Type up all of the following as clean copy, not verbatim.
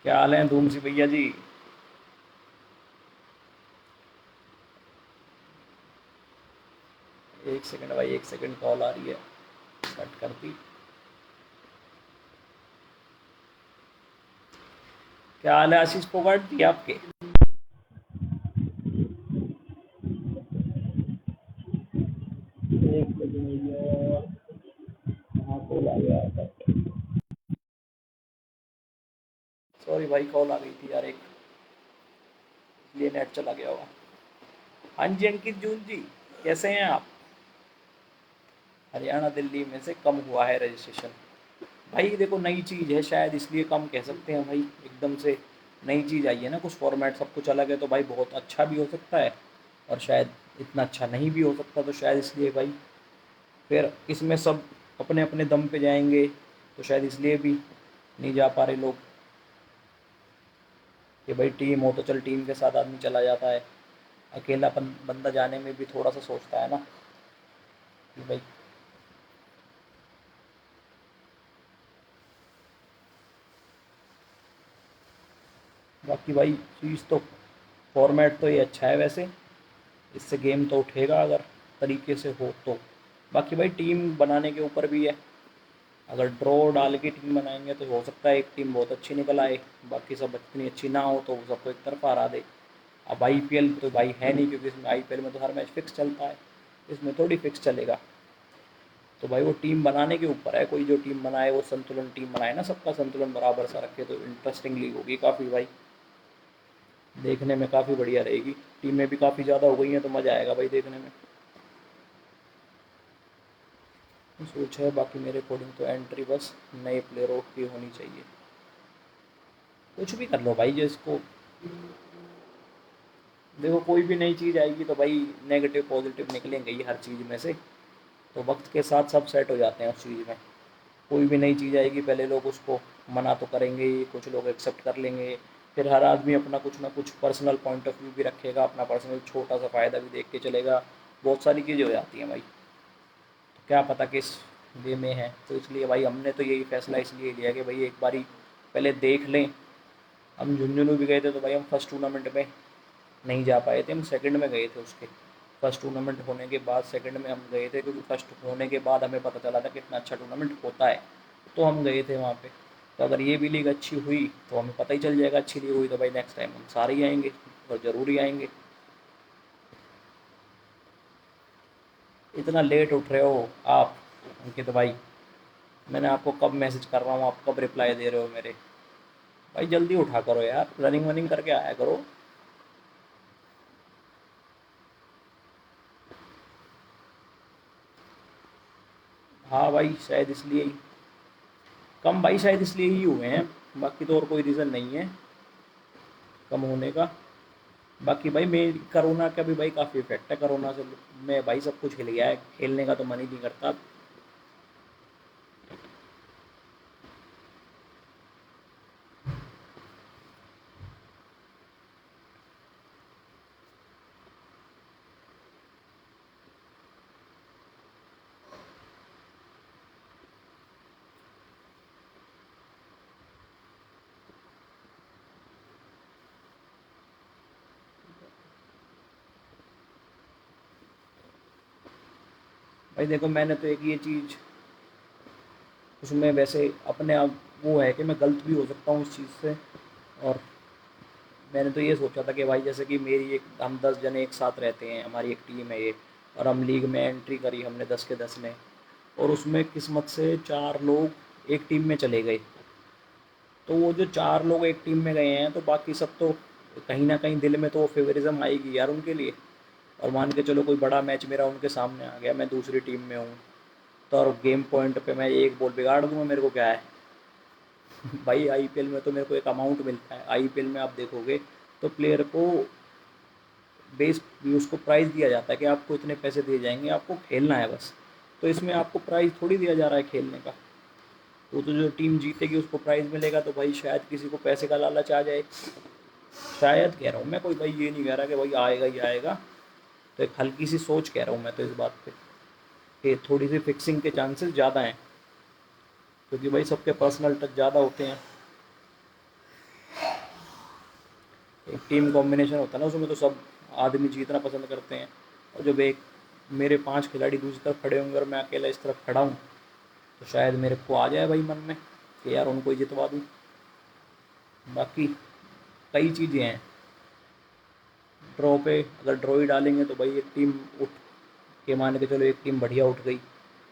क्या हाल है धूम सी भैया जी। एक सेकंड भाई, एक सेकंड, कॉल आ रही है। कट करती। क्या हाल है आशीष फोगाट जी आपके। एक सेकंड भैया, कहाँ कॉल आ गया। सॉरी भाई, कॉल आ गई थी यार एक, इसलिए नेट चला गया होगा। हाँ जी अंकित जून जी, कैसे हैं आप। हरियाणा दिल्ली में से कम हुआ है रजिस्ट्रेशन। भाई देखो, नई चीज़ है शायद इसलिए कम कह सकते हैं भाई। एकदम से नई चीज़ आई है ना, कुछ फॉर्मेट सब कुछ अलग है, तो भाई बहुत अच्छा भी हो सकता है और शायद इतना अच्छा नहीं भी हो सकता, तो शायद इसलिए भाई फिर इसमें सब अपने अपने दम पे जाएंगे, तो शायद इसलिए भी नहीं जा पा रहे लोग। कि भाई टीम हो तो चल, टीम के साथ आदमी चला जाता है। अकेलापन बंदा जाने में भी थोड़ा सा सोचता है ना कि भाई। बाकी भाई चीज़ तो, फॉर्मेट तो ये अच्छा है वैसे। इससे गेम तो उठेगा अगर तरीके से हो तो। बाकी भाई टीम बनाने के ऊपर भी है। अगर ड्रॉ डाल के टीम बनाएंगे तो हो सकता है एक टीम बहुत अच्छी निकल आए, बाकी सब इतनी अच्छी ना हो तो वो सबको एक तरफा हरा दे। अब आईपीएल तो भाई है नहीं, क्योंकि इसमें आईपीएल में तो हर मैच फिक्स चलता है, इसमें थोड़ी फिक्स चलेगा। तो भाई वो टीम बनाने के ऊपर है, कोई जो टीम बनाए वो संतुलन टीम बनाए ना, सबका संतुलन बराबर सा रखे, तो इंटरेस्टिंग लीग होगी काफ़ी भाई। देखने में काफ़ी बढ़िया रहेगी। टीमें भी काफ़ी ज़्यादा हो गई हैं तो मज़ा आएगा भाई देखने में। तो सोच है बाकी मेरे अकॉर्डिंग तो एंट्री बस नए प्लेयरों की होनी चाहिए। कुछ भी कर लो भाई जिसको। देखो कोई भी नई चीज़ आएगी तो भाई नेगेटिव पॉजिटिव निकलेंगे ही हर चीज़ में से। तो वक्त के साथ सब सेट हो जाते हैं उस चीज़ में। कोई भी नई चीज़ आएगी पहले लोग उसको मना तो करेंगे ही, कुछ लोग एक्सेप्ट कर लेंगे। फिर हर आदमी अपना कुछ ना कुछ पर्सनल पॉइंट ऑफ व्यू भी रखेगा, अपना पर्सनल छोटा सा फ़ायदा भी देख के चलेगा। बहुत सारी चीज़ें हो जाती हैं भाई। तो क्या पता किस वे में है, तो इसलिए भाई हमने तो यही फैसला इसलिए लिया कि भाई एक बारी पहले देख लें। हम झुंझुनू भी गए थे तो भाई हम फर्स्ट टूर्नामेंट में नहीं जा पाए थे, हम सेकंड में गए थे उसके। फर्स्ट टूर्नामेंट होने के बाद सेकंड में हम गए थे, क्योंकि फर्स्ट होने के बाद हमें पता चला था कितना अच्छा टूर्नामेंट होता है, तो हम गए थे वहाँ पे। तो अगर ये भी लीग अच्छी हुई तो हमें पता ही चल जाएगा अच्छी लीग हुई, तो भाई नेक्स्ट टाइम हम सारे ही आएंगे और ज़रूर ही आएंगे। इतना लेट उठ रहे हो आप अंकित भाई। मैंने आपको कब मैसेज कर रहा हूँ, आप कब रिप्लाई दे रहे हो मेरे। भाई जल्दी उठा करो यार, रनिंग वनिंग करके आया करो। हाँ भाई शायद इसलिए ही कम, भाई शायद इसलिए ही हुए हैं। बाकी तो और कोई रीज़न नहीं है कम होने का। बाकी भाई मेरी कोरोना का भी भाई काफ़ी इफेक्ट है, कोरोना से मैं भाई सब कुछ हिल गया है, खेलने का तो मन ही नहीं करता। भाई देखो मैंने तो एक ये चीज़ उसमें वैसे अपने आप, वो है कि मैं गलत भी हो सकता हूँ इस चीज़ से। और मैंने तो ये सोचा था कि भाई जैसे कि मेरी एक, हम 10 जने एक साथ रहते हैं, हमारी एक टीम है ये, और हम लीग में एंट्री करी हमने 10 के 10 ने, और उसमें किस्मत से 4 लोग एक टीम में चले गए। तो वो जो 4 लोग एक टीम में गए हैं तो बाकी सब तो कहीं ना कहीं दिल में तो वो फेवरिज्म आएगी यार उनके लिए। और मान के चलो कोई बड़ा मैच मेरा उनके सामने आ गया, मैं दूसरी टीम में हूँ, तो और गेम पॉइंट पे मैं एक बॉल बिगाड़ दूंगा, मेरे को क्या है। भाई आईपीएल में तो मेरे को एक अमाउंट मिलता है, आईपीएल में आप देखोगे तो प्लेयर को बेस भी उसको प्राइज़ दिया जाता है कि आपको इतने पैसे दिए जाएंगे, आपको खेलना है बस। तो इसमें आपको प्राइज़ थोड़ी दिया जा रहा है खेलने का। वो तो जो टीम जीतेगी उसको प्राइज़ मिलेगा, तो भाई शायद किसी को पैसे का लालच आ जाए। शायद कह रहा हूँ मैं, कोई भाई ये नहीं कह रहा कि भाई आएगा ही आएगा। तो एक हल्की सी सोच कह रहा हूँ मैं तो इस बात पे, कि थोड़ी सी फिक्सिंग के चांसेस ज़्यादा हैं, क्योंकि भाई सबके पर्सनल टच ज़्यादा होते हैं। एक टीम कॉम्बिनेशन होता है ना, उसमें तो सब आदमी जीतना पसंद करते हैं। और जब एक मेरे 5 खिलाड़ी दूसरी तरफ खड़े होंगे और मैं अकेला इस तरफ खड़ा हूँ, तो शायद मेरे को आ जाए भाई मन में कि यार उनको ही जितवा दूँ। बाकी कई चीज़ें हैं। ड्रॉ पे अगर ड्रॉ ही डालेंगे तो भाई एक टीम उठ के, मान के चलो एक टीम बढ़िया उठ गई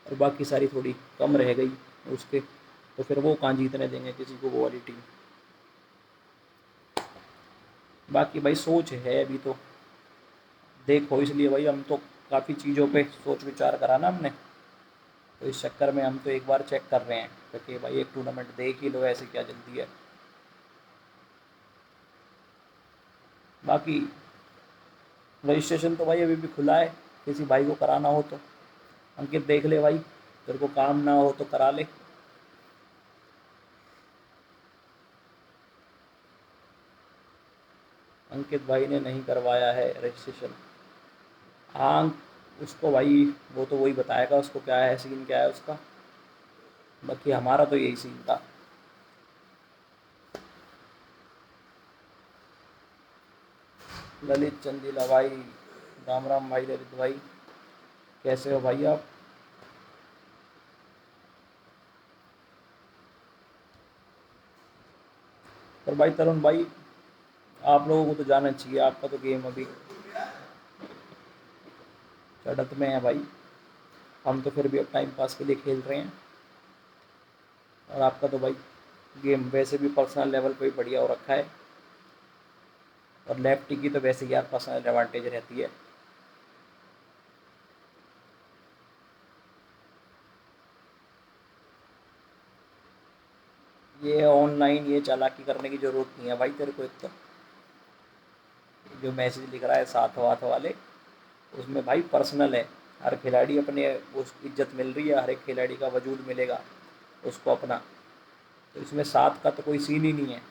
और बाकी सारी थोड़ी कम रह गई उसके, तो फिर वो कहाँ जीतने देंगे किसी को वो वाली टीम। बाकी भाई सोच है अभी तो, देखो इसलिए भाई हम तो काफ़ी चीज़ों पे सोच विचार करा ना हमने, तो इस चक्कर में हम तो एक बार चेक कर रहे हैं क्योंकि भाई एक टूर्नामेंट देख ही लो, ऐसे क्या जल्दी है। बाकी रजिस्ट्रेशन तो भाई अभी भी खुला है, किसी भाई को कराना हो तो अंकित देख ले भाई, तेरे को काम ना हो तो करा ले। अंकित भाई ने नहीं करवाया है रजिस्ट्रेशन। हाँ, उसको भाई वो तो वही बताएगा उसको क्या है, सीन क्या है उसका। बाकी हमारा तो यही सीन था। ललित चंदीला भाई, राम राम भाई ललित भाई, कैसे हो भाई आप। पर भाई तरुण भाई, आप लोगों को तो जाना चाहिए, आपका तो गेम अभी चढ़त में है भाई। हम तो फिर भी अब टाइम पास के लिए खेल रहे हैं, और आपका तो भाई गेम वैसे भी पर्सनल लेवल पे भी बढ़िया हो रखा है। और लेफ्टी की तो वैसे ही यार पर्सनल एडवांटेज रहती है। ये ऑनलाइन ये चालाकी करने की ज़रूरत नहीं है भाई तेरे को। एक तो जो मैसेज लिख रहा है साथ वाथ वाले, उसमें भाई पर्सनल है। हर खिलाड़ी अपने उस इज्जत मिल रही है, हर एक खिलाड़ी का वजूद मिलेगा उसको अपना। तो इसमें साथ का तो कोई सीन ही नहीं है।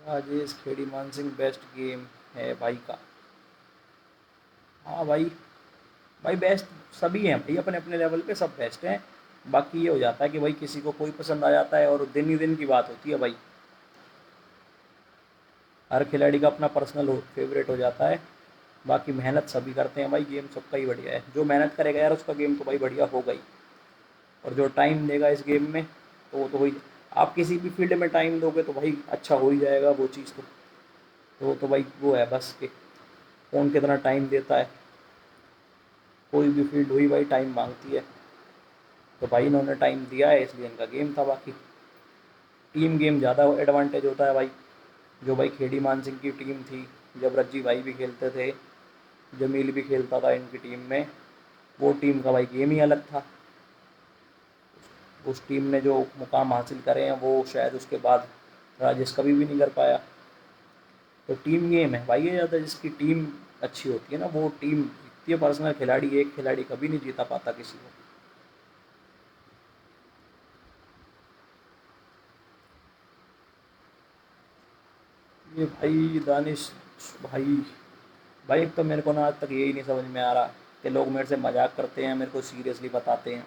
राजेश खेड़ी मान सिंह बेस्ट गेम है भाई का। हाँ भाई, भाई बेस्ट सभी हैं भाई, अपने अपने लेवल पे सब बेस्ट हैं। बाकी ये हो जाता है कि भाई किसी को कोई पसंद आ जाता है और दिन ही दिन की बात होती है भाई। हर खिलाड़ी का अपना पर्सनल हो फेवरेट हो जाता है। बाकी मेहनत सभी करते हैं भाई, गेम सबका ही बढ़िया है। जो मेहनत करेगा यार उसका गेम तो भाई बढ़िया होगा ही। और जो टाइम देगा इस गेम में तो वो तो हो ही। आप किसी भी फील्ड में टाइम दोगे तो भाई अच्छा हो ही जाएगा वो चीज़ तो वो तो भाई वो है बस कि कौन कितना टाइम देता है। कोई भी फील्ड हुई भाई टाइम मांगती है। तो भाई इन्होंने टाइम दिया है इसलिए इनका गेम था। बाकी टीम गेम ज़्यादा एडवांटेज होता है भाई। जो भाई खेड़ी मान सिंह की टीम थी, जब रज्जी भाई भी खेलते थे, जमील भी खेलता था इनकी टीम में, वो टीम का भाई गेम ही अलग था। उस टीम ने जो मुकाम हासिल करे हैं वो शायद उसके बाद राजेश कभी भी नहीं कर पाया। तो टीम गेम है भाई, ये ज़्यादा जिसकी टीम अच्छी होती है ना वो टीम जीतती है। पर्सनल खिलाड़ी एक खिलाड़ी कभी नहीं जीता पाता किसी को। ये भाई दानिश भाई, भाई एक तो मेरे को ना आज तक यही नहीं समझ में आ रहा कि लोग मेरे से मजाक करते हैं, मेरे को सीरियसली बताते हैं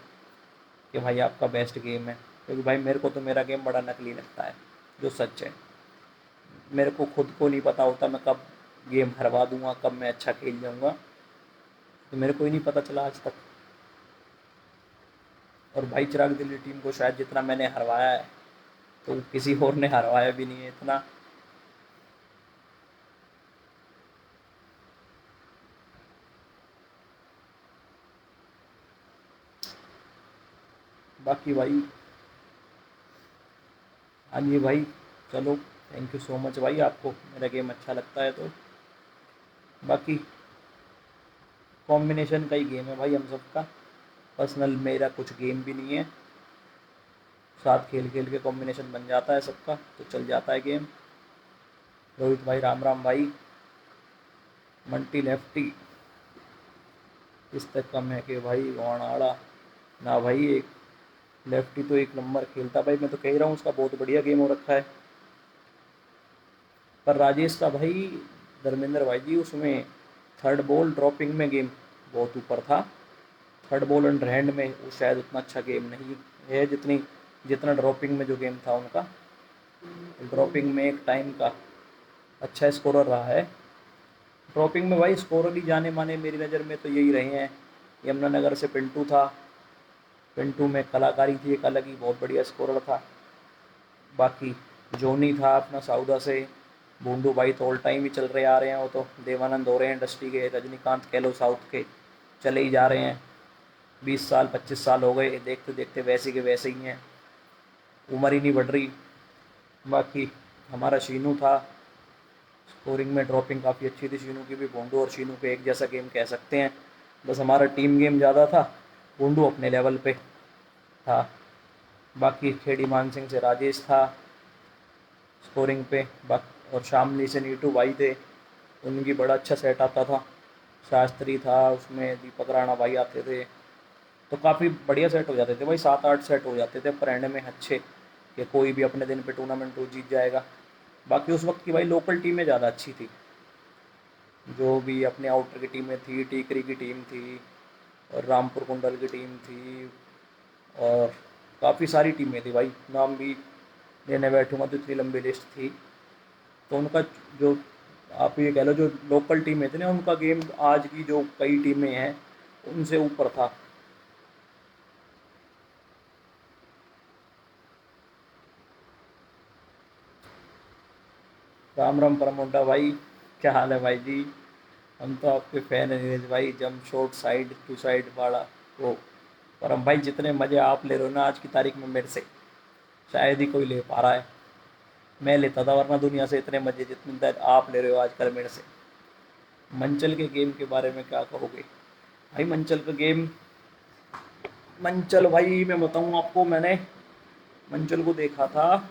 कि भाई आपका बेस्ट गेम है। क्योंकि भाई मेरे को तो मेरा गेम बड़ा नकली लगता है, जो सच है। मेरे को खुद को नहीं पता होता मैं कब गेम हरवा दूंगा, कब मैं अच्छा खेल जाऊंगा। तो मेरे को ही नहीं पता चला आज तक। और भाई चिराग दिल्ली टीम को शायद जितना मैंने हरवाया है तो किसी और ने हरवाया भी नहीं है इतना। बाकी भाई, हाँ जी भाई, चलो थैंक यू सो मच भाई, आपको मेरा गेम अच्छा लगता है तो। बाकी कॉम्बिनेशन का ही गेम है भाई हम सबका, पर्सनल मेरा कुछ गेम भी नहीं है। साथ खेल खेल के कॉम्बिनेशन बन जाता है सबका तो चल जाता है गेम। रोहित भाई राम राम भाई। मंटी लेफ्टी इस तक कम है कि भाई वाणाड़ा, ना भाई एक लेफ्टी तो एक नंबर खेलता भाई, मैं तो कह रहा हूँ उसका बहुत बढ़िया गेम हो रखा है। पर राजेश का भाई धर्मेंद्र भाई जी, उसमें थर्ड बॉल ड्रॉपिंग में गेम बहुत ऊपर था। थर्ड बॉल अंडर हैंड में वो शायद उतना अच्छा गेम नहीं है जितना ड्रॉपिंग में जो गेम था उनका। ड्रॉपिंग में एक टाइम का अच्छा स्कोरर रहा है। ड्रॉपिंग में भाई स्कोरर ही जाने माने मेरी नज़र में तो यही रहे हैं। यमुनानगर से पिंटू था, पिंटू में कलाकारी थी एक अलग ही, बहुत बढ़िया स्कोरर था। बाकी जोनी था अपना साउदा से। बूंदू भाई तो ऑल टाइम ही चल रहे आ रहे हैं, वो तो देवानंद हो रहे हैं इंडस्ट्री के। रजनीकांत कह लो साउथ के, चले ही जा रहे हैं। 20 साल 25 साल हो गए, देखते देखते वैसे के वैसे ही हैं, उम्र ही नहीं बढ़ रही। बाकी हमारा शीनू था, स्कोरिंग में ड्रॉपिंग काफ़ी अच्छी थी शीनू की भी। बोंडू और शीनू के एक जैसा गेम कह सकते हैं, बस हमारा टीम गेम ज़्यादा था, बोंडू अपने लेवल पे था। बाकी खेड़ी मान सिंह से राजेश था स्कोरिंग पे, और शामली से नीटू भाई थे, उनकी बड़ा अच्छा सेट आता था। शास्त्री था, उसमें दीपक राणा भाई आते थे, तो काफ़ी बढ़िया सेट हो जाते थे भाई। 7-8 सेट हो जाते थे पर एंड में अच्छे, कि कोई भी अपने दिन पे टूर्नामेंट वो जीत जाएगा। बाकी उस वक्त की भाई लोकल टीमें ज़्यादा अच्छी थी, जो भी अपने आउटर की टीमें थी, टीकरी की टीम थी और रामपुर कुंडल की टीम थी, और काफ़ी सारी टीमें थी भाई, नाम भी लेने बैठूंगा तो इतनी लंबी लिस्ट थी। तो उनका जो, आप ये कह लो, जो लोकल टीमें थी ना, उनका गेम आज की जो कई टीमें हैं उनसे ऊपर था। राम राम परम मुंडा भाई, क्या हाल है भाई जी? हम तो आपके फ़ैन हैं नीरज भाई। Jump shot side to side वाला वो। परम भाई, जितने मज़े आप ले रहे हो ना आज की तारीख में मेरे से, शायद ही कोई ले पा रहा है। मैं लेता था वरना दुनिया से इतने मज़े जितने देर आप ले रहे हो आजकल मेरे से। मंचल के गेम के बारे में क्या कहोगे भाई? मंचल का गेम, मंचल भाई मैं बताऊँ आपको, मैंने मंचल को देखा था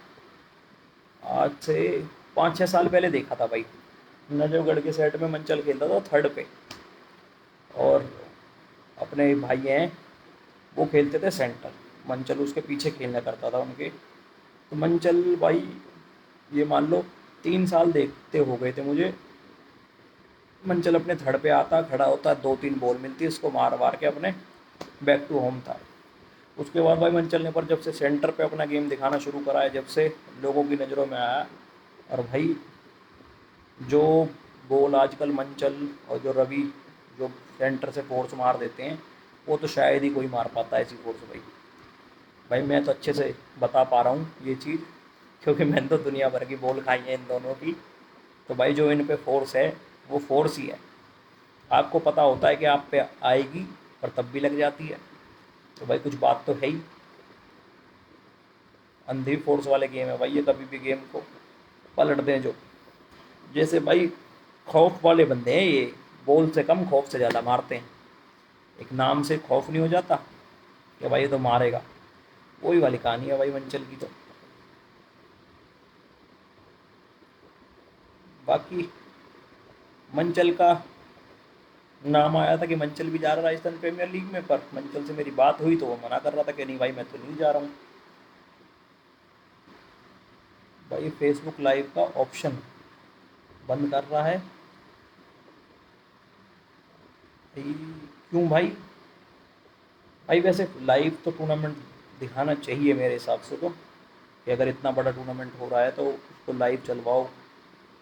आज से 5-6 साल पहले देखा था भाई। नजफगढ़ के सेट में मंचल खेलता था थर्ड पे, और अपने भाई हैं वो खेलते थे सेंटर। मंचल उसके पीछे खेलना करता था उनके। तो मंचल भाई, ये मान लो 3 साल देखते हो गए थे मुझे। मंचल अपने थर्ड पे आता, खड़ा होता, 2-3 बॉल मिलती, इसको मार मार के अपने बैक टू होम था। उसके बाद भाई मंचल ने पर जब से सेंटर पे अपना गेम दिखाना शुरू करा है, जब से लोगों की नज़रों में आया, और भाई जो बॉल आजकल मंचल और जो रवि जो सेंटर से फोर्स मार देते हैं, वो तो शायद ही कोई मार पाता है ऐसी फोर्स भाई। भाई मैं तो अच्छे से बता पा रहा हूँ ये चीज़, क्योंकि मैंने तो दुनिया भर की बॉल खाई है इन दोनों की। तो भाई जो इन पे फोर्स है वो फोर्स ही है। आपको पता होता है कि आप पे आएगी, पर तब भी लग जाती है। तो भाई कुछ बात तो है ही। अंधी फोर्स वाले गेम है भाई ये, कभी भी गेम को पलट दें जो। जैसे भाई खौफ वाले बंदे हैं ये, बॉल से कम खौफ से ज़्यादा मारते हैं। एक नाम से खौफ नहीं हो जाता कि भाई ये तो मारेगा, वही वाली कहानी है भाई मंचल की तो। बाकी मंचल का नाम आया था कि मंचल भी जा रहा है राजस्थान प्रीमियर लीग में, पर मंचल से मेरी बात हुई तो वो मना कर रहा था कि नहीं भाई मैं तो नहीं जा रहा हूँ। भाई फेसबुक लाइव का ऑप्शन बंद कर रहा है भाई, क्यों भाई? भाई वैसे लाइव तो टूर्नामेंट दिखाना चाहिए मेरे हिसाब से तो, कि अगर इतना बड़ा टूर्नामेंट हो रहा है तो उसको लाइव चलवाओ,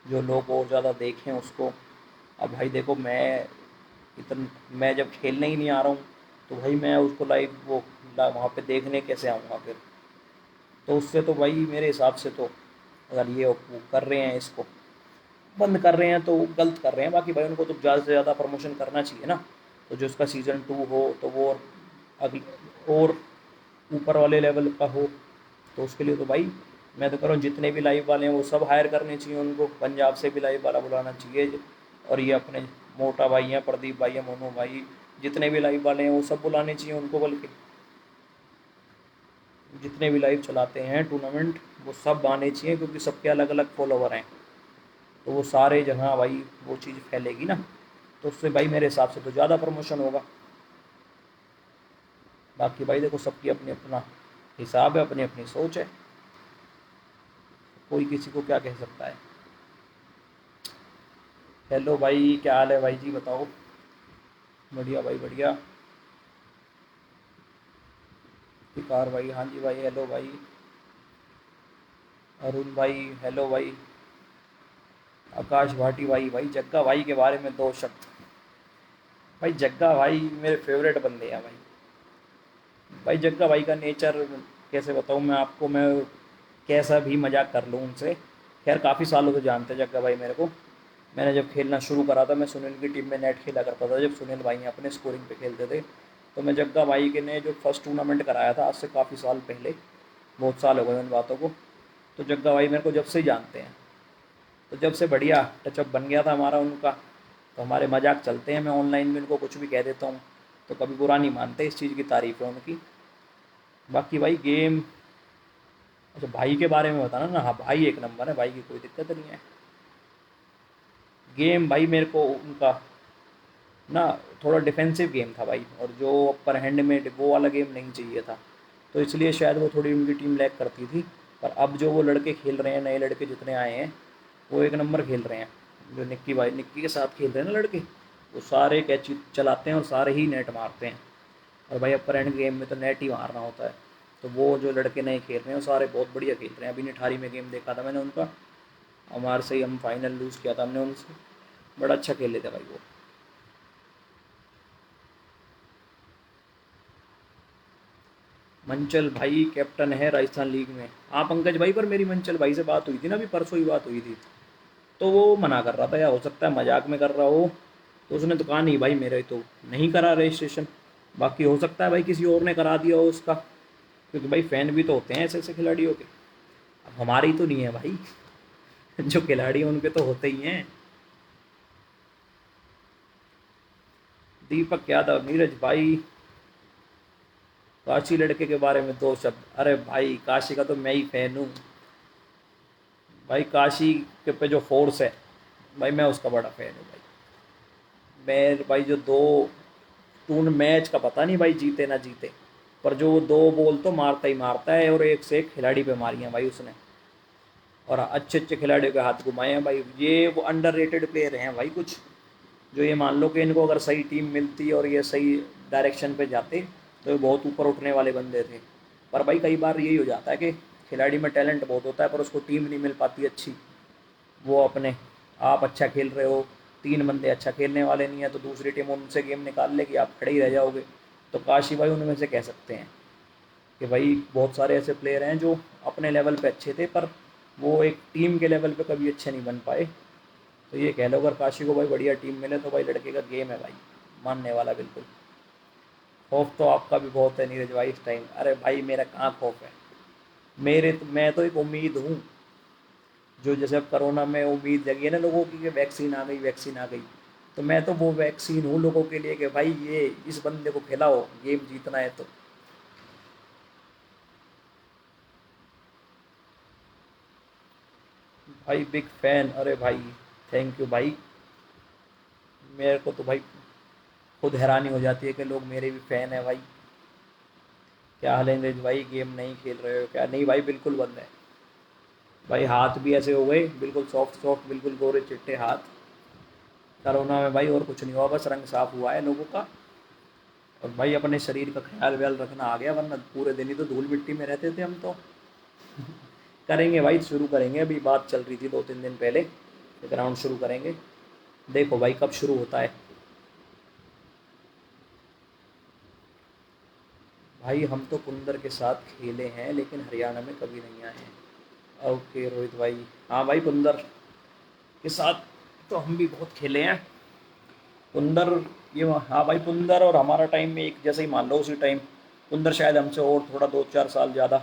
जो लोग और ज़्यादा देखें उसको। अब भाई देखो, मैं जब खेलने ही नहीं आ रहा हूँ, तो भाई मैं उसको लाइव वो वहाँ पे देखने कैसे आऊँगा फिर? तो उससे तो भाई मेरे हिसाब से तो, अगर ये वो कर रहे हैं, इसको बंद कर रहे हैं तो वो गलत कर रहे हैं। बाकी भाई उनको तो ज़्यादा से ज़्यादा प्रमोशन करना चाहिए ना। तो जो उसका सीज़न 2 हो तो वो अगली और ऊपर वाले लेवल का हो, तो उसके लिए तो भाई मैं तो कह रहा हूँ जितने भी लाइव वाले हैं वो सब हायर करने चाहिए उनको। पंजाब से भी लाइव वाला बुलाना चाहिए, और ये अपने मोटा भाई हैं, प्रदीप भाई हैं, मोनू भाई, जितने भी लाइव वाले हैं वो सब बुलाने चाहिए उनको। बल्कि जितने भी लाइव चलाते हैं टूर्नामेंट वो सब आने चाहिए, क्योंकि सबके अलग अलग फॉलोवर हैं। तो वो सारे जगह भाई वो चीज़ फैलेगी ना, तो उससे भाई मेरे हिसाब से तो ज़्यादा प्रमोशन होगा। बाकी भाई देखो, सबकी अपनी अपना हिसाब है, अपनी अपनी सोच है, कोई किसी को क्या कह सकता है। हेलो भाई, क्या हाल है भाई जी, बताओ। बढ़िया भाई बढ़िया। विकार भाई, हाँ जी भाई, हेलो भाई। अरुण भाई, हेलो भाई। आकाश भाटी भाई, भाई जग्गा भाई के बारे में दो शब्द। भाई जग्गा भाई मेरे फेवरेट बंदे हैं भाई। भाई जग्गा भाई का नेचर कैसे बताऊँ मैं आपको। मैं कैसा भी मजाक कर लूँ उनसे। खैर काफ़ी सालों से जानते हैं जग्गा भाई मेरे को। मैंने जब खेलना शुरू करा था, मैं सुनील की टीम में नेट खेला करता था जब सुनील भाई अपने स्कोरिंग पे खेलते थे। तो मैं जग्गा भाई के ने जो फर्स्ट टूर्नामेंट कराया था आज से काफ़ी साल पहले, बहुत साल हो गए उन बातों को। तो जग्गा भाई मेरे को जब से ही जानते हैं। तो जब से बढ़िया टचअप बन गया था हमारा उनका। तो हमारे मजाक चलते हैं, मैं ऑनलाइन में उनको कुछ भी कह देता हूँ। तो कभी बुरा नहीं मानते, इस चीज़ की तारीफ़ है उनकी। बाकी भाई गेम। अच्छा भाई के बारे में बताना ना, हाँ भाई एक नंबर है, भाई की कोई दिक्कत नहीं है। गेम भाई मेरे को उनका ना थोड़ा डिफेंसिव गेम था भाई, और जो अपर हैंड में वो वाला गेम नहीं चाहिए था। तो इसलिए शायद वो थोड़ी उनकी टीम लैग करती थी। पर अब जो वो लड़के खेल रहे हैं, नए लड़के जितने आए हैं, वो एक नंबर खेल रहे हैं। जो निक्की भाई निक्की के साथ खेल रहे हैं ना लड़के, वो सारे कैच चलाते हैं और सारे ही नेट मारते हैं। और भाई अपर हैंड गेम में तो नेट ही मारना होता है। तो वो जो लड़के नए खेल रहे हैं वो सारे बहुत बढ़िया खेल रहे हैं। अभी निठारी में गेम देखा था मैंने उनका। हमारे से ही हम फाइनल लूज़ किया था हमने उनसे। बड़ा अच्छा खेले थे भाई वो। मंचल भाई कैप्टन है राजस्थान लीग में। हाँ पंकज भाई, पर मेरी मंचल भाई से बात हुई थी ना, अभी परसों ही बात हुई थी। तो वो मना कर रहा था, या हो सकता है मजाक में कर रहा हो। तो उसने तो कहा नहीं भाई, मेरे तो नहीं करा रजिस्ट्रेशन। बाकी हो सकता है भाई किसी और ने करा दिया हो उसका। क्योंकि भाई फ़ैन भी तो होते हैं ऐसे ऐसे खिलाड़ियों के। अब हमारे ही तो नहीं है भाई। जो खिलाड़ी हैं उनके तो होते ही हैं। दीपक यादव, नीरज भाई। काशी लड़के के बारे में दो शब्द। अरे भाई काशी का तो मैं ही फैन हूँ। भाई काशी के पे जो फोर्स है, भाई मैं उसका बड़ा फैन हूँ भाई। मैं भाई जो दो टूर्न मैच का पता नहीं भाई जीते ना जीते, पर जो वो दो बॉल तो मारता ही मारता है, और एक से एक खिलाड़ी पे मारी है भाई उसने। और अच्छे अच्छे खिलाड़ियों के हाथ घुमाए हैं भाई। ये वो अंडर रेटेड प्लेयर हैं भाई कुछ। जो ये मान लो कि इनको अगर सही टीम मिलती और ये सही डायरेक्शन पे जाते, तो ये बहुत ऊपर उठने वाले बंदे थे। पर भाई कई बार यही हो जाता है कि खिलाड़ी में टैलेंट बहुत होता है, पर उसको टीम नहीं मिल पाती अच्छी। वो अपने आप अच्छा खेल रहे हो, तीन बंदे अच्छा खेलने वाले नहीं है, तो दूसरी टीम उनसे गेम निकाल लेगी, आप खड़े ही रह जाओगे। तो काशी भाई उनमें से कह सकते हैं कि भाई बहुत सारे ऐसे प्लेयर हैं जो अपने लेवल पे अच्छे थे, पर वो एक टीम के लेवल पे कभी अच्छे नहीं बन पाए। तो ये कह लो, अगर काशी को भाई बढ़िया टीम मिले तो भाई लड़के का गेम है भाई, मानने वाला बिल्कुल। खौफ तो आपका भी बहुत है नीरज भाई इस टाइम। अरे भाई मेरा कहाँ खौफ है। मैं तो एक उम्मीद हूँ। जो जैसे अब कोरोना में उम्मीद जगी है ना लोगों की कि वैक्सीन आ गई, वैक्सीन आ गई। तो मैं तो वो वैक्सीन हूँ लोगों के लिए कि भाई ये इस बंदे को खिलाओ, गेम जीतना है तो। भाई बिग फैन, अरे भाई थैंक यू भाई। मेरे को तो भाई खुद हैरानी हो जाती है कि लोग मेरे भी फ़ैन हैं भाई। क्या हाल है नीरज भाई, गेम नहीं खेल रहे हो क्या? नहीं भाई बिल्कुल बंद है। भाई हाथ भी ऐसे हो गए बिल्कुल सॉफ्ट सॉफ्ट, बिल्कुल गोरे चिट्टे हाथ। कोरोना में भाई और कुछ नहीं हुआ, बस रंग साफ हुआ है लोगों का। और भाई अपने शरीर का ख्याल व्याल रखना आ गया, वरना पूरे दिन ही तो धूल मिट्टी में रहते थे हम तो। करेंगे भाई, शुरू करेंगे, अभी बात चल रही थी 2-3 दिन पहले। ग्राउंड शुरू करेंगे। देखो भाई कब शुरू होता है। भाई हम तो कुंदर के साथ खेले हैं, लेकिन हरियाणा में कभी नहीं आए हैं। ओके रोहित भाई। हाँ भाई कुंदर के साथ तो हम भी बहुत खेले हैं। कुंदर, ये हाँ भाई कुंदर और हमारा टाइम में एक जैसे ही मान लो उसी टाइम। कुंदर शायद हमसे और थोड़ा 2-4 साल ज़्यादा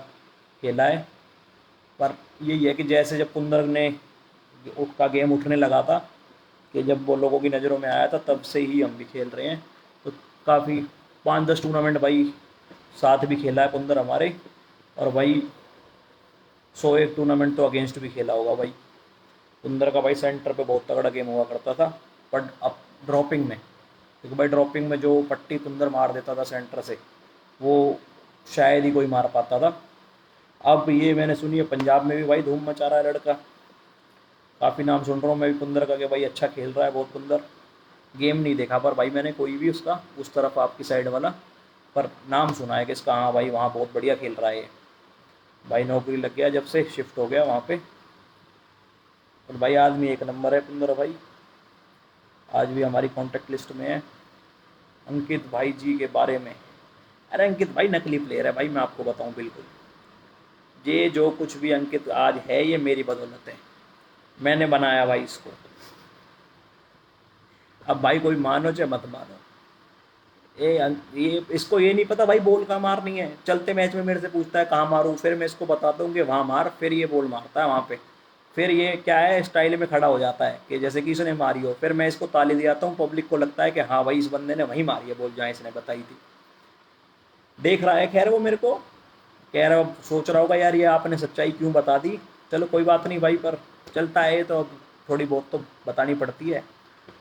खेला है। पर यही है कि जैसे जब कुंदर ने का गेम उठने लगा था, कि जब वो लोगों की नज़रों में आया था, तब से ही हम भी खेल रहे हैं। तो काफ़ी 5-10 टूर्नामेंट भाई साथ भी खेला है कुंदर हमारे। और भाई 101 टूर्नामेंट तो अगेंस्ट भी खेला होगा भाई। कुंदर का भाई सेंटर पे बहुत तगड़ा गेम हुआ करता था। बट अब ड्रॉपिंग में, क्योंकि भाई ड्रॉपिंग में जो पट्टी कुंदर मार देता था सेंटर से, वो शायद ही कोई मार पाता था। अब ये मैंने सुनी है पंजाब में भी भाई धूम मचा रहा है लड़का। काफ़ी नाम सुन रहा हूँ मैं भी पुंदर का कि भाई अच्छा खेल रहा है बहुत पुंदर। गेम नहीं देखा पर भाई मैंने कोई भी उसका, उस तरफ आपकी साइड वाला, पर नाम सुना है कि इसका, हाँ भाई वहाँ बहुत बढ़िया खेल रहा है ये। भाई नौकरी लग गया जब से शिफ्ट हो गया वहाँ पे। और भाई आदमी एक नंबर है पुंदर भाई, आज भी हमारी कॉन्टेक्ट लिस्ट में है। अंकित भाई जी के बारे में, अरे अंकित भाई नकली प्लेयर है भाई, मैं आपको बताऊं बिल्कुल। ये जो कुछ भी अंकित आज है ये मेरी बदौलत है, मैंने बनाया भाई इसको। अब भाई कोई मानो चाहे मत मानो, ये इसको ये नहीं पता भाई बॉल कहाँ मारनी है। चलते मैच में मेरे से पूछता है कहाँ मारूं, फिर मैं इसको बताता हूँ कि वहाँ मार, फिर ये बॉल मारता है वहाँ पे। फिर ये क्या है, स्टाइल में खड़ा हो जाता है कि जैसे कि इसने मारी हो, फिर मैं इसको ताली दिलाता हूँ, पब्लिक को लगता है कि हाँ भाई इस बंदे ने वहीं मारी है बॉल जहाँ इसने बताई थी। देख रहा है खैर वो मेरे को, कह रहा, सोच रहा होगा यार ये आपने सच्चाई क्यों बता दी। चलो कोई बात नहीं भाई, पर चलता है तो अब थोड़ी बहुत तो बतानी पड़ती है।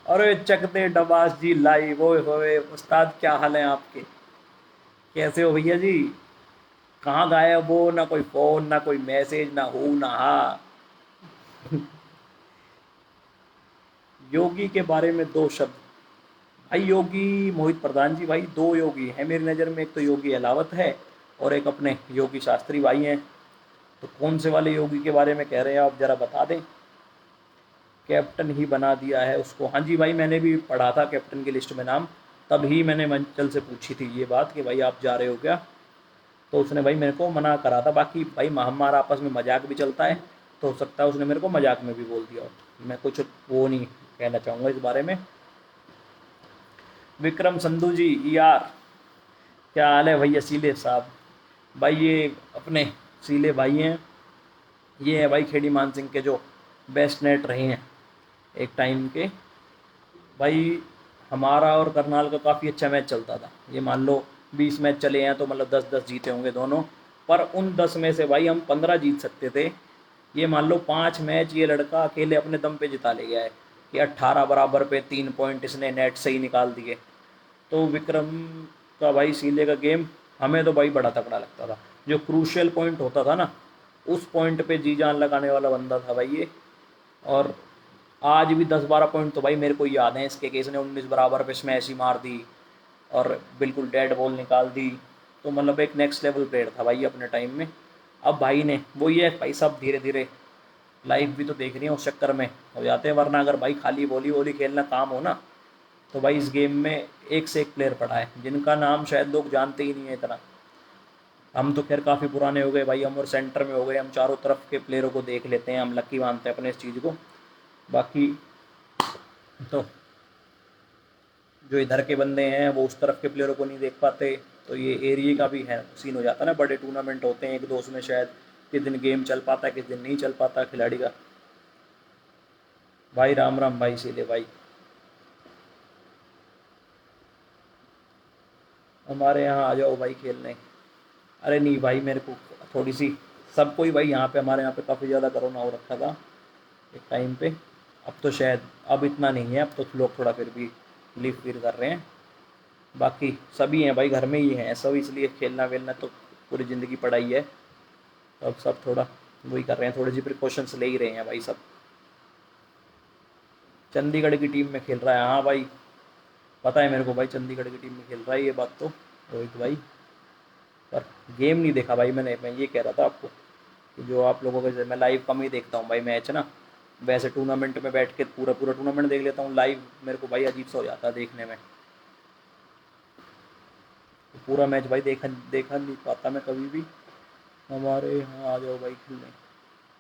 अरे चक दे डबास जी लाइव, ओए होए उस्ताद क्या हाल है आपके, कैसे हो भैया जी। कहाँ गायब हो, ना कोई फोन ना कोई मैसेज ना हूँ ना हा। योगी के बारे में दो शब्द। भाई योगी मोहित प्रधान जी, भाई दो योगी हैं मेरी नज़र में, एक तो योगी अलावत है और एक अपने योगी शास्त्री भाई हैं। तो कौन से वाले योगी के बारे में कह रहे हैं आप जरा बता दें। कैप्टन ही बना दिया है उसको, हाँ जी भाई मैंने भी पढ़ा था कैप्टन की लिस्ट में नाम, तभी मैंने मंचल से पूछी थी ये बात कि भाई आप जा रहे हो क्या। तो उसने भाई मेरे को मना करा था, बाकी भाई हमारा आपस में मजाक भी चलता है, तो हो सकता है उसने मेरे को मजाक में भी बोल दिया हो। मैं कुछ वो नहीं कहना चाहूँगा इस बारे में। विक्रम संधू जी यार, क्या हाल है भैया सीले साहब। भाई ये अपने सीले भाई हैं, ये है भाई खेड़ी मान सिंह के जो बेस्ट नेट रहे हैं एक टाइम के। भाई हमारा और करनाल का काफ़ी अच्छा मैच चलता था, ये मान लो 20 मैच चले हैं तो मतलब 10-10 जीते होंगे दोनों। पर उन 10 में से भाई हम 15 जीत सकते थे। ये मान लो 5 मैच ये लड़का अकेले अपने दम पे जिता ले गया है, कि 18 बराबर पे 3 पॉइंट इसने नेट से ही निकाल दिए। तो विक्रम का भाई सीले का गेम हमें तो भाई बड़ा तगड़ा लगता था। जो क्रूशियल पॉइंट होता था ना, उस पॉइंट पे जी जान लगाने वाला बंदा था भाई ये। और आज भी 10-12 पॉइंट तो भाई मेरे को याद है इसके, कि इसने 19 बराबर पे स्मैश ही मार दी और बिल्कुल डेड बॉल निकाल दी। तो मतलब एक नेक्स्ट लेवल प्लेयर था भाई अपने टाइम में। अब भाई ने वो ये भाई सब धीरे धीरे लाइफ भी तो देख रही है, उस चक्कर में हो जाते हैं। वरना अगर भाई खाली वॉली वॉली खेलना काम हो ना, तो भाई इस गेम में एक से एक प्लेयर पड़ा है जिनका नाम शायद लोग जानते ही नहीं है इतना। हम तो खैर काफ़ी पुराने हो गए भाई, हम और सेंटर में हो गए, हम चारों तरफ के प्लेयरों को देख लेते हैं, हम लकी मानते हैं अपने इस चीज़ को। बाकी तो जो इधर के बंदे हैं वो उस तरफ के प्लेयरों को नहीं देख पाते। तो ये एरिया का भी है सीन हो जाता है ना, बड़े टूर्नामेंट होते हैं एक दो, उसमें शायद किस दिन गेम चल पाता है किस दिन नहीं चल पाता खिलाड़ी का। भाई राम राम भाई सीले भाई, हमारे यहाँ आ जाओ भाई खेलने। अरे नहीं भाई मेरे को थोड़ी सी, सबको ही भाई यहाँ पे, हमारे यहाँ पे काफ़ी ज़्यादा कोरोना हो रखा था एक टाइम पे। अब तो शायद अब इतना नहीं है, अब तो लोग थोड़ा फिर भी लिव फिर कर रहे हैं। बाकी सभी हैं भाई घर में ही हैं सब, इसलिए खेलना वेलना तो पूरी ज़िंदगी पढ़ाई है। तो अब सब थोड़ा वही कर रहे हैं, थोड़ी सी प्रिकॉशंस ले ही रहे हैं भाई सब। चंडीगढ़ की टीम में खेल रहा है, हाँ भाई पता है मेरे को भाई, चंडीगढ़ की टीम में खेल रहा है ये बात तो, रोहित भाई। पर गेम नहीं देखा भाई मैंने, मैं ये कह रहा था आपको कि जो आप लोगों के, मैं लाइव कम ही देखता हूँ भाई मैच ना। वैसे टूर्नामेंट में बैठ के पूरा पूरा टूर्नामेंट देख लेता हूँ, लाइव मेरे को भाई अजीब सा हो जाता है देखने में। तो पूरा मैच भाई देखा देखा नहीं पाता मैं कभी भी। हमारे यहाँ आ जाओ भाई खेलने।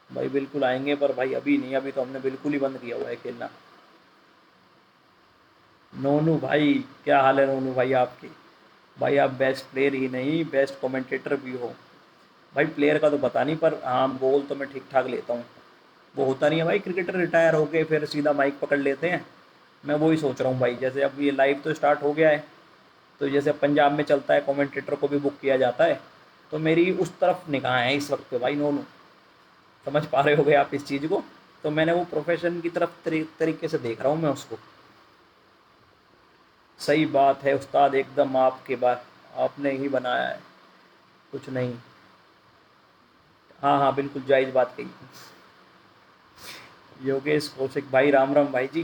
भाई बिल्कुल आएंगे, पर भाई अभी नहीं, अभी तो हमने बिल्कुल ही बंद किया हुआ है खेलना। नोनू भाई, क्या हाल है नोनू भाई आपके। भाई आप बेस्ट प्लेयर ही नहीं बेस्ट कमेंटेटर भी हो। भाई प्लेयर का तो पता नहीं, पर हाँ गोल तो मैं ठीक ठाक लेता हूँ। वो होता नहीं है भाई क्रिकेटर रिटायर होके फिर सीधा माइक पकड़ लेते हैं। मैं वही सोच रहा हूँ भाई, जैसे अब ये लाइव तो स्टार्ट हो गया है, तो जैसे पंजाब में चलता है कमेंटेटर को भी बुक किया जाता है, तो मेरी उस तरफ निगाह है इस वक्त पे भाई नोनू। समझ पा रहे होगे आप इस चीज़ को। तो मैंने वो प्रोफेशन की तरफ तरीके से देख रहा हूँ मैं उसको। सही बात है उस्ताद एकदम आपके बात, आपने ही बनाया है कुछ नहीं। हाँ हाँ बिल्कुल जायज़ बात कही। योगेश कौशिक भाई, राम राम भाई जी।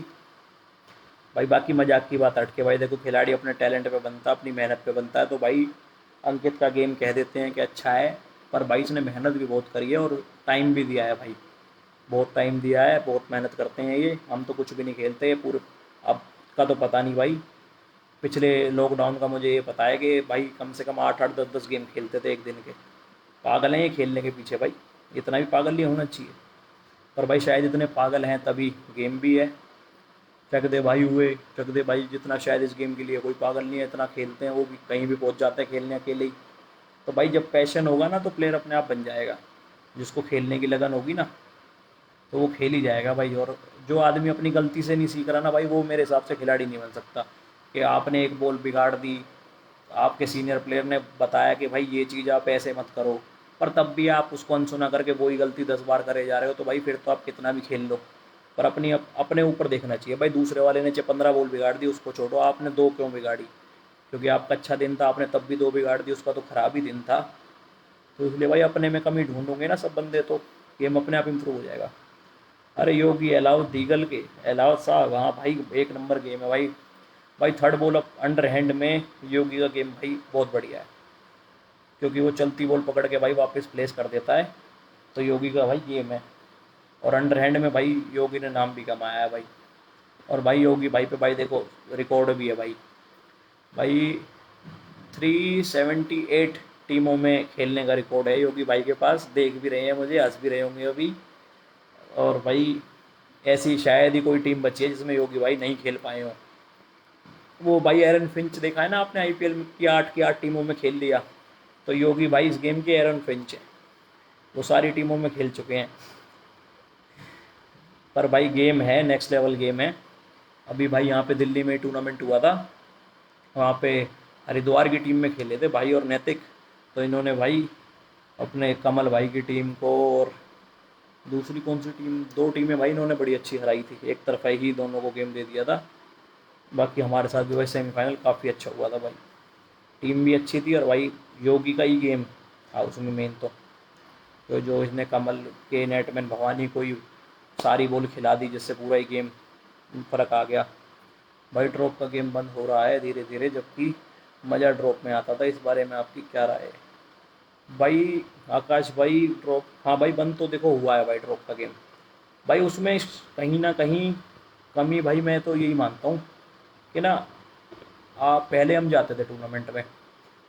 भाई बाकी मजाक की बात हट के भाई देखो, खिलाड़ी अपने टैलेंट पे बनता है, अपनी मेहनत पे बनता है। तो भाई अंकित का गेम कह देते हैं कि अच्छा है, पर भाई इसने मेहनत भी बहुत करी है और टाइम भी दिया है भाई। बहुत टाइम दिया है, बहुत मेहनत करते हैं ये। हम तो कुछ भी नहीं खेलते ये पूरे। अब का तो पता नहीं भाई। पिछले लॉकडाउन का मुझे ये पता है कि भाई कम से कम 8-8 10-10 गेम खेलते थे एक दिन के। पागल हैं ये खेलने के पीछे भाई। इतना भी पागल नहीं होना चाहिए। पर भाई शायद इतने पागल हैं तभी गेम भी है। चक दे भाई हुए। चक दे भाई जितना शायद इस गेम के लिए कोई पागल नहीं है, इतना खेलते हैं वो भी, कहीं भी पहुंच जाते हैं खेलने अकेले ही। तो भाई जब पैशन होगा ना तो प्लेयर अपने आप बन जाएगा। जिसको खेलने की लगन होगी ना तो वो खेल ही जाएगा भाई। और जो आदमी अपनी गलती से नहीं सीख रहा ना भाई, वो मेरे हिसाब से खिलाड़ी नहीं बन सकता। कि आपने एक बॉल बिगाड़ दी, आपके सीनियर प्लेयर ने बताया कि भाई ये चीज़ आप ऐसे मत करो, पर तब भी आप उसको अनसुना करके वही गलती 10 बार करे जा रहे हो, तो भाई फिर तो आप कितना भी खेल लो। पर अपने ऊपर देखना चाहिए भाई। दूसरे वाले ने 15 बॉल बिगाड़ दी, उसको छोड़ो, आपने दो क्यों बिगाड़ी? क्योंकि आपका अच्छा दिन था, आपने तब भी दो बिगाड़ दी, उसका तो खराब ही दिन था। तो इसलिए भाई अपने में कमी ढूंढोगे ना सब बंदे, तो गेम अपने आप इम्प्रूव हो जाएगा। अरे योगी अलाउद दीगल के, अलाउद साहब, हाँ भाई एक नंबर गेम है भाई। भाई third ball up under hand में योगी का गेम भाई बहुत बढ़िया है। क्योंकि वो चलती बॉल पकड़ के भाई वापस प्लेस कर देता है। तो योगी का भाई गेम है। और अंडर हैंड में भाई योगी ने नाम भी कमाया है भाई। और भाई योगी भाई पे भाई देखो रिकॉर्ड भी है भाई। भाई 378 टीमों में खेलने का रिकॉर्ड है योगी भाई के पास। देख भी रहे हैं, मुझे हंस भी रहे होंगे अभी। और भाई ऐसी शायद ही कोई टीम बची है जिसमें योगी भाई नहीं खेल पाए हों। वो भाई एरन फिंच देखा है ना आपने, आईपीएल की 8 टीमों में खेल लिया। तो योगी भाई इस गेम के एरन फिंच है। वो सारी टीमों में खेल चुके हैं। पर भाई गेम है, नेक्स्ट लेवल गेम है। अभी भाई यहाँ पे दिल्ली में टूर्नामेंट हुआ था। वहाँ पे हरिद्वार की टीम में खेले थे भाई और नैतिक। तो इन्होंने भाई अपने कमल भाई की टीम को और दूसरी कौन सी टीम, दो टीमें भाई इन्होंने बड़ी अच्छी हराई थी। एक तरफा ही दोनों को गेम दे दिया था। बाकी हमारे साथ भी भाई सेमीफाइनल काफ़ी अच्छा हुआ था भाई। टीम भी अच्छी थी और भाई योगी का ही गेम था उसमें मेन तो जो इसने कमल के नेटमैन भवानी को ही सारी बॉल खिला दी, जिससे पूरा ही गेम फर्क आ गया। भाई ड्रॉप का गेम बंद हो रहा है धीरे धीरे, जबकि मज़ा ड्रॉप में आता था। इस बारे में आपकी क्या राय है भाई? आकाश भाई ड्रॉप, हाँ भाई बंद तो देखो हुआ है भाई ड्रॉप का गेम। भाई उसमें कहीं ना कहीं कमी भाई मैं तो यही मानता हूँ कि ना, आप पहले हम जाते थे टूर्नामेंट में।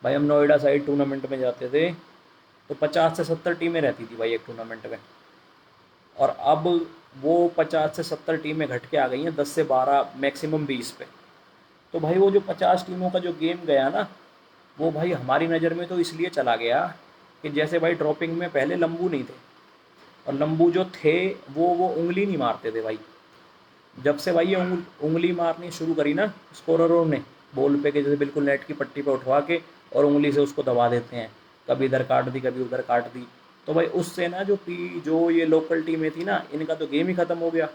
भाई हम नोएडा साइड टूर्नामेंट में जाते थे तो 50 से 70 टीमें रहती थी भाई एक टूर्नामेंट में। और अब वो 50 से 70 टीमें घट के आ गई हैं 10 से 12 मैक्सिमम 20 पे। तो भाई वो जो 50 टीमों का जो गेम गया ना, वो भाई हमारी नज़र में तो इसलिए चला गया कि जैसे भाई ड्रॉपिंग में पहले लंबू नहीं थे। और लंबू जो थे वो उंगली नहीं मारते थे भाई। जब से भाई ये उंगली मारनी शुरू करी ना स्कोररों ने बॉल पे, के जैसे बिल्कुल नेट की पट्टी पे उठवा के और उंगली से उसको दबा देते हैं, कभी इधर काट दी कभी उधर काट दी। तो भाई उससे ना जो ये लोकल टीमें थी ना, इनका तो गेम ही ख़त्म हो गया।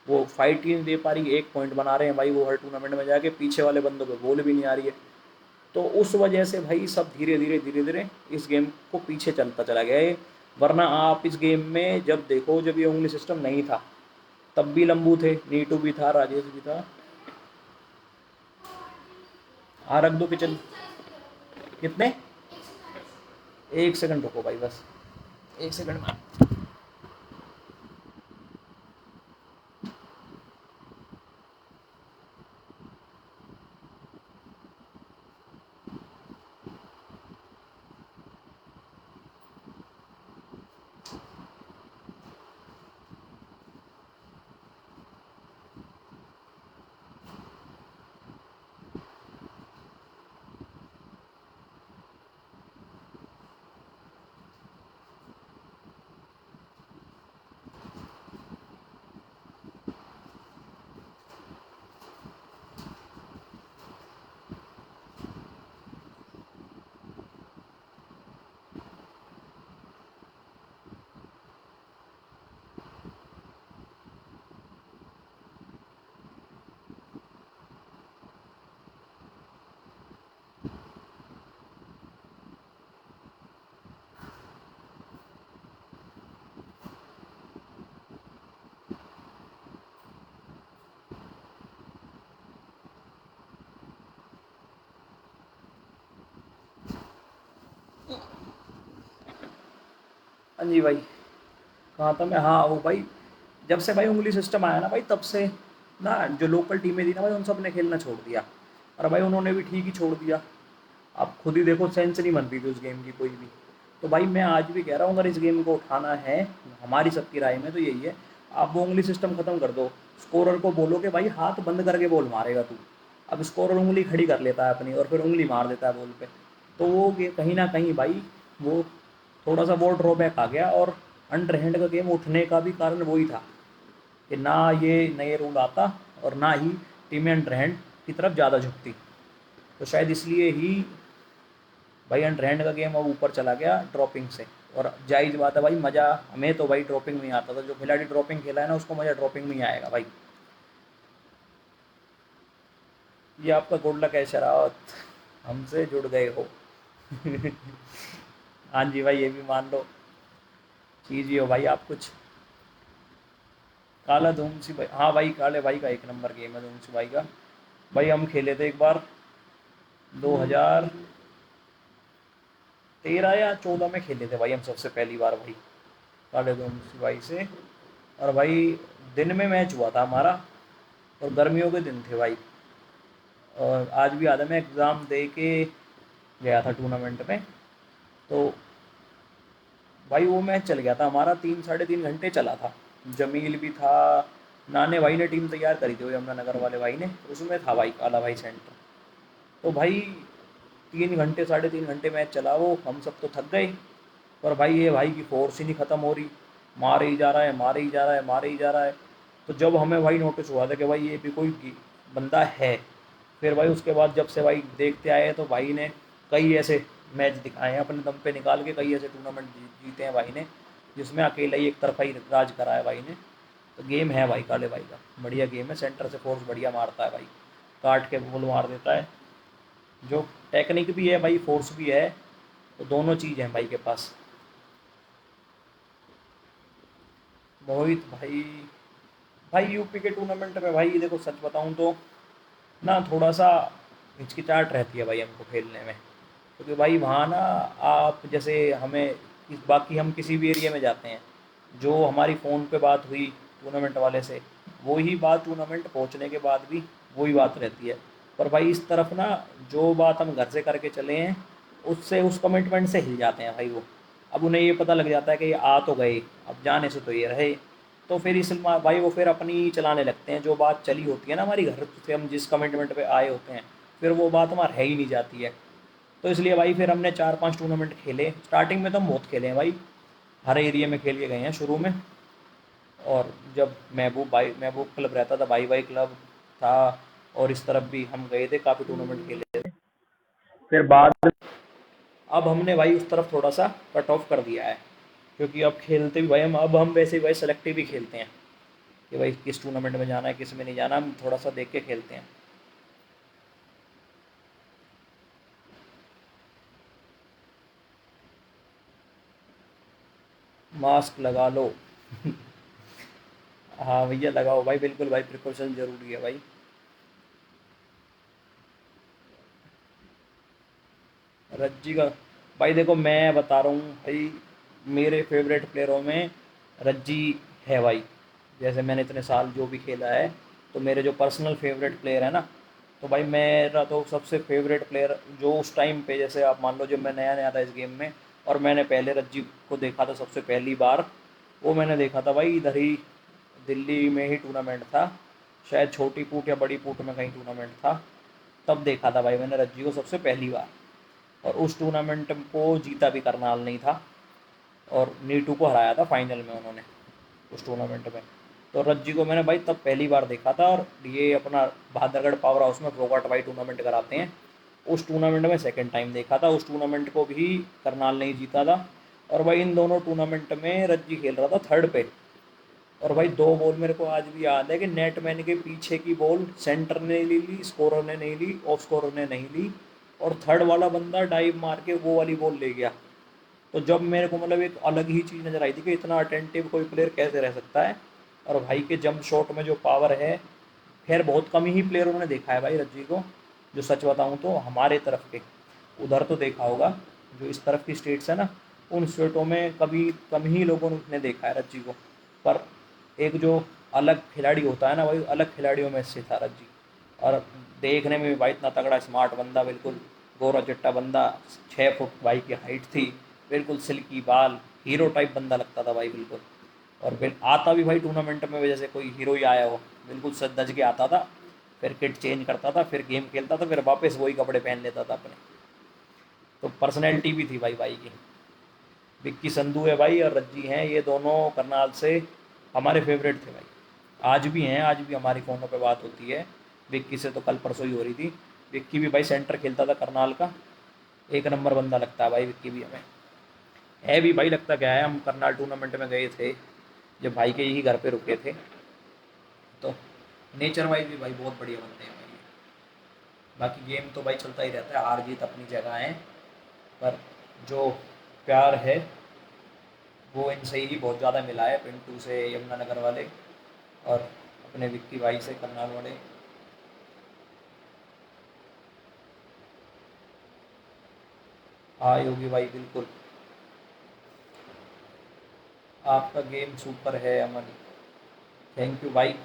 वो फाइट ही नहीं दे पा रही, एक पॉइंट बना रहे हैं भाई वो हर टूर्नामेंट में जाके, पीछे वाले बंदों को बॉल भी नहीं आ रही है। तो उस वजह से भाई सब धीरे धीरे इस गेम को पीछे चलता चला गया है। वरना आप इस गेम में जब देखो, जब ये उंगली सिस्टम नहीं था तब भी लंबू थे, नीटू भी था, राजेश भी था। हाँ रख दो किचन। कितने? 1 सेकंड रुको भाई बस, 1 सेकंड में। हाँ जी भाई, कहाँ था मैं? हाँ वो भाई, जब से भाई उंगली सिस्टम आया ना भाई, तब से ना जो लोकल टीमें थी ना भाई, उन सब ने खेलना छोड़ दिया। और भाई उन्होंने भी ठीक ही छोड़ दिया। आप खुद ही देखो, सेंस नहीं बन रही थी उस गेम की कोई भी। तो भाई मैं आज भी कह रहा हूँ, अगर इस गेम को उठाना है, हमारी सबकी राय में तो यही है, आप वो उंगली सिस्टम ख़त्म कर दो। स्कोरर को बोलो कि भाई हाथ बंद करके बॉल मारेगा तू। अब स्कोरर उंगली खड़ी कर लेता है अपनी और फिर उंगली मार देता है बॉल पे। तो वो कहीं ना कहीं भाई, वो थोड़ा सा वो ड्रॉबैक आ गया। और अंडर हैंड का गेम उठने का भी कारण वही था कि ना ये नए रूल आता और ना ही टीमें अंडर हैंड की तरफ ज़्यादा झुकती। तो शायद इसलिए ही भाई अंडर हैंड का गेम अब ऊपर चला गया ड्रॉपिंग से। और जायज़ बात है भाई, मज़ा हमें तो भाई ड्रॉपिंग में ही आता था। जो खिलाड़ी ड्रॉपिंग खेला है ना, उसको मज़ा ड्रॉपिंग में ही आएगा भाई। ये आपका गुड लक है शरावत, हमसे जुड़ गए हो। हाँ जी भाई, ये भी मान लो, चीज़ ही हो भाई आप कुछ। काला धूमसी भाई, हाँ भाई काले भाई का एक नंबर गेम है धूमसी भाई का। भाई हम खेले थे एक बार 2013 या 14 में खेले थे भाई हम सबसे पहली बार भाई, काले धूमसी भाई से। और भाई दिन में मैच हुआ था हमारा, और गर्मियों के दिन थे भाई। और आज भी याद है, मैं एग्ज़ाम दे के गया था टूर्नामेंट में। तो भाई वो मैच चल गया था हमारा, 3 साढ़े 3 घंटे चला था। जमील भी था, नाने भाई ने टीम तैयार करी थी, वो यमुनानगर वाले भाई ने, उसमें था भाई काला भाई सेंटर। तो भाई 3 घंटे 3.5 घंटे मैच चला वो, हम सब तो थक गए। पर भाई ये भाई की फोर्स ही नहीं ख़त्म हो रही, मारे ही जा रहा है, मारे ही जा रहा है, मारे ही जा रहा है। तो जब हमें भाई नोटिस हुआ था कि भाई ये भी कोई बंदा है, फिर भाई उसके बाद जब से भाई देखते आए, तो भाई ने कई ऐसे मैच दिखाए हैं अपने दम पे निकाल के, कई ऐसे टूर्नामेंट जीते हैं भाई ने, जिसमें अकेला ही एक तरफा ही राज करा है भाई ने। तो गेम है भाई काले भाई का, बढ़िया गेम है। सेंटर से फोर्स बढ़िया मारता है भाई, काट के बॉल मार देता है। जो टेक्निक भी है भाई, फोर्स भी है, तो दोनों चीज़ हैं भाई के पास। मोहित भाई, भाई यूपी के टूर्नामेंट में भाई देखो सच बताऊं तो ना, थोड़ा सा हिचकिचाहट रहती है भाई हमको खेलने में। क्योंकि भाई वहाँ ना, आप जैसे हमें बाकी हम किसी भी एरिया में जाते हैं, जो हमारी फ़ोन पे बात हुई टूर्नामेंट वाले से, वही बात टूर्नामेंट पहुँचने के बाद भी वही बात रहती है। पर भाई इस तरफ ना, जो बात हम घर से करके चले हैं, उससे उस कमिटमेंट से हिल जाते हैं भाई वो। अब उन्हें ये पता लग जाता है कि ये आ तो गए, अब जाने से तो ये रहे। तो फिर इस भाई वो फिर अपनी चलाने लगते हैं, जो बात चली होती है ना हमारी घर से, हम जिस कमिटमेंट पे आए होते हैं, फिर वो बात हमारी है ही नहीं जाती है। तो इसलिए भाई फिर हमने 4 5 टूर्नामेंट खेले। स्टार्टिंग में तो हम बहुत खेले हैं भाई, हर एरिया में खेल के गए हैं शुरू में। और जब महबूब क्लब रहता था, भाई भाई क्लब था, और इस तरफ भी हम गए थे, काफ़ी टूर्नामेंट खेले थे। फिर बाद अब हमने भाई उस तरफ थोड़ा सा कट ऑफ कर दिया है। क्योंकि अब खेलते भी भाई हम, अब हम वैसे ही भाई सेलेक्टिव ही खेलते हैं कि भाई किस टूर्नामेंट में जाना है, किस में नहीं जाना, हम थोड़ा सा देख के खेलते हैं। मास्क लगा लो। हाँ भैया लगाओ भाई, बिल्कुल भाई, प्रिकॉशन ज़रूरी है भाई। रज्जी का, भाई देखो मैं बता रहा हूँ भाई, मेरे फेवरेट प्लेयरों में रज्जी है भाई। जैसे मैंने इतने साल जो भी खेला है, तो मेरे जो पर्सनल फेवरेट प्लेयर है ना, तो भाई मेरा तो सबसे फेवरेट प्लेयर जो उस टाइम पे, जैसे आप मान लो जब मैं नया नया था इस गेम में, और मैंने पहले रज्जी को देखा था सबसे पहली बार, वो मैंने देखा था भाई इधर ही, दिल्ली में ही टूर्नामेंट था, शायद छोटी पूट या बड़ी पूट में कहीं टूर्नामेंट था। तब देखा था भाई मैंने रज्जी को सबसे पहली बार। और उस टूर्नामेंट को जीता भी करनाल नहीं था, और नीटू को हराया था फाइनल में उन्होंने उस टूर्नामेंट में। तो रज्जी को मैंने भाई तब पहली बार देखा था। और ये अपना बहादुरगढ़ पावर हाउस में प्रोगाट भाई टूर्नामेंट कराते हैं, उस टूर्नामेंट में सेकंड टाइम देखा था। उस टूर्नामेंट को भी करनाल नहीं जीता था। और भाई इन दोनों टूर्नामेंट में रज्जी खेल रहा था थर्ड पे। और भाई दो बॉल मेरे को आज भी याद है कि नेटमैन के पीछे की बॉल सेंटर ने ले ली, स्कोरर ने नहीं ली, ऑफ स्कोरर ने नहीं ली, और थर्ड वाला बंदा डाइव मार के वो वाली बॉल ले गया। तो जब मेरे को मतलब एक अलग ही चीज़ नज़र आई थी कि इतना अटेंटिव कोई प्लेयर कैसे रह सकता है। और भाई के जंप शॉट में जो पावर है, खैर बहुत कम ही प्लेयरों ने देखा है भाई रज्जी को। जो सच बताऊं तो हमारे तरफ के, उधर तो देखा होगा, जो इस तरफ की स्टेट्स है ना, उन स्टेटों में कभी कम ही लोगों ने देखा है रज्जी को। पर एक जो अलग खिलाड़ी होता है ना, वही अलग खिलाड़ियों में से था रज्जी। और देखने में भी भाई इतना तगड़ा स्मार्ट बंदा, बिल्कुल गोरा चिट्टा बंदा, 6 फुट भाई की हाइट थी, बिल्कुल सिल्की बाल, हीरो टाइप बंदा लगता था भाई बिल्कुल। और फिर आता भी भाई टूर्नामेंट में जैसे कोई हीरो ही आया हो, बिल्कुल सज धज के आता था, फिर किट चेंज करता था, फिर गेम खेलता था, फिर वापस वही कपड़े पहन लेता था अपने। तो पर्सनैलिटी भी थी भाई भाई की। विक्की संधू है भाई और रज्जी हैं, ये दोनों करनाल से हमारे फेवरेट थे भाई। आज भी हैं, आज भी हमारी फ़ोनों पे बात होती है। विक्की से तो कल परसों ही हो रही थी। विक्की भी भाई सेंटर खेलता था करनाल का, एक नंबर बंदा लगता है भाई विक्की भी हमें। है भी भाई, लगता क्या है, हम करनाल टूर्नामेंट में गए थे जब भाई के ही घर पे रुके थे। तो नेचर वाइज भी भाई बहुत बढ़िया बनते हैं भाई। बाकी गेम तो भाई चलता ही रहता है, हार जीत अपनी जगह है, पर जो प्यार है वो इनसे ही बहुत ज़्यादा मिला है, पिंटू से, यमुनानगर वाले, और अपने विक्की भाई से, करनाल वाले। हाँ योगी भाई बिल्कुल, आपका गेम सुपर है अमन। थैंक यू भाई,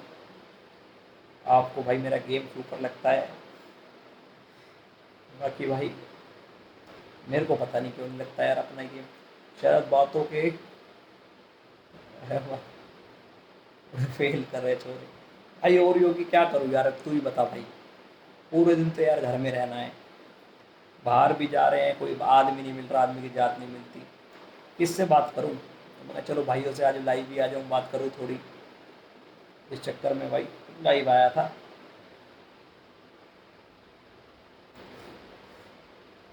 आपको भाई मेरा गेम सुपर लगता है। बाकी भाई मेरे को पता नहीं क्यों नहीं लगता यार अपना गेम, शायद बातों के फेल कर रहे छोरे। भाई और योगी क्या करूँ यार, अब तू ही बता भाई। पूरे दिन तो यार घर में रहना है, बाहर भी जा रहे हैं, कोई आदमी नहीं मिल रहा, आदमी की जात नहीं मिलती, किससे बात करूँ। तो मैं चलो भाइयों से आज लाइव भी आ जाऊँ, बात करूँ थोड़ी, इस चक्कर में भाई लाइव आया था।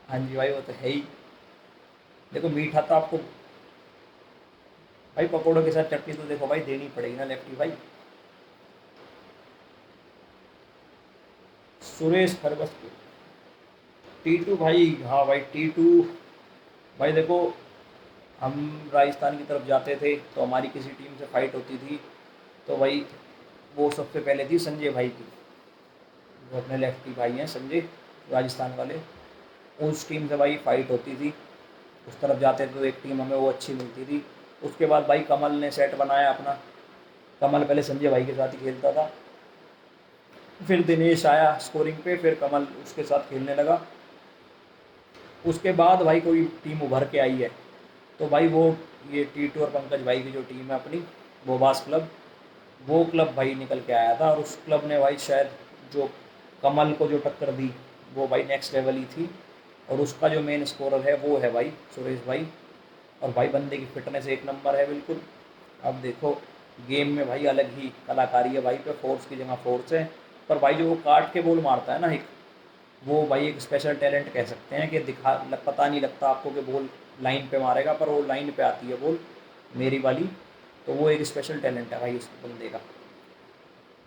हाँ जी भाई वो तो है ही। देखो मीठा तो आपको भाई पकौड़ों के साथ चटनी तो देखो भाई देनी पड़ेगी ना लेफ्टी भाई। सुरेश खरबस, टीटू भाई, हाँ भाई टीटू भाई देखो, हम राजस्थान की तरफ जाते थे तो हमारी किसी टीम से फाइट होती थी, तो भाई वो सबसे पहले थी संजय भाई की, जो अपने लेफ्टी भाई हैं संजय, राजस्थान वाले। उस टीम से भाई फाइट होती थी, उस तरफ जाते थे तो एक टीम हमें वो अच्छी मिलती थी। उसके बाद भाई कमल ने सेट बनाया अपना, कमल पहले संजय भाई के साथ ही खेलता था, फिर दिनेश आया स्कोरिंग पे, फिर कमल उसके साथ खेलने लगा। उसके बाद भाई कोई टीम उभर के आई है, तो भाई वो ये टीटू और पंकज भाई की जो टीम है अपनी, बोबास क्लब, वो क्लब भाई निकल के आया था। और उस क्लब ने भाई शायद जो कमल को जो टक्कर दी, वो भाई नेक्स्ट लेवल ही थी। और उसका जो मेन स्कोरर है वो है भाई सुरेश भाई। और भाई बंदे की फिटनेस एक नंबर है बिल्कुल। अब देखो गेम में भाई अलग ही कलाकारी है भाई पे, फोर्स की जगह फोर्स है। पर भाई जो वो काट के बॉल मारता है ना एक, वो भाई एक स्पेशल टैलेंट कह सकते हैं कि पता नहीं लगता आपको कि बॉल लाइन पे मारेगा, पर वो लाइन पे आती है बॉल मेरी वाली। तो वो एक स्पेशल टैलेंट है भाई उस बंदे का।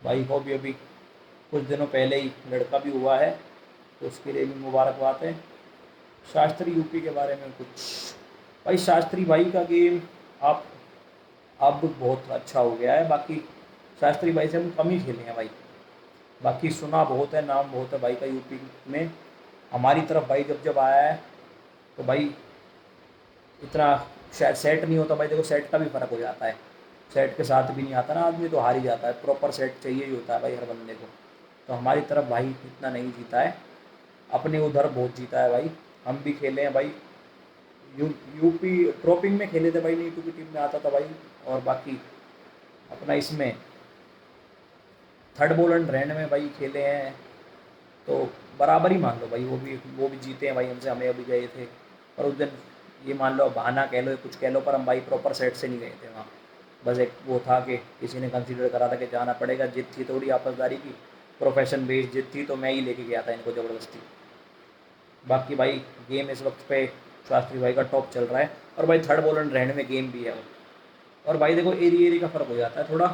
भाई को भी अभी कुछ दिनों पहले ही लड़का भी हुआ है, तो उसके लिए भी मुबारकबाद है। शास्त्री यूपी के बारे में कुछ, भाई शास्त्री भाई का गेम आप अब बहुत अच्छा हो गया है। बाकी शास्त्री भाई से हम कम ही खेले हैं भाई, बाकी सुना बहुत है, नाम बहुत है भाई का यूपी में। हमारी तरफ भाई जब जब आया है तो भाई इतना शायद सेट नहीं होता भाई, देखो सेट का भी फ़र्क हो जाता है, सेट के साथ भी नहीं आता ना आदमी तो हार ही जाता है, प्रॉपर सेट चाहिए ही होता है भाई हर बंदे को। तो हमारी तरफ भाई इतना नहीं जीता है, अपने उधर बहुत जीता है भाई। हम भी खेले हैं भाई, यू यूपी ड्रॉपिंग में खेले थे भाई, नीटू की टीम में आता था भाई। और बाकी अपना इसमें थर्ड बॉल एंड रैंड में भाई खेले हैं, तो बराबर ही मान लो भाई, वो भी जीते हैं भाई हमसे, हमें अभी गए थे। पर उस दिन ये मान लो बहाना कह लो कुछ कह लो, पर हम भाई प्रॉपर सेट से नहीं गए थे वहाँ। बस एक वो था कि किसी ने कंसीडर करा था कि जाना पड़ेगा, जिद थी थोड़ी आपसदारी की, प्रोफेशन बेस्ड जिद थी, तो मैं ही लेके गया था इनको ज़बरदस्ती। बाकी भाई गेम इस वक्त पे शास्त्री भाई का टॉप चल रहा है, और भाई थर्ड बॉल एंड रैंड में गेम भी है वो। और भाई देखो एरिया का फ़र्क हो जाता है थोड़ा,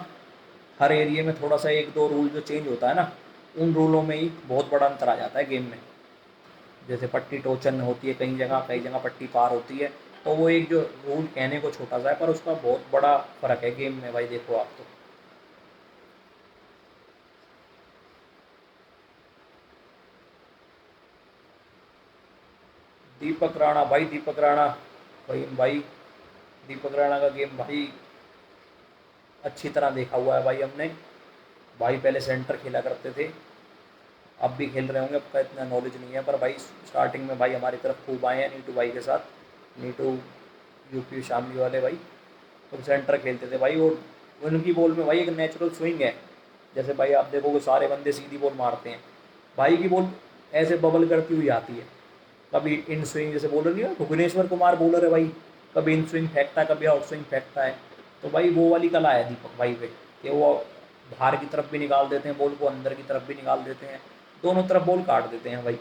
हर एरिया में थोड़ा सा एक दो रूल जो चेंज होता है ना, उन रूलों में ही बहुत बड़ा अंतर आ जाता है गेम में। जैसे पट्टी टोचन होती है कई जगह, कई जगह पट्टी पार होती है, तो वो एक जो रूल कहने को छोटा सा है, पर उसका बहुत बड़ा फ़र्क है गेम में भाई, देखो आप तो। दीपक राणा भाई, दीपक राणा भाई भाई दीपक राणा का गेम भाई अच्छी तरह देखा हुआ है भाई हमने। भाई पहले सेंटर खेला करते थे, अब भी खेल रहे होंगे, अब का इतना नॉलेज नहीं है, पर भाई स्टार्टिंग में भाई हमारी तरफ खूब आए हैं नीटू भाई के साथ। नीटू यूपी शामली वाले भाई, तो सेंटर खेलते थे भाई। और उनकी बॉल में भाई एक नेचुरल स्विंग है। जैसे भाई आप देखोगे सारे बंदे सीधी बॉल मारते हैं, भाई की बॉल ऐसे बबल करती हुई आती है। कभी इन स्विंग, जैसे बॉलर नहीं है भुवनेश्वर कुमार बॉलर है भाई, कभी इन स्विंग फेंकता है, कभी आउट स्विंग फेंकता है। तो भाई वो वाली कला है दीपक भाई पे, कि वो बाहर की तरफ भी निकाल देते हैं बॉल को, अंदर की तरफ भी निकाल देते हैं, दोनों तरफ बॉल काट देते हैं भाई।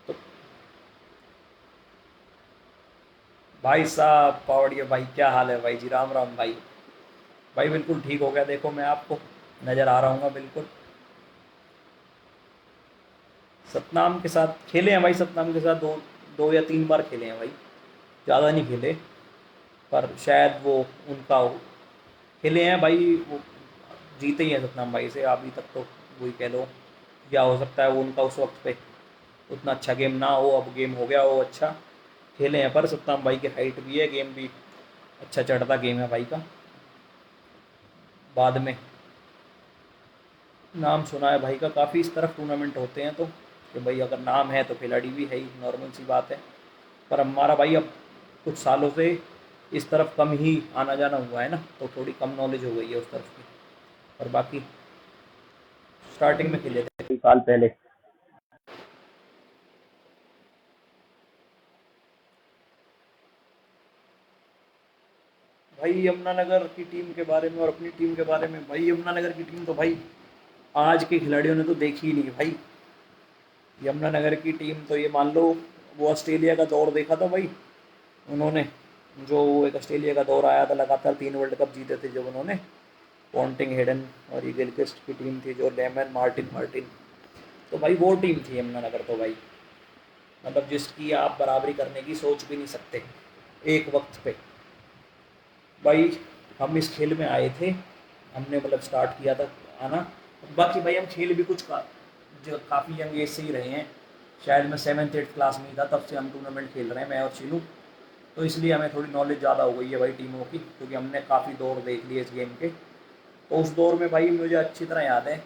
तो भाई साहब पावड़िया भाई, क्या हाल है भाई जी? राम राम भाई। भाई बिल्कुल ठीक हो गया, देखो मैं आपको नज़र आ रहा हूँ बिल्कुल। सतनाम के साथ खेले हैं भाई, सतनाम के साथ दो दो या तीन बार खेले हैं भाई, ज़्यादा नहीं खेले। पर शायद वो उनका हो, खेले हैं भाई वो, जीते ही हैं सतनाम भाई से अभी तक तो, वही कह लो। या हो सकता है वो उनका उस वक्त पे उतना अच्छा गेम ना हो, अब गेम हो गया हो अच्छा। खेले हैं पर सतनाम भाई की हाइट भी है, गेम भी अच्छा चढ़ता गेम है भाई का। बाद में नाम सुना है भाई का काफ़ी, इस तरफ टूर्नामेंट होते हैं तो, कि भाई अगर नाम है तो खिलाड़ी भी है ही, नॉर्मल सी बात है। पर हमारा भाई अब कुछ सालों से इस तरफ कम ही आना जाना हुआ है ना, तो थोड़ी कम नॉलेज हो गई है उस तरफ की। और बाकी स्टार्टिंग में खेले थे कई साल पहले। भाई यमुनानगर की टीम के बारे में और अपनी टीम के बारे में, भाई यमुनानगर की टीम तो भाई आज के खिलाड़ियों ने तो देखी ही नहीं भाई। यमुनानगर की टीम तो ये मान लो, वो ऑस्ट्रेलिया का दौर देखा था भाई उन्होंने, जो एक ऑस्ट्रेलिया का दौर आया था, लगातार 3 वर्ल्ड कप जीते थे जब उन्होंने। पॉन्टिंग हेडन और ये गिलक्रिस्ट की टीम थी, जो लेमन मार्टिन मार्टिन, तो भाई वो टीम थी यमुनानगर तो भाई, मतलब जिसकी आप बराबरी करने की सोच भी नहीं सकते एक वक्त पे। भाई हम इस खेल में आए थे, हमने मतलब स्टार्ट किया था आना। बाकी भाई हम खेल भी कुछ जो काफ़ी यंग एज से ही रहे हैं। शायद मैं 7th 8th क्लास में ही था तब से हम टूर्नामेंट खेल रहे हैं, मैं और शीनू। तो इसलिए हमें थोड़ी नॉलेज ज़्यादा हो गई है भाई टीमों की, क्योंकि हमने काफ़ी दौर देख लिए इस गेम के। तो उस दौर में भाई मुझे अच्छी तरह याद है,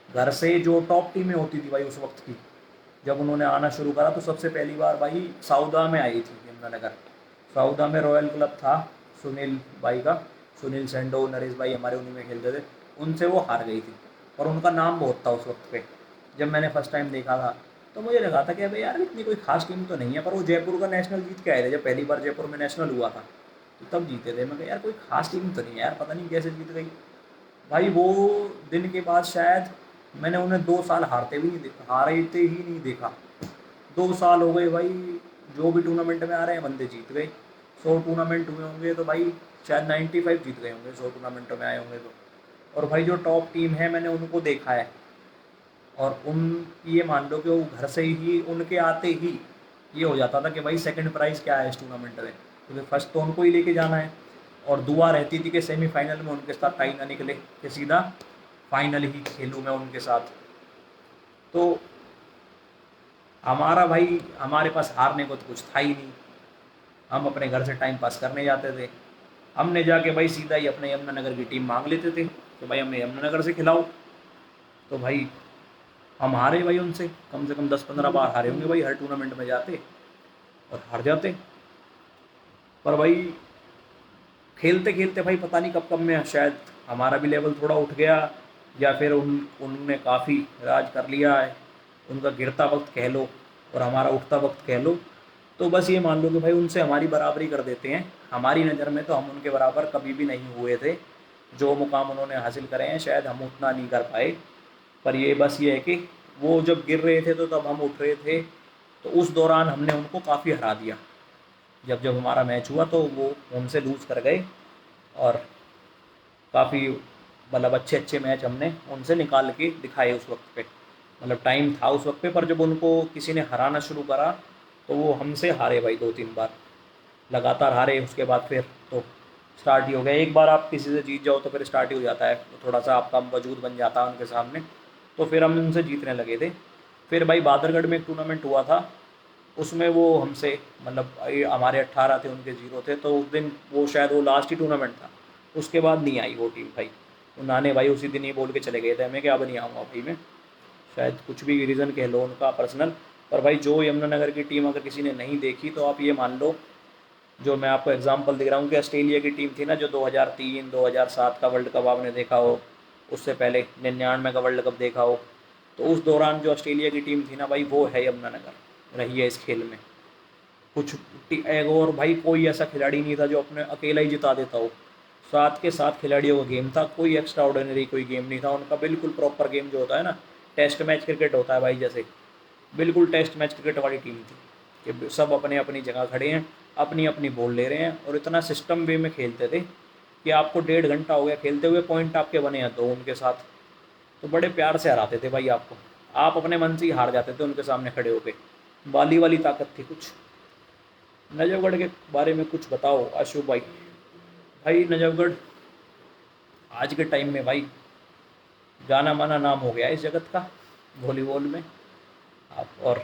घर से जो टॉप टीमें होती थी भाई उस वक्त की, जब उन्होंने आना शुरू करा तो सबसे पहली बार भाई सऊदा में आई थी यमुनानगर। सऊदा में रॉयल क्लब था सुनील भाई का, सुनील सेंडो नरेश भाई हमारे उन्हीं में खेलते थे। उनसे वो हार गई थी, और उनका नाम बहुत था उस वक्त पे। जब मैंने फर्स्ट टाइम देखा था तो मुझे लगा था कि भाई यार इतनी कोई खास टीम तो नहीं है, पर वो जयपुर का नेशनल जीत के आए थे, जब पहली बार जयपुर में नेशनल हुआ था तो तब जीते थे। मैं कहा यार कोई खास टीम तो नहीं है यार, पता नहीं कैसे जीत गई। भाई वो दिन के बाद शायद मैंने उन्हें 2 साल हारते भी नहीं देखा, हारते ही नहीं देखा। 2 साल हो गए भाई, जो भी टूर्नामेंट में आ रहे हैं बंदे जीत गए। 100 टूर्नामेंट हुए होंगे तो भाई शायद 95 जीत गए होंगे 100 टूर्नामेंटों में आए होंगे तो। और भाई जो टॉप टीम है मैंने उनको देखा है, और उन ये मान लो कि वो घर से ही उनके आते ही ये हो जाता था कि भाई सेकंड प्राइज़ क्या है इस टूर्नामेंट में, क्योंकि फर्स्ट तो उनको ही लेके जाना है। और दुआ रहती थी कि सेमीफाइनल में उनके साथ टाई ना निकले, कि सीधा फाइनल ही खेलूँ मैं उनके साथ। तो हमारा भाई, हमारे पास हारने को तो कुछ था ही नहीं, हम अपने घर से टाइम पास करने जाते थे। हमने जाके भाई सीधा ही अपने यमुनानगर की टीम मांग लेते थे कि भाई हमें यमुनानगर से खिलाओ। तो भाई हम हारे भाई उनसे, कम से कम 10 15 बार हारे होंगे भाई, हर टूर्नामेंट में जाते और हार जाते। पर भाई खेलते खेलते भाई पता नहीं कब कब में शायद हमारा भी लेवल थोड़ा उठ गया, या फिर उनने काफ़ी राज कर लिया है। उनका गिरता वक्त कह लो और हमारा उठता वक्त कह लो, तो बस ये मान लो कि भाई उनसे हमारी बराबरी कर देते हैं। हमारी नज़र में तो हम उनके बराबर कभी भी नहीं हुए थे, जो मुकाम उन्होंने हासिल करे हैं शायद हम उतना नहीं कर पाए। पर ये बस ये है कि वो जब गिर रहे थे तो तब हम उठ रहे थे, तो उस दौरान हमने उनको काफ़ी हरा दिया। जब जब हमारा मैच हुआ तो वो हमसे लूज़ कर गए, और काफ़ी मतलब अच्छे अच्छे मैच हमने उनसे निकाल के दिखाए उस वक्त पे। मतलब टाइम था उस वक्त पे, पर जब उनको किसी ने हराना शुरू करा तो वो हमसे हारे भाई 2 3 बार लगातार हारे। उसके बाद फिर तो स्टार्ट ही हो गया, एक बार आप किसी से जीत जाओ तो फिर स्टार्ट ही हो जाता है, तो थोड़ा सा आपका वजूद बन जाता है उनके सामने। तो फिर हम उनसे जीतने लगे थे। फिर भाई बादरगढ़ में एक टूर्नामेंट हुआ था, उसमें वो हमसे मतलब हमारे 18 थे, उनके 0 थे, तो उस दिन वो शायद वो लास्ट ही टूर्नामेंट था। उसके बाद नहीं आई वो टीम भाई। उन्होंने भाई उसी दिन ही बोल के चले गए थे हमें कि अब नहीं आऊँगा भाई मैं। शायद कुछ भी रीज़न कह लो उनका पर्सनल। पर भाई जो यमुनानगर की टीम अगर किसी ने नहीं देखी तो आप ये मान लो, जो मैं आपको एग्जांपल दिख रहा हूँ कि ऑस्ट्रेलिया की टीम थी ना, जो 2003 2007 का वर्ल्ड कप आपने देखा हो, उससे पहले 99 का वर्ल्ड कप देखा हो, तो उस दौरान जो ऑस्ट्रेलिया की टीम थी ना भाई, वो है यमुनानगर रही है इस खेल में। कुछ एक और भाई कोई ऐसा खिलाड़ी नहीं था जो अपने अकेला ही जिता देता हो। सात के सात खिलाड़ियों का गेम था, कोई एक्स्ट्रा ऑर्डिनरी कोई गेम नहीं था उनका, बिल्कुल प्रॉपर गेम जो होता है ना, टेस्ट मैच क्रिकेट होता है भाई जैसे, बिल्कुल टेस्ट मैच क्रिकेट वाली टीम थी कि सब अपने अपनी जगह खड़े हैं, अपनी अपनी बॉल ले रहे हैं, और इतना सिस्टम वे में खेलते थे कि आपको 1.5 घंटा हो गया खेलते हुए, पॉइंट आपके बने हैं दो उनके साथ, तो बड़े प्यार से हराते थे भाई आपको। आप अपने मन से ही हार जाते थे उनके सामने खड़े होके। बाली वाली ताकत थी कुछ। नजफगढ़ के बारे में कुछ बताओ आशु भाई। भाई नजफगढ़ आज के टाइम में भाई जाना माना नाम हो गया है इस जगत का वॉलीबॉल में। आप और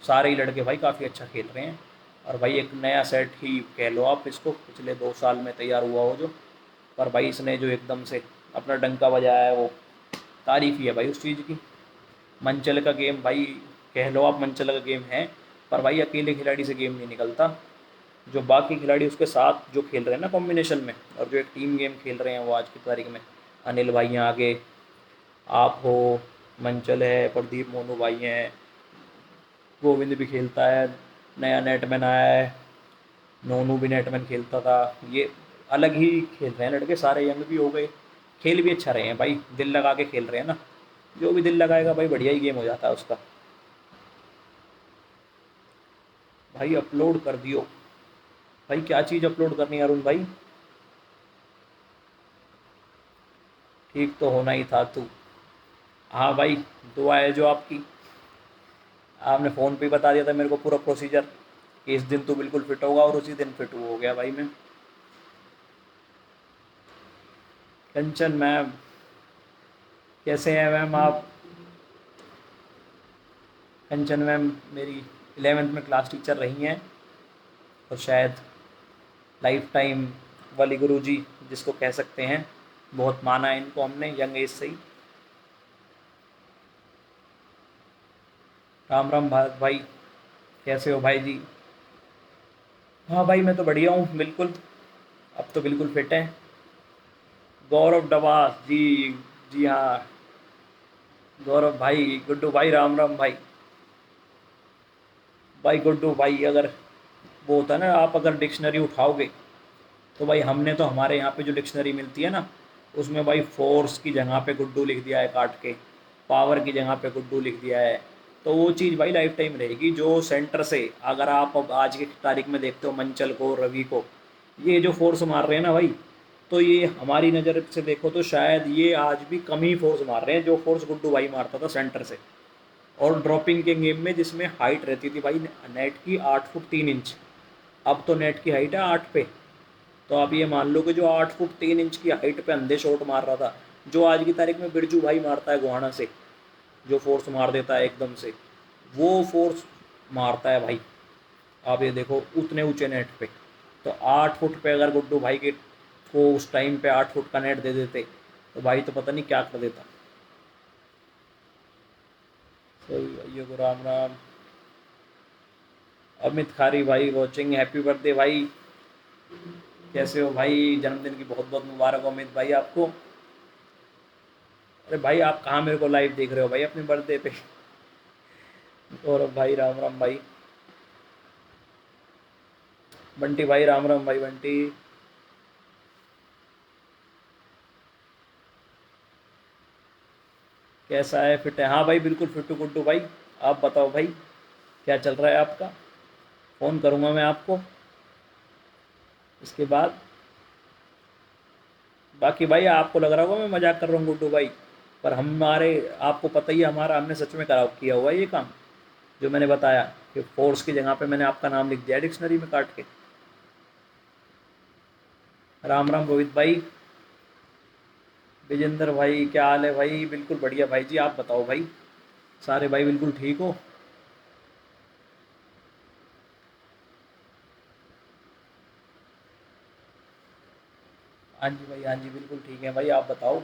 सारे ही लड़के भाई काफ़ी अच्छा खेल रहे हैं। और भाई एक नया सेट ही कह लो आप इसको, पिछले 2 साल में तैयार हुआ हो जो, पर भाई इसने जो एकदम से अपना डंका बजाया है वो तारीफ़ ही है भाई उस चीज़ की। मंचल का गेम भाई कह लो आप, मंचल का गेम है, पर भाई अकेले खिलाड़ी से गेम नहीं निकलता। जो बाकी खिलाड़ी उसके साथ जो खेल रहे हैं ना कॉम्बिनेशन में, और जो एक टीम गेम खेल रहे हैं वो आज की तारीख में, अनिल भाई हैं आगे, आप हो, मंचल है, प्रदीप मोनू भाई हैं, गोविंद भी खेलता है, नया नेटमैन आया है, नोनू भी नेटमैन खेलता था। ये अलग ही खेल रहे हैं लड़के, सारे यंग भी हो गए, खेल भी अच्छा रहे हैं भाई, दिल लगा के खेल रहे हैं ना। जो भी दिल लगाएगा भाई बढ़िया ही गेम हो जाता है उसका। भाई अपलोड कर दियो। भाई क्या चीज़ अपलोड करनी है अरुण भाई? ठीक तो होना ही था तू। हाँ भाई, दुआ है जो आपकी। आपने फ़ोन पे ही बता दिया था मेरे को पूरा प्रोसीजर कि इस दिन तो बिल्कुल फिट होगा, और उसी दिन फिट हो गया भाई मैं। कंचन मैम, कैसे हैं मैम आप? कंचन मैम मेरी 11वीं में क्लास टीचर रही हैं, और शायद लाइफ टाइम वाली गुरुजी जिसको कह सकते हैं, बहुत माना है इनको हमने यंग एज से ही। राम राम भारत भाई, कैसे हो भाई जी? हाँ भाई मैं तो बढ़िया हूँ बिल्कुल, अब तो बिल्कुल फिट है। गौरव डबास जी, जी हाँ, गौरव भाई, गुड्डू भाई, राम राम भाई। भाई गुड्डू भाई, अगर वो होता है ना, आप अगर डिक्शनरी उठाओगे तो भाई हमने तो हमारे यहाँ पे जो डिक्शनरी मिलती है ना, उसमें भाई फोर्स की जगह पे गुड्डू लिख दिया है काट के, पावर की जगह पे गुड्डू लिख दिया है। तो वो चीज़ भाई लाइफ टाइम रहेगी, जो सेंटर से अगर आप अब आज की तारीख में देखते हो मंचल को, रवि को, ये जो फोर्स मार रहे हैं ना भाई, तो ये हमारी नज़र से देखो तो शायद ये आज भी कम ही फोर्स मार रहे हैं जो फोर्स गुड्डू भाई मारता था सेंटर से। और ड्रॉपिंग के गेम में जिसमें हाइट रहती थी भाई नेट की 8 फुट 3 इंच, अब तो नेट की हाइट है 8 पे। तो आप ये मान लो कि जो 8 फुट 3 इंच की हाइट पे अंधे शॉट मार रहा था, जो आज की तारीख में बिरजू भाई मारता है गोहाना से, जो फोर्स मार देता है एकदम से, वो फोर्स मारता है भाई। आप ये देखो उतने ऊंचे नेट पे, तो 8 फुट पे अगर गुड्डू भाई के को उस टाइम पे 8 फुट का नेट दे देते, तो भाई तो पता नहीं क्या कर देता। सही भाई को राम राम। अमित खारी भाई वॉचिंग, हैप्पी बर्थडे भाई, कैसे हो भाई? जन्मदिन की बहुत बहुत मुबारक हो अमित भाई आपको। अरे भाई आप कहाँ मेरे को लाइव देख रहे हो भाई अपने बर्थडे पे? गौरव भाई राम राम भाई। बंटी भाई राम राम भाई बंटी। कैसा है, फिट है? हाँ भाई बिल्कुल फिट हूँ गुड्डू भाई। आप बताओ भाई, क्या चल रहा है आपका? फ़ोन करूँगा मैं आपको इसके बाद। बाकी भाई आपको लग रहा होगा मैं मजाक कर रहा हूँ गुड्डू भाई, पर हमारे, आपको पता ही है हमारा, हमने सच में करा किया हुआ है ये काम, जो मैंने बताया कि फोर्स की जगह पे मैंने आपका नाम लिख दिया डिक्शनरी में काट के। राम राम रोहित भाई। विजेंद्र भाई क्या हाल है भाई? बिल्कुल बढ़िया भाई जी, आप बताओ भाई, सारे भाई बिल्कुल ठीक हो? हाँ जी भाई, हाँ जी, बिल्कुल ठीक है भाई, आप बताओ।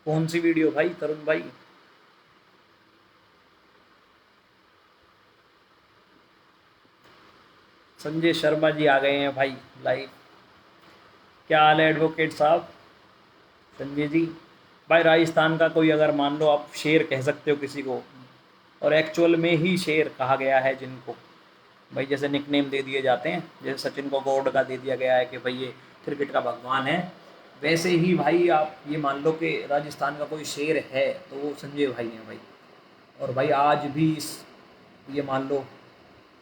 कौन सी वीडियो भाई तरुण भाई? संजय शर्मा जी आ गए हैं भाई लाइव। क्या हाल है एडवोकेट साहब? संजय जी, भाई राजस्थान का कोई अगर मान लो आप शेर कह सकते हो किसी को, और एक्चुअल में ही शेर कहा गया है जिनको, भाई जैसे निकनेम दे दिए जाते हैं, जैसे सचिन को गॉड का दे दिया गया है कि भाई ये क्रिकेट का भगवान है, वैसे ही भाई आप ये मान लो कि राजस्थान का कोई शेर है तो वो संजय भाई हैं भाई। और भाई आज भी इस, ये मान लो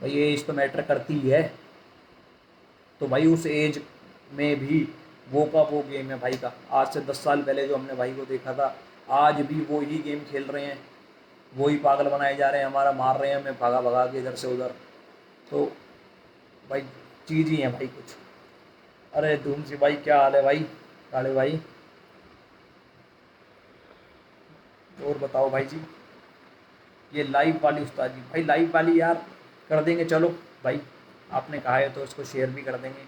भाई एज तो मैटर करती ही है, तो भाई उस एज में भी वो का वो गेम है भाई का। आज से 10 साल पहले जो हमने भाई को देखा था, आज भी वो ही गेम खेल रहे हैं, वो ही पागल बनाए जा रहे हैं, हमारा मार रहे हैं हमें भागा भगा के इधर से उधर। तो भाई चीज़ ही है भाई कुछ। अरे धूम सी भाई, क्या हाल है भाई? काले भाई, और बताओ भाई जी। ये लाइव वाली उस्ताद जी, भाई लाइव वाली यार कर देंगे चलो भाई, आपने कहा है तो इसको शेयर भी कर देंगे।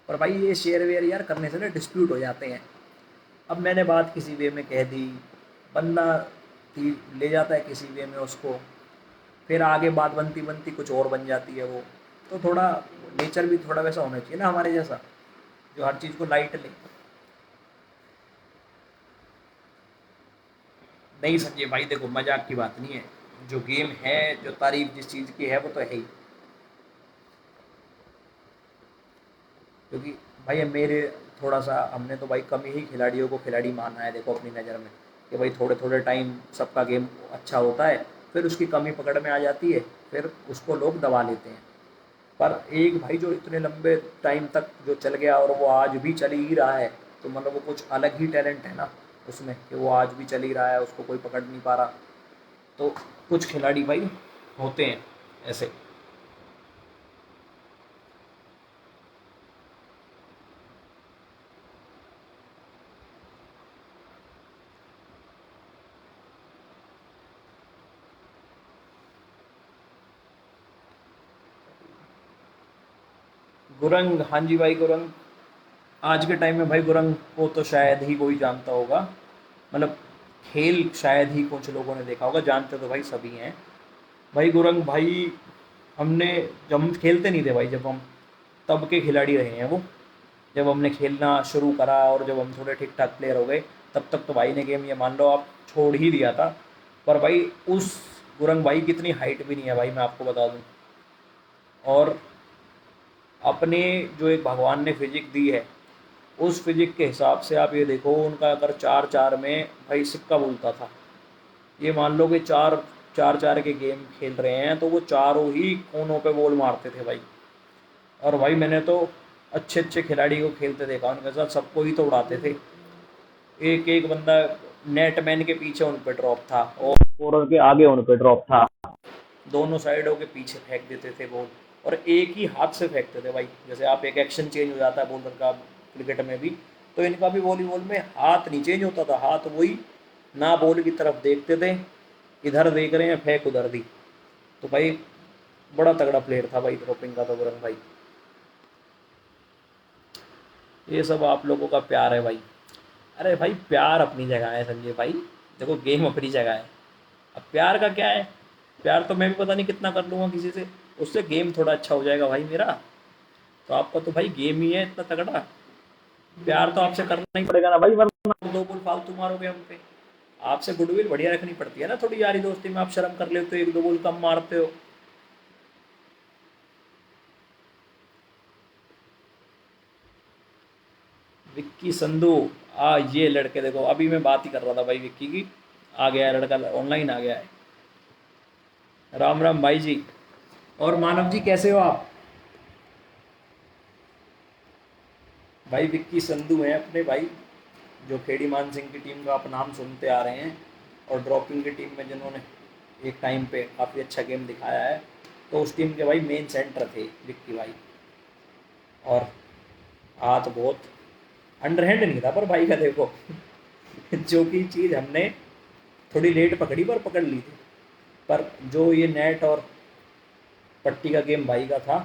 पर भाई ये शेयर वेयर यार करने से ना डिस्प्यूट हो जाते हैं। अब मैंने बात किसी वे में कह दी, बंदा ले जाता है किसी वे में उसको, फिर आगे बात बनती बनती कुछ और बन जाती है वो। तो थोड़ा नेचर भी थोड़ा वैसा होना चाहिए ना हमारे जैसा, जो हर चीज़ को लाइट ले। नहीं संजय भाई देखो, मजाक की बात नहीं है, जो गेम है, जो तारीफ जिस चीज़ की है वो तो है ही। क्योंकि भाई अब मेरे थोड़ा सा, हमने तो भाई कम ही खिलाड़ियों को खिलाड़ी माना है देखो अपनी नज़र में, कि भाई थोड़े थोड़े टाइम सबका गेम अच्छा होता है, फिर उसकी कमी पकड़ में आ जाती है, फिर उसको लोग दबा लेते हैं। पर एक भाई जो इतने लंबे टाइम तक जो चल गया और वो आज भी चल ही रहा है, तो मतलब वो कुछ अलग ही टैलेंट है ना उसमें, कि वो आज भी चल ही रहा है, उसको कोई पकड़ नहीं पा रहा। तो कुछ खिलाड़ी भाई होते हैं ऐसे। गुरंग, हाँ जी भाई गुरंग। आज के टाइम में भाई गुरंग को तो शायद ही कोई जानता होगा, मतलब खेल शायद ही कुछ लोगों ने देखा होगा, जानते तो भाई सभी हैं। भाई गुरंग भाई, हमने, जब हम खेलते नहीं थे भाई, जब हम तब के खिलाड़ी रहे हैं वो। जब हमने खेलना शुरू करा और जब हम थोड़े ठीक ठाक प्लेयर हो गए, तब तक तो भाई ने गेम ये मान लो आप छोड़ ही दिया था। पर भाई उस गुरंग भाई की इतनी हाइट भी नहीं है भाई, मैं आपको बता दूं। और अपने जो एक भगवान ने फिजिक दी है, उस फिजिक के हिसाब से आप ये देखो, उनका अगर चार चार में भाई सिक्का बोलता था, ये मान लो कि चार चार चार के गेम खेल रहे हैं तो वो चारों ही कोनों पे बॉल मारते थे भाई। और भाई मैंने तो अच्छे अच्छे खिलाड़ी को खेलते देखा, उनके साथ सबको ही तो उड़ाते थे। एक एक बंदा नेटमैन के पीछे उन पे ड्रॉप था, और स्कोरर के आगे उन पे ड्रॉप था, दोनों साइडों के पीछे फेंक देते थे बॉल। और एक ही हाथ से फेंकते थे भाई, जैसे आप एक एक्शन चेंज हो जाता है बॉलर का क्रिकेट में भी, तो इनका भी वॉलीबॉल में हाथ नहीं चेंज होता था, हाथ वही, ना बॉल की तरफ देखते थे, इधर देख रहे हैं फेंक उधर दी। तो भाई बड़ा तगड़ा प्लेयर था भाई ड्रॉपिंग का तो गुरंग भाई। ये सब आप लोगों का प्यार है भाई। अरे भाई प्यार अपनी जगह है संजय भाई, देखो गेम अपनी जगह है। अब प्यार का क्या है, प्यार तो मैं भी पता नहीं कितना कर लूँगा किसी से, उससे गेम थोड़ा अच्छा हो जाएगा भाई मेरा। तो आपका तो भाई गेम ही है इतना तगड़ा, प्यार तो आपसे करना ही पड़ेगा ना भाई, वरना आप दो बॉल फालतू मारोगे हम पे। आपसे गुडविल बढ़िया रखनी पड़ती है ना थोड़ी, यारी दोस्ती में आप शर्म कर लेते हो, एक दो बॉल कम मारते हो। विक्की संधू, ये लड़के देखो, अभी मैं बात ही कर रहा था भाई विक्की की, आ गया है लड़का, ऑनलाइन आ गया है। राम राम भाई जी। और मानव जी कैसे हो आप? भाई विक्की संधू हैं अपने भाई, जो खेड़ी मान सिंह की टीम का आप नाम सुनते आ रहे हैं, और ड्रॉपिंग की टीम में जिन्होंने एक टाइम पे काफ़ी अच्छा गेम दिखाया है, तो उस टीम के भाई मेन सेंटर थे विक्की भाई। और हाथ बहुत अंडरहैंड नहीं था पर भाई का देखो, जो कि चीज़ हमने थोड़ी लेट पकड़ी पर पकड़ ली थी। पर जो ये नेट और पट्टी का गेम भाई का था,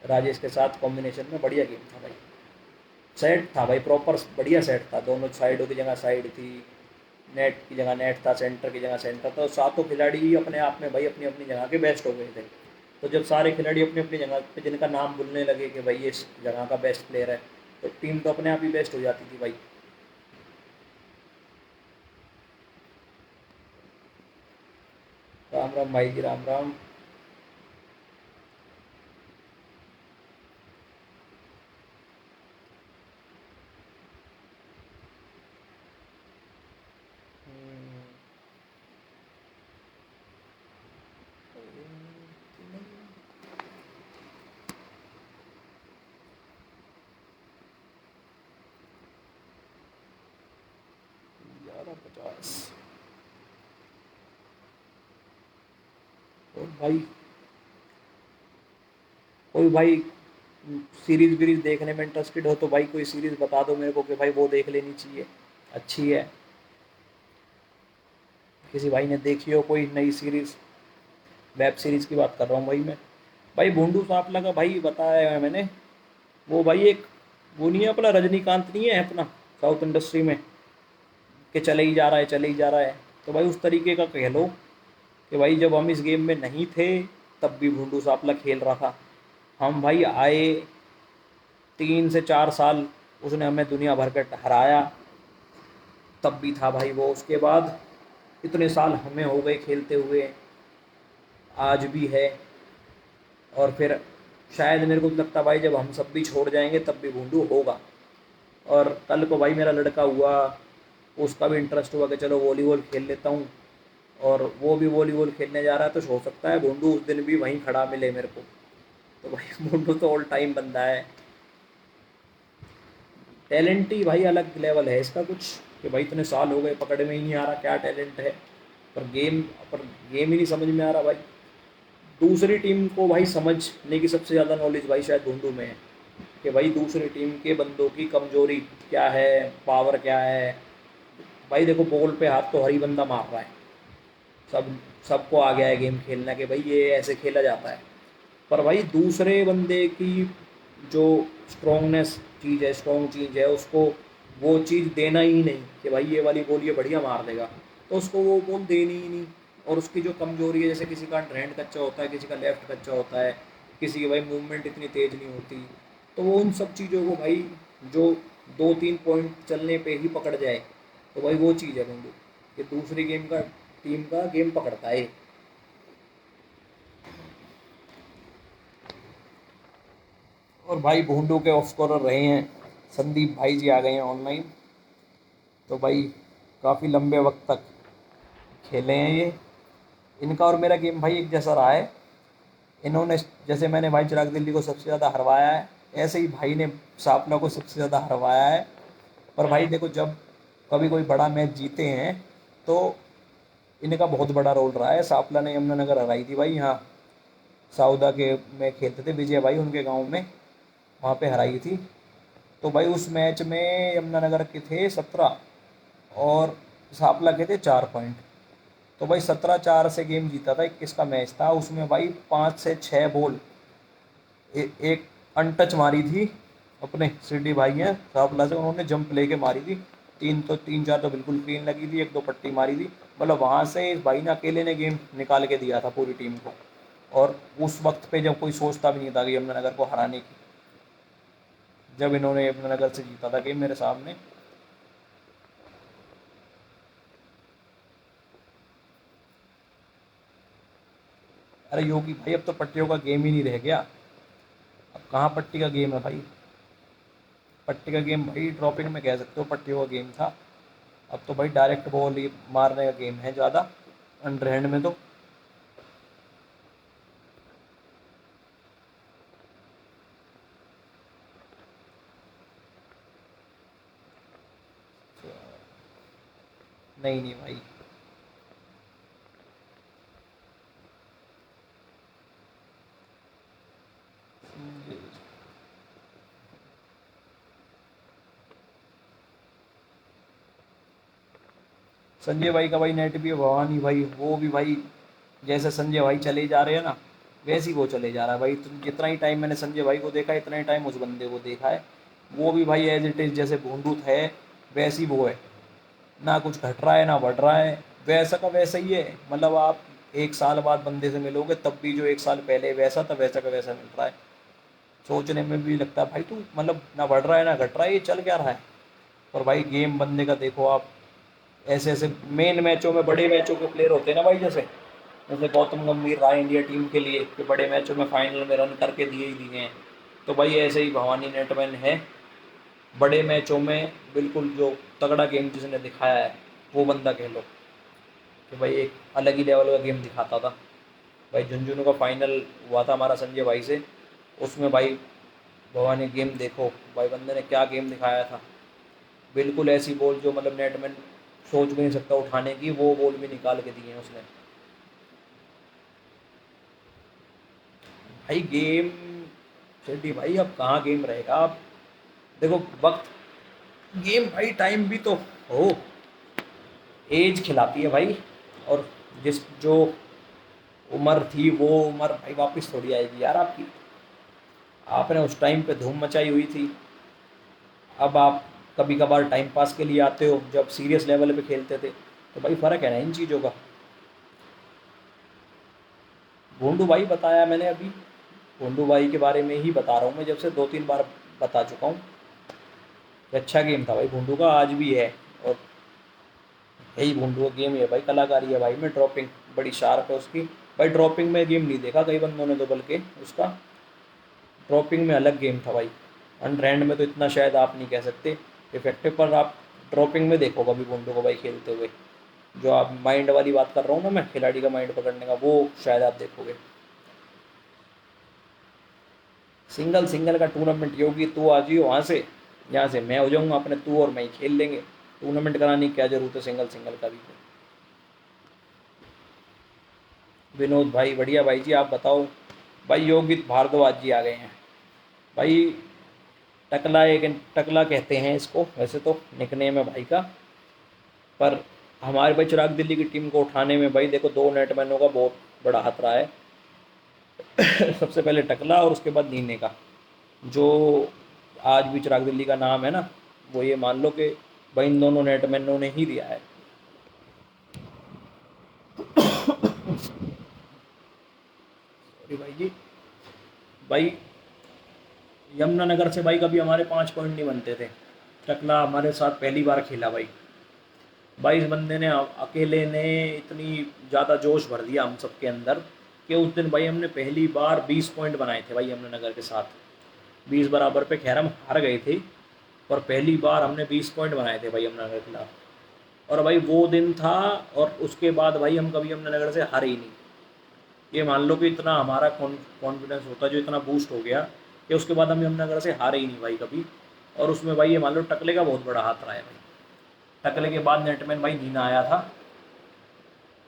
राजेश के साथ कॉम्बिनेशन में बढ़िया गेम था भाई। सेट था भाई, प्रॉपर बढ़िया सेट था, दोनों साइडों की जगह साइड थी, नेट की जगह नेट था, सेंटर की जगह सेंटर, तो सातों खिलाड़ी ही अपने आप में भाई अपनी अपनी जगह के बेस्ट हो गए थे। तो जब सारे खिलाड़ी अपनी अपनी जगह पे जिनका नाम बोलने लगे कि भाई ये इस जगह का बेस्ट प्लेयर है, तो टीम तो अपने आप ही बेस्ट हो जाती थी भाई। राम राम भाई जी, राम राम। ग्यारह पचास। और भाई कोई भाई सीरीज वीरीज देखने में इंटरेस्टेड हो तो भाई कोई सीरीज बता दो मेरे को कि भाई वो देख लेनी चाहिए, अच्छी है। किसी भाई ने देखी हो कोई नई सीरीज, वेब सीरीज की बात कर रहा हूँ भाई मैं। भाई भोंडू सांपला का भाई बताया है मैंने। वो भाई एक, वो नहीं है अपना रजनीकांत, नहीं है अपना साउथ इंडस्ट्री में, कि चले ही जा रहा है चले ही जा रहा है, तो भाई उस तरीके का कह लो कि भाई जब हम इस गेम में नहीं थे तब भी भोंडू सांपला खेल रहा था। हम भाई आए 3 से 4 साल, उसने हमें दुनिया भर के हराया, तब भी था भाई वो। उसके बाद इतने साल हमें हो गए खेलते हुए, आज भी है। और फिर शायद मेरे को तो लगता भाई जब हम सब भी छोड़ जाएंगे तब भी भूंडू होगा। और कल को भाई मेरा लड़का हुआ, उसका भी इंटरेस्ट हुआ कि चलो वॉलीबॉल खेल लेता हूँ, और वो भी वॉलीबॉल खेलने जा रहा है, तो हो सकता है भूंडू उस दिन भी वहीं खड़ा मिले मेरे को। तो भाई भूंडू तो ऑल टाइम बंदा है। टैलेंट ही भाई अलग लेवल है इसका कुछ, कि भाई इतने साल हो गए पकड़ में ही नहीं आ रहा क्या टैलेंट है। पर गेम पर गेम ही नहीं समझ में आ रहा भाई। दूसरी टीम को भाई समझने की सबसे ज़्यादा नॉलेज भाई शायद धुंधू में है, कि भाई दूसरी टीम के बंदों की कमजोरी क्या है, पावर क्या है। भाई देखो बॉल पे हाथ तो हर ही बंदा मार रहा है, सब सबको आ गया है गेम खेलना कि भाई ये ऐसे खेला जाता है। पर भाई दूसरे बंदे की जो स्ट्रोंगनेस चीज़ है, स्ट्रॉन्ग चीज़ है, उसको वो चीज़ देना ही नहीं कि भाई ये वाली बॉल ये बढ़िया मार देगा, तो उसको वो बॉल देनी ही नहीं। और उसकी जो कमजोरी है, जैसे किसी का हैंड कच्चा होता है, किसी का लेफ्ट कच्चा होता है, किसी की भाई मूवमेंट इतनी तेज़ नहीं होती, तो वो उन सब चीज़ों को भाई जो 2-3 पॉइंट चलने पे ही पकड़ जाए, तो भाई वो चीज़ है बंदू, कि दूसरी गेम का टीम का गेम पकड़ता है। और भाई भूंडू के ऑफ स्कोरर रहे हैं संदीप भाई जी, आ गए हैं ऑनलाइन। तो भाई काफ़ी लंबे वक्त तक खेले हैं ये। इनका और मेरा गेम भाई एक जैसा रहा है। इन्होंने, जैसे मैंने भाई चिराग दिल्ली को सबसे ज़्यादा हरवाया है, ऐसे ही भाई ने सापला को सबसे ज़्यादा हरवाया है। पर भाई देखो जब कभी कोई बड़ा मैच जीते हैं तो इनका बहुत बड़ा रोल रहा है। सापला ने यमुनानगर हराई थी भाई यहाँ, साउदा के में खेलते थे विजय भाई उनके गांव में, वहाँ पे हराई थी। तो भाई उस मैच में यमुनानगर के थे 17 और सापला के थे 4 पॉइंट। तो भाई 17-4 से गेम जीता था, 21 का मैच था। उसमें भाई 5 से 6 बॉल एक अनटच मारी थी, अपने सिडी भाई हैं सापला से, उन्होंने जंप लेके मारी थी। 3 4 तो बिल्कुल क्लीन लगी थी, 1 2 पट्टी मारी थी। मतलब वहाँ से इस भाई ने अकेले ने गेम निकाल के दिया था पूरी टीम को। और उस वक्त पे जब कोई सोचता भी नहीं था कि यमुनानगर को हराने की, जब इन्होंने यमुनानगर से जीता था गेम मेरे सामने। अरे योगी भाई अब तो पट्टियों का गेम ही नहीं रह गया। अब कहाँ पट्टी का गेम है भाई। पट्टी का गेम भाई ड्रॉपिंग में कह सकते हो पट्टियों का गेम था। अब तो भाई डायरेक्ट बॉल ही मारने का गेम है ज़्यादा, अंडर हैंड में तो। नहीं नहीं भाई। संजय भाई का भाई नेट भी है, भवानी भाई वो भी भाई जैसे संजय भाई चले जा रहे हैं ना, वैसे ही वो चले जा रहा है भाई। तुम जितना ही टाइम मैंने संजय भाई को देखा है, इतना ही टाइम उस बंदे को देखा है। वो भी भाई एज इट इज़ जैसे भूंडूत है, वैसी वो है। ना कुछ घट रहा है ना बढ़ रहा है, वैसा का वैसा ही है। मतलब आप 1 साल बाद बंदे से मिलोगे तब भी जो 1 साल पहले वैसा था, वैसा का वैसा मिल रहा है। सोचने में भी लगता है भाई तू मतलब ना बढ़ रहा है ना घट रहा है, ये चल क्या रहा है। और भाई गेम बंदे का देखो आप, ऐसे ऐसे मेन मैचों में बड़े मैचों के प्लेयर होते हैं ना भाई, जैसे जैसे गौतम गंभीर रहा इंडिया टीम के लिए कि बड़े मैचों में फाइनल में रन करके दिए ही दिए हैं। तो भाई ऐसे ही भवानी नेटमैन है, बड़े मैचों में बिल्कुल जो तगड़ा गेम जिसने दिखाया है, वो बंदा कह लो कि भाई एक अलग ही लेवल का गेम दिखाता था। भाई झुंझुनू का फाइनल हुआ था हमारा संजय भाई से, उसमें भाई भवानी गेम देखो, भाई बंदे ने क्या गेम दिखाया था। बिल्कुल ऐसी बॉल जो मतलब नेटमैन सोच भी नहीं सकता उठाने की, वो बॉल भी निकाल के दी है उसने। भाई गेम शेट्टी भाई अब कहाँ गेम रहेगा। अब देखो वक्त, गेम भाई टाइम भी तो हो, एज खिलाती है भाई। और जिस जो उम्र थी वो उम्र भाई वापस थोड़ी आएगी यार आपकी। आपने उस टाइम पे धूम मचाई हुई थी, अब आप कभी कभार टाइम पास के लिए आते हो, जब सीरियस लेवल पे खेलते थे तो भाई फ़र्क है ना इन चीज़ों का। भोंडू भाई बताया मैंने अभी, भोंडू भाई के बारे में ही बता रहा हूँ मैं, जब से 2-3 बार बता चुका हूँ कि अच्छा गेम था भाई भोंडू का, आज भी है। और यही भोंडू का गेम है भाई, कलाकारी है भाई में, ड्रॉपिंग बड़ी शार्प है उसकी। भाई ड्रॉपिंग में गेम नहीं देखा कई बंदों ने तो, बल्कि उसका ड्रॉपिंग में अलग गेम था भाई। अनरैंड में तो इतना शायद आप नहीं कह सकते इफेक्टिव, पर आप ड्रॉपिंग में देखो कभी भोंडू को भाई खेलते हुए। जो आप माइंड वाली बात कर रहा हूँ ना मैं, खिलाड़ी का माइंड पकड़ने का, वो शायद आप देखोगे। सिंगल सिंगल का टूर्नामेंट योगी, तू आ जियो वहाँ से, यहाँ से मैं हो जाऊँगा अपने, तू और मैं ही खेल लेंगे। टूर्नामेंट कराने की क्या जरूरत है सिंगल सिंगल का भी। विनोद भाई बढ़िया भाई जी, आप बताओ। भाई योगित भारद्वाज जी आ गए हैं भाई। टकला, एक टकला कहते हैं इसको वैसे तो, निकनेम है भाई का। पर हमारे भाई चिराग दिल्ली की टीम को उठाने में भाई देखो 2 नेटमैनों का बहुत बड़ा हाथ रहा है। सबसे पहले टकला और उसके बाद नीने का, जो आज भी चिराग दिल्ली का नाम है ना, वो ये मान लो कि भाई इन दोनों नेटमैनों ने ही दिया है। सॉरी भाई जी। भाई यमुनानगर से भाई कभी हमारे 5 पॉइंट नहीं बनते थे। टकला हमारे साथ पहली बार खेला भाई। भाई इस बंदे ने अकेले ने इतनी ज़्यादा जोश भर दिया हम सबके अंदर कि उस दिन भाई हमने पहली बार 20 पॉइंट बनाए थे भाई यमुनानगर के साथ। 20 बराबर पे खैर हम हार गए थे, पर पहली बार हमने 20 पॉइंट बनाए थे भाई यमुनानगर के खिलाफ। और भाई वो दिन था, और उसके बाद भाई हम कभी यमुनानगर से हारे ही नहीं। ये मान लो कि इतना हमारा कॉन्फिडेंस होता, जो इतना बूस्ट हो गया कि उसके बाद हम यमुनानगर से हारे ही नहीं भाई कभी। और उसमें भाई ये मान लो टकले का बहुत बड़ा हाथ रहा है भाई। टकले के बाद नेटमैन भाई नीना आया था।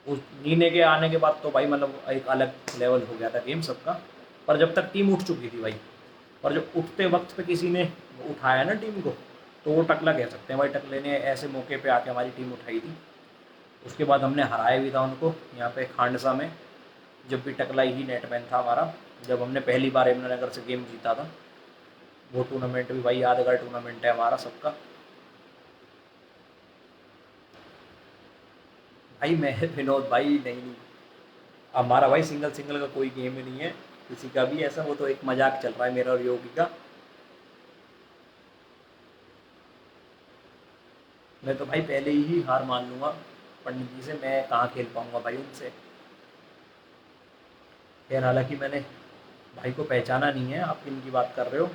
उस नीने के आने के बाद तो भाई मतलब एक अलग लेवल हो गया था गेम सबका। पर जब तक टीम उठ चुकी थी भाई, और जब उठते वक्त पे किसी ने उठाया ना टीम को, तो वो टकला कह सकते हैं भाई। टकले ने ऐसे मौके पे आके हमारी टीम उठाई थी। उसके बाद हमने हराया भी था उनको यहाँ पे खांडसा में, जब भी टकला ही नेटमैन था हमारा। जब हमने पहली बार यमुनानगर से गेम जीता था, वो टूर्नामेंट भी भाई यादगार टूर्नामेंट है हमारा सबका। भाई मैं विनोद भाई नहीं, नहीं हमारा भाई सिंगल सिंगल का कोई गेम ही नहीं है किसी का भी ऐसा। वो तो एक मजाक चल रहा है मेरा और योगी का। मैं तो भाई पहले ही हार मान लूँगा पंडित जी से, मैं कहाँ खेल पाऊँगा भाई उनसे। खैर हालांकि मैंने भाई को पहचाना नहीं है, आप किन की बात कर रहे हो।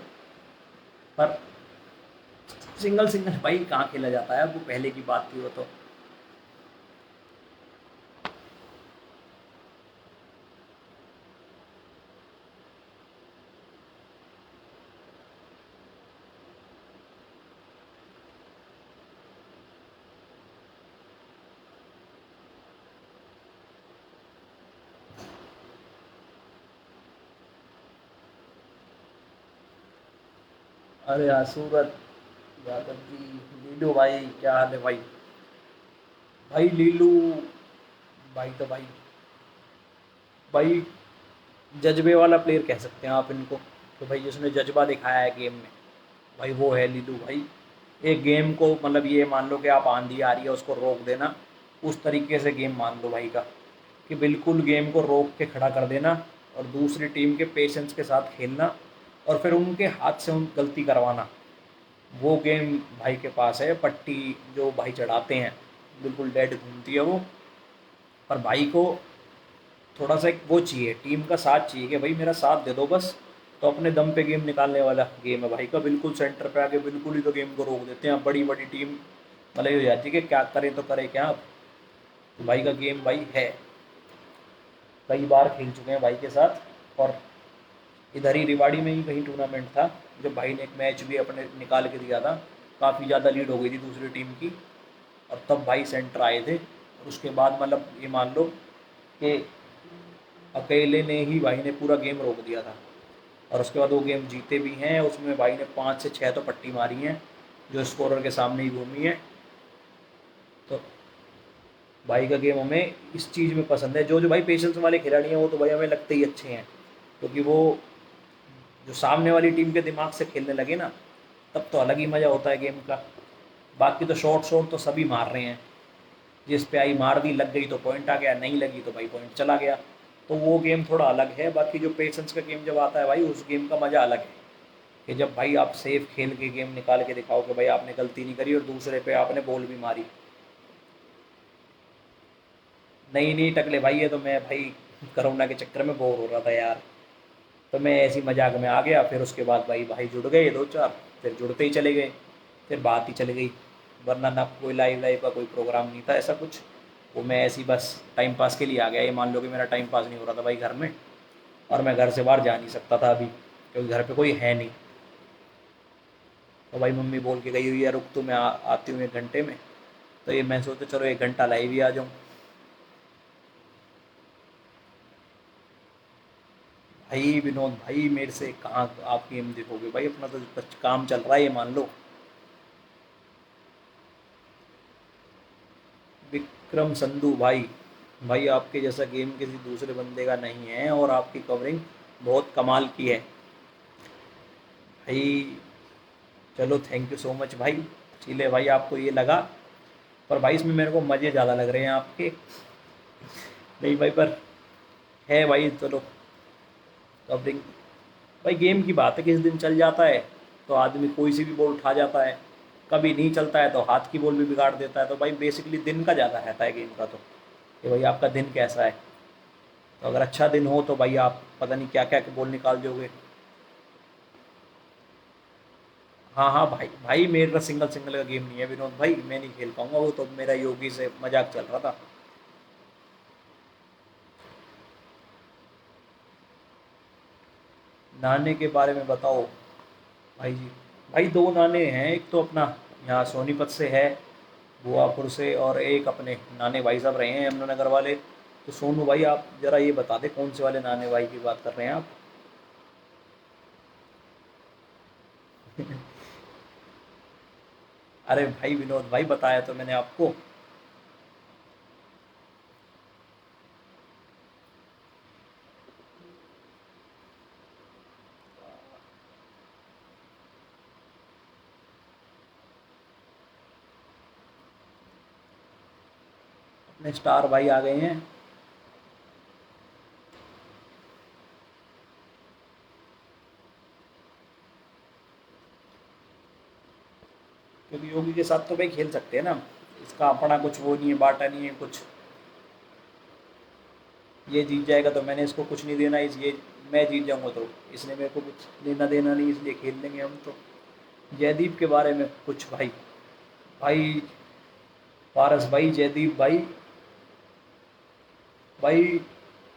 पर सिंगल सिंगल भाई कहाँ खेला जाता है, अब वो पहले की बात थी वो तो। अरे यार सूरत यादव जी, लीलू भाई क्या हाल है भाई। भाई लीलू भाई तो भाई भाई जज्बे वाला प्लेयर कह सकते हैं आप इनको, तो भाई जिसने जज्बा दिखाया है गेम में, भाई वो है लीडू भाई। एक गेम को मतलब ये मान लो कि आप आंधी आ रही है उसको रोक देना, उस तरीके से गेम मान लो भाई का, कि बिल्कुल गेम को रोक के खड़ा कर देना और दूसरी टीम के पेशेंस के साथ खेलना और फिर उनके हाथ से उन गलती करवाना। वो गेम भाई के पास है। पट्टी जो भाई चढ़ाते हैं, बिल्कुल डेड घूमती है वो। पर भाई को थोड़ा सा एक वो चाहिए, टीम का साथ चाहिए कि भाई मेरा साथ दे दो बस। तो अपने दम पे गेम निकालने वाला गेम है भाई का, बिल्कुल सेंटर पे आके बिल्कुल ही तो गेम को रोक देते हैं। बड़ी बड़ी टीम मतलब ये हो जाती है कि क्या करें तो करें क्या अब। तो भाई का गेम भाई है, कई बार खेल चुके हैं भाई के साथ। और इधर ही रिवाड़ी में ही कहीं टूर्नामेंट था, जब भाई ने एक मैच भी अपने निकाल के दिया था, काफ़ी ज़्यादा लीड हो गई थी दूसरी टीम की, और तब भाई सेंटर आए थे। और उसके बाद मतलब ये मान लो कि अकेले ने ही भाई ने पूरा गेम रोक दिया था। और उसके बाद वो गेम जीते भी हैं, उसमें भाई ने 5 से 6 तो पट्टी मारी हैं जो स्कोरर के सामने ही घूमी है। तो भाई का गेम हमें इस चीज़ में पसंद है। जो जो भाई पेशेंस वाले खिलाड़ी हैं वो तो भाई हमें लगते ही अच्छे हैं, क्योंकि वो जो सामने वाली टीम के दिमाग से खेलने लगे ना, तब तो अलग ही मज़ा होता है गेम का। बाकी तो शॉर्ट शॉर्ट तो सभी मार रहे हैं, जिस पे आई मार दी, लग गई तो पॉइंट आ गया, नहीं लगी तो भाई पॉइंट चला गया। तो वो गेम थोड़ा अलग है। बाकी जो पेशेंस का गेम जब आता है भाई, उस गेम का मज़ा अलग है, कि जब भाई आप सेफ खेल के गेम निकाल के दिखाओ कि भाई आपने गलती नहीं करी और दूसरे पे आपने बॉल भी मारी। नहीं नहीं टकले भाई, ये तो मैं भाई कोरोना के चक्कर में बोर हो रहा था यार, तो मैं ऐसी मजाक में आ गया। फिर उसके बाद भाई भाई जुड़ गए दो चार, फिर जुड़ते ही चले गए, फिर बात ही चल गई। वरना ना कोई लाइव लाइव का कोई प्रोग्राम नहीं था ऐसा कुछ। वो मैं ऐसी बस टाइम पास के लिए आ गया। ये मान लो कि मेरा टाइम पास नहीं हो रहा था भाई घर में, और मैं घर से बाहर जा नहीं सकता था अभी, क्योंकि घर पे कोई है नहीं। तो भाई मम्मी बोल के गई हुई है रुक तो मैं आती हूँ 1 घंटे में। तो ये मैं सोचा चलो 1 घंटा लाइव ही आ जाऊँ। भाई विनोद भाई मेरे से कहाँ आप गेम देखोगे भाई, अपना तो बस काम चल रहा है ये मान लो। विक्रम संधू भाई, भाई आपके जैसा गेम किसी दूसरे बंदे का नहीं है, और आपकी कवरिंग बहुत कमाल की है भाई। चलो थैंक यू सो मच भाई। चलिए भाई आपको ये लगा, पर भाई इसमें मेरे को मज़े ज़्यादा लग रहे हैं आपके। नहीं भाई पर है भाई, चलो कवरिंग भाई गेम की बात है, किस दिन चल जाता है तो आदमी कोई सी भी बॉल उठा जाता है, कभी नहीं चलता है तो हाथ की बॉल भी बिगाड़ देता है। तो भाई बेसिकली दिन का ज़्यादा रहता है गेम का, तो कि भाई आपका दिन कैसा है। तो अगर अच्छा दिन हो तो भाई आप पता नहीं क्या क्या बॉल निकाल दोगे। हाँ हाँ भाई भाई मेरा सिंगल सिंगल का गेम नहीं है विनोद भाई, मैं नहीं खेल पाऊंगा वो तो, मेरा योगी से मजाक चल रहा था। नाने के बारे में बताओ भाई जी। भाई दो नाने हैं, एक तो अपना यहाँ सोनीपत से है, बुआपुर से, और एक अपने नाने भाई साहब रहे हैं यमुनानगर वाले। तो सोनू भाई आप ज़रा ये बता दें कौन से वाले नाने भाई की बात कर रहे हैं आप। अरे भाई विनोद भाई बताया तो मैंने आपको। अपने स्टार भाई आ गए हैं। क्योंकि योगी के साथ तो भाई खेल सकते हैं ना, इसका अपना कुछ वो नहीं है, बाटा नहीं है कुछ। ये जीत जाएगा तो मैंने इसको कुछ नहीं देना, इस ये मैं जीत जाऊंगा तो इसने मेरे को कुछ देना देना नहीं, इसलिए खेल लेंगे हम तो। जयदीप के बारे में कुछ भाई, भाई पारस भाई, जयदीप भाई, भाई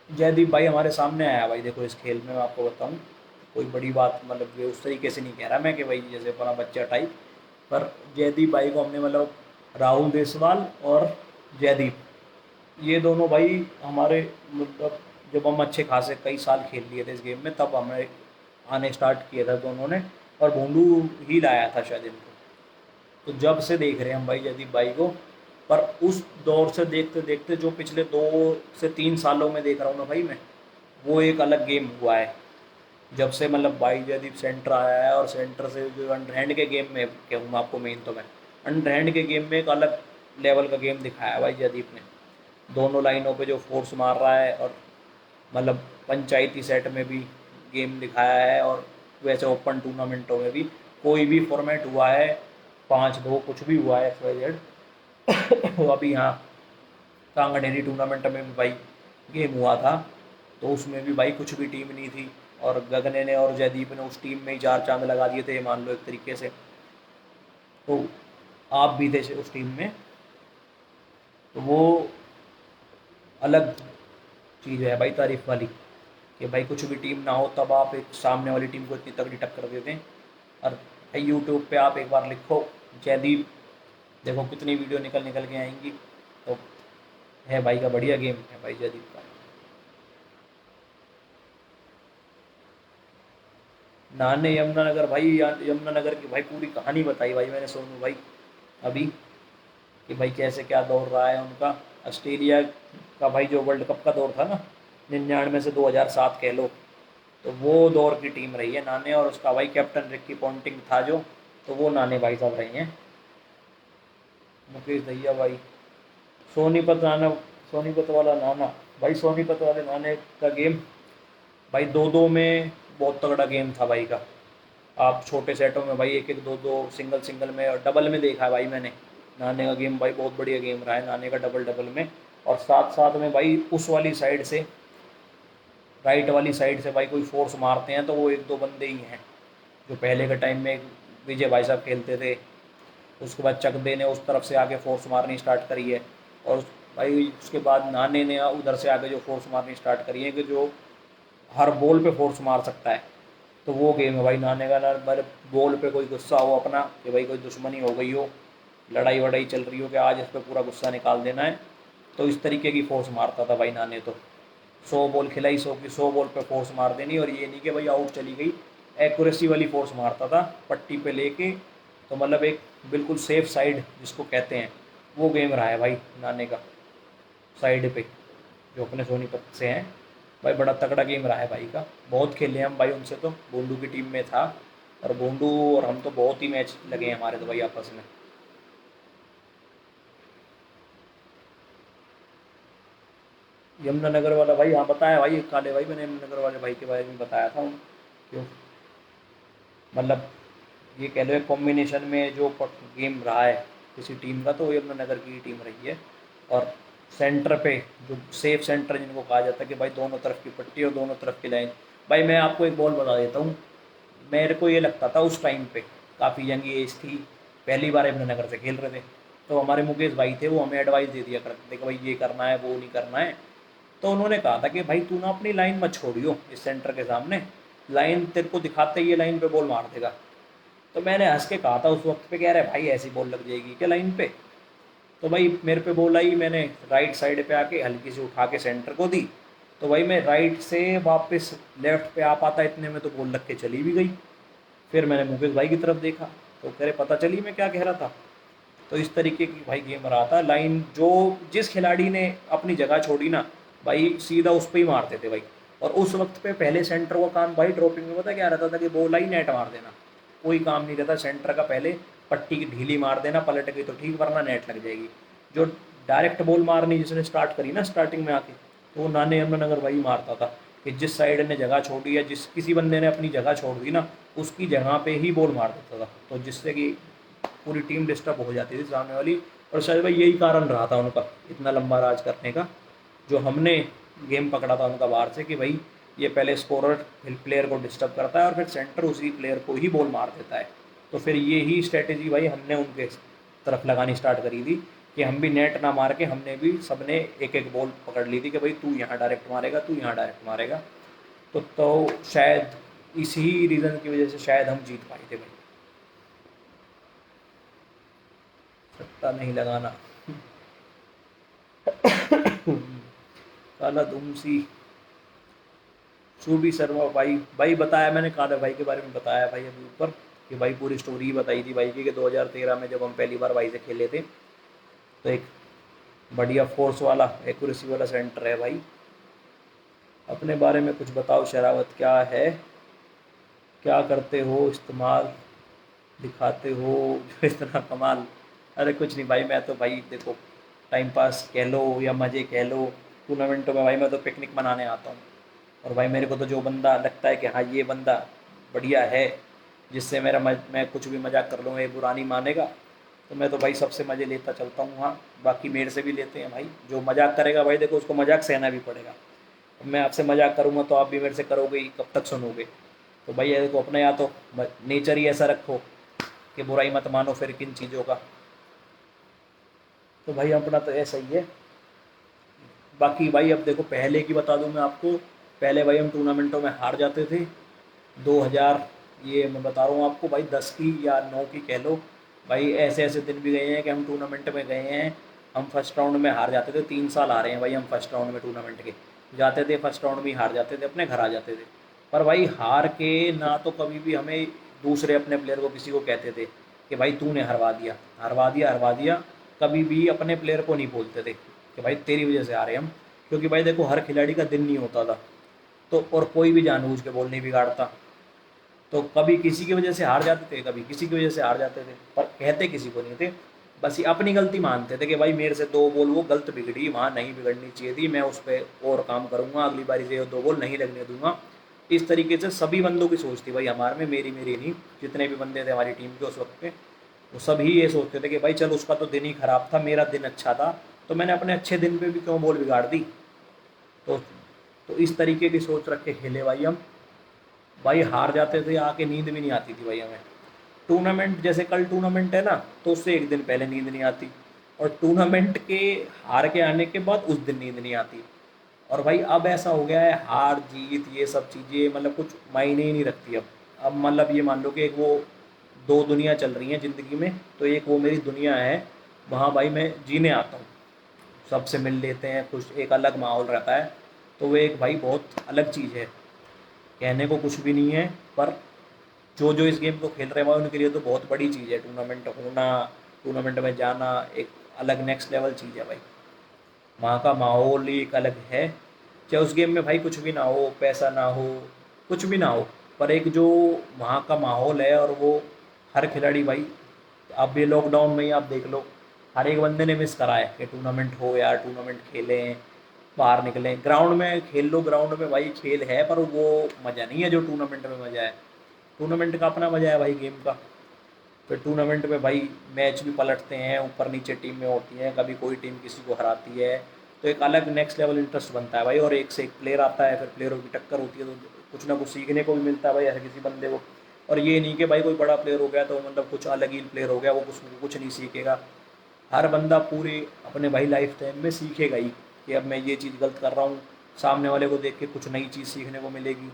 जयदीप भाई हमारे सामने आया भाई। देखो इस खेल में मैं आपको बताऊं, कोई बड़ी बात मतलब कि उस तरीके से नहीं कह रहा मैं कि भाई जैसे अपना बच्चा टाइप। पर जयदीप भाई को हमने मतलब राहुल देसवाल और जयदीप, ये दोनों भाई हमारे मतलब जब हम अच्छे खासे कई साल खेल लिए थे इस गेम में, तब हमने आने स्टार्ट किया था दोनों ने। और भोंडू ही लाया था शायद इनको। तो जब से देख रहे हैं हम भाई जयदीप भाई को। पर उस दौर से देखते देखते जो पिछले 2 से 3 सालों में देख रहा हूँ ना भाई मैं, वो एक अलग गेम हुआ है। जब से मतलब भाई जयदीप सेंटर आया है, और सेंटर से जो अंडरहैंड के गेम में कहूँगा आपको मेन तो मैं, अंडरहैंड के गेम में एक अलग लेवल का गेम दिखाया है भाई जयदीप ने। दोनों लाइनों पे जो फोर्स मार रहा है, और मतलब पंचायती सेट में भी गेम दिखाया है, और वैसे ओपन टूर्नामेंटों में भी कोई भी फॉर्मेट हुआ है, 5-2 कुछ भी हुआ है XYZ तो अभी यहाँ कांगड़ेरी टूर्नामेंट में भी भाई गेम हुआ था, तो उसमें भी भाई कुछ भी टीम नहीं थी, और गगने ने और जयदीप ने उस टीम में ही 4 चांद लगा दिए थे, मान लो एक तरीके से। तो आप भी थे उस टीम में, तो वो अलग चीज़ है भाई तारीफ वाली, कि भाई कुछ भी टीम ना हो तब आप एक सामने वाली टीम को इतनी तगड़ी टक्कर देते हैं। और भाई यूट्यूब पे आप एक बार लिखो जयदीप, देखो कितनी वीडियो निकल निकल के आएंगी। तो है भाई का बढ़िया गेम है भाई जयदीप का। नाने यमुनानगर भाई, यमुनानगर की भाई पूरी कहानी बताई भाई मैंने सोनू भाई अभी, कि भाई कैसे क्या दौर रहा है उनका। ऑस्ट्रेलिया का भाई जो वर्ल्ड कप का दौर था ना, 99 से 2007 कह लो, तो वो दौर की टीम रही है नाने, और उसका भाई कैप्टन रिक्की पॉन्टिंग था जो, तो वो नाने भाई साहब रहे हैं। मुकेश दहिया भाई, सोनीपत नाना, सोनीपत वाला नाना, भाई सोनीपत वाले नाने का गेम भाई 2-2 में बहुत तगड़ा गेम था भाई का। आप छोटे सेटों में भाई 1-1, 2-2, सिंगल सिंगल में और डबल में देखा है भाई मैंने। नाने का गेम भाई बहुत बढ़िया गेम रहा है नाने का, डबल डबल में। और साथ साथ में भाई उस वाली साइड से, राइट वाली साइड से भाई कोई फोर्स मारते हैं तो वो 1-2 बंदे ही हैं, जो पहले के टाइम में विजय भाई साहब खेलते थे। उसके बाद चकदे ने उस तरफ से आके फोर्स मारनी स्टार्ट करी है, और भाई उसके बाद नाने ने उधर से आके जो फोर्स मारनी स्टार्ट करी है, कि जो हर बॉल पे फोर्स मार सकता है। तो वो गेम है भाई नाने का ना, मतलब बॉल पे कोई गुस्सा हो अपना, कि भाई कोई दुश्मनी हो गई हो, लड़ाई वड़ाई चल रही हो, कि आज इस पर पूरा गुस्सा निकाल देना है, तो इस तरीके की फोर्स मारता था भाई नाने। तो 100 बॉल खिलाई, 100 पे फोर्स मार देनी, और ये नहीं कि भाई आउट चली गई, एक्यूरेसी वाली फोर्स मारता था पट्टी पे लेके। तो मतलब एक बिल्कुल सेफ साइड जिसको कहते हैं, वो गेम रहा है भाई नाने का, साइड पे, जो अपने सोनीपत से हैं। भाई बड़ा तगड़ा गेम रहा है भाई का, बहुत खेले हम भाई उनसे, तो गोंडू की टीम में था, और गोंडू और हम तो बहुत ही मैच लगे हैं हमारे तो भाई आपस में। यमुनानगर वाला भाई, हाँ बताया भाई काले भाई, मैंने यमुनानगर वाले भाई के बारे में बताया था क्यों, मतलब ये कह लो एक कॉम्बिनेशन में जो गेम रहा है किसी टीम का, तो वो यमुनानगर की टीम रही है। और सेंटर पे जो सेफ सेंटर जिनको कहा जाता है, कि भाई दोनों तरफ की पट्टी और दोनों तरफ की लाइन। भाई मैं आपको एक बॉल बता देता हूँ, मेरे को ये लगता था उस टाइम पे, काफ़ी यंग एज थी, पहली बार यमुनानगर से खेल रहे थे, तो हमारे मुकेश भाई थे, वो हमें एडवाइस दे दिया करते थे कि भाई ये करना है वो नहीं करना है। तो उन्होंने कहा था कि भाई तू ना अपनी लाइन मत छोड़ियो इस सेंटर के सामने, लाइन तेरे को दिखाते ही ये लाइन पे बॉल मार देगा। तो मैंने हंस के कहा था उस वक्त पे, कह रहे भाई ऐसी बॉल लग जाएगी क्या लाइन पे। तो भाई मेरे पे बॉल आई, मैंने राइट साइड पे आके हल्की से उठा के सेंटर को दी, तो भाई मैं राइट से वापस लेफ्ट पे आ पाता इतने में, तो बॉल लग के चली भी गई। फिर मैंने मुकेश भाई की तरफ देखा, तो कह रहे पता चली मैं क्या कह रहा था। तो इस तरीके की भाई गेम रहा था, लाइन जो जिस खिलाड़ी ने अपनी जगह छोड़ी ना, भाई सीधा उस पर ही मारते थे भाई। और उस वक्त पे पहले सेंटर का काम भाई ड्रॉपिंग में पता क्या रहता था, कि बॉल आई नेट मार देना, कोई काम नहीं रहता सेंटर का। पहले पट्टी की ढीली मार देना, पलट गई तो ठीक, वरना नेट लग जाएगी। जो डायरेक्ट बॉल मारनी जिसने स्टार्ट करी ना स्टार्टिंग में आके, तो वो नाने यमुनानगर भाई मारता था, कि जिस साइड ने जगह छोड़ी या जिस किसी बंदे ने अपनी जगह छोड़ दी ना, उसकी जगह पे ही बॉल मार देता था, तो जिससे कि पूरी टीम डिस्टर्ब हो जाती थी सामने वाली। और शायद भाई यही कारण रहा था उनका इतना लंबा राज करने का, जो हमने गेम पकड़ा था उनका बाहर से, कि भाई ये पहले स्कोरर प्लेयर को डिस्टर्ब करता है, और फिर सेंटर उसी प्लेयर को ही बॉल मार देता है। तो फिर ये ही स्ट्रेटेजी भाई हमने उनके तरफ लगानी स्टार्ट करी थी, कि हम भी नेट ना मार के, हमने भी सबने एक एक बॉल पकड़ ली थी, कि भाई तू यहाँ डायरेक्ट मारेगा, तू यहाँ डायरेक्ट मारेगा। तो शायद इसी रीज़न की वजह से शायद हम जीत पाए थे भाई। सट्टा नहीं लगाना काला धुमसी, सूबी शर्मा भाई, भाई बताया मैंने काले भाई के बारे में बताया भाई अभी ऊपर, कि भाई पूरी स्टोरी ही बताई थी भाई की, कि 2013 में जब हम पहली बार भाई से खेले थे, तो एक बढ़िया फोर्स वाला एक्यूरेसी वाला सेंटर है भाई। अपने बारे में कुछ बताओ शरावत, क्या है, क्या करते हो, इस्तेमाल दिखाते हो जो इतना कमाल। अरे कुछ नहीं भाई, मैं तो भाई देखो टाइम पास कह लो या मज़े कह लो, टूर्नामेंटों में भाई मैं तो पिकनिक मनाने आता हूँ। और भाई मेरे को तो जो बंदा लगता है कि हाँ ये बंदा बढ़िया है, जिससे मैं कुछ भी मजाक कर लूँगा ये बुरा नहीं मानेगा, तो मैं तो भाई सबसे मज़े लेता चलता हूँ। हाँ बाकी मेरे से भी लेते हैं भाई, जो मजाक करेगा भाई देखो उसको मजाक सहना भी पड़ेगा। अब मैं आपसे मजाक करूँगा तो आप भी मेरे से करोगे ही, कब तक सुनोगे। तो भाई ये देखो अपने यहाँ तो नेचर ही ऐसा रखो कि बुराई मत मानो फिर किन चीज़ों का। तो भाई अपना तो ऐसा ही है। बाकी भाई अब देखो पहले की बता दूं मैं आपको, पहले भाई हम टूर्नामेंटों में हार जाते थे। 2000, ये मैं बता रहा हूँ आपको भाई 10 की या 9 की कह लो। भाई ऐसे ऐसे दिन भी गए हैं कि हम टूर्नामेंट में गए हैं, हम फर्स्ट राउंड में हार जाते थे। 3 साल आ रहे हैं भाई हम फर्स्ट राउंड में टूर्नामेंट के जाते थे, फर्स्ट राउंड में ही हार जाते थे, अपने घर आ जाते थे। पर भाई हार के ना तो कभी भी हमें दूसरे अपने प्लेयर को किसी को कहते थे कि भाई तूने हरवा दिया हरवा दिया हरवा दिया। कभी भी अपने प्लेयर को नहीं बोलते थे कि भाई तेरी वजह से आ रहे हैं हम। क्योंकि भाई देखो हर खिलाड़ी का दिन नहीं होता था, तो और कोई भी जानबूझ के बॉल नहीं बिगाड़ता। तो कभी किसी की वजह से हार जाते थे, कभी किसी की वजह से हार जाते थे, पर कहते किसी को नहीं थे। बस ये अपनी गलती मानते थे कि भाई मेरे से 2 बॉल वो गलत बिगड़ी, वहाँ नहीं बिगड़नी चाहिए थी, मैं उस पर और काम करूँगा, अगली बारी से 2 बॉल नहीं लगने दूंगा। इस तरीके से सभी बंदों की सोच थी भाई हमारे में, मेरी मेरी नहीं, जितने भी बंदे थे हमारी टीम के उस वक्त पे, वो सभी ये सोचते थे कि भाई चल उसका तो दिन ही खराब था, मेरा दिन अच्छा था, तो मैंने अपने अच्छे दिन पे भी क्यों बॉल बिगाड़ दी। तो तो इस तरीके की सोच रख के खेले भाई हम। भाई हार जाते थे, आके नींद भी नहीं आती थी भाई हमें। टूर्नामेंट जैसे कल टूर्नामेंट है ना, तो उससे एक दिन पहले नींद नहीं आती, और टूर्नामेंट के हार के आने के बाद उस दिन नींद नहीं आती। और भाई अब ऐसा हो गया है, हार जीत ये सब चीज़ें मतलब कुछ मायने ही नहीं रखती अब मतलब ये मान लो कि एक वो दो दुनिया चल रही हैं ज़िंदगी में, तो एक वो मेरी दुनिया है, वहाँ भाई मैं जीने आता हूँ, सबसे मिल लेते हैं, कुछ एक अलग माहौल रहता है। तो वो एक भाई बहुत अलग चीज़ है, कहने को कुछ भी नहीं है। पर जो जो इस गेम को खेल रहे हैं भाई उनके लिए तो बहुत बड़ी चीज़ है टूर्नामेंट होना, टूर्नामेंट में जाना एक अलग नेक्स्ट लेवल चीज़ है भाई। वहाँ का माहौल ही एक अलग है। चाहे उस गेम में भाई कुछ भी ना हो, पैसा ना हो, कुछ भी ना हो, पर एक जो वहाँ का माहौल है, और वो हर खिलाड़ी भाई, अब ये लॉकडाउन में ही आप देख लो, हर एक बंदे ने मिस करा है कि टूर्नामेंट हो यार, टूर्नामेंट खेलें, बाहर निकलें, ग्राउंड में खेल लो, ग्राउंड में भाई खेल है पर वो मज़ा नहीं है जो टूर्नामेंट में मज़ा है। टूर्नामेंट का अपना मज़ा है भाई गेम का। फिर टूर्नामेंट में भाई मैच भी पलटते हैं, ऊपर नीचे टीमें होती हैं, कभी कोई टीम किसी को हराती है, तो एक अलग नेक्स्ट लेवल इंटरेस्ट बनता है भाई। और एक से एक प्लेयर आता है, फिर प्लेयरों की टक्कर होती है, तो कुछ ना कुछ सीखने को भी मिलता है भाई हर किसी बंदे को। और ये नहीं कि भाई कोई बड़ा प्लेयर हो गया तो मतलब कुछ अलग ही प्लेयर हो गया, वो कुछ कुछ नहीं सीखेगा। हर बंदा पूरे अपने भाई लाइफ टाइम में सीखेगा ही कि अब मैं ये चीज़ गलत कर रहा हूँ, सामने वाले को देख के कुछ नई चीज़ सीखने को मिलेगी।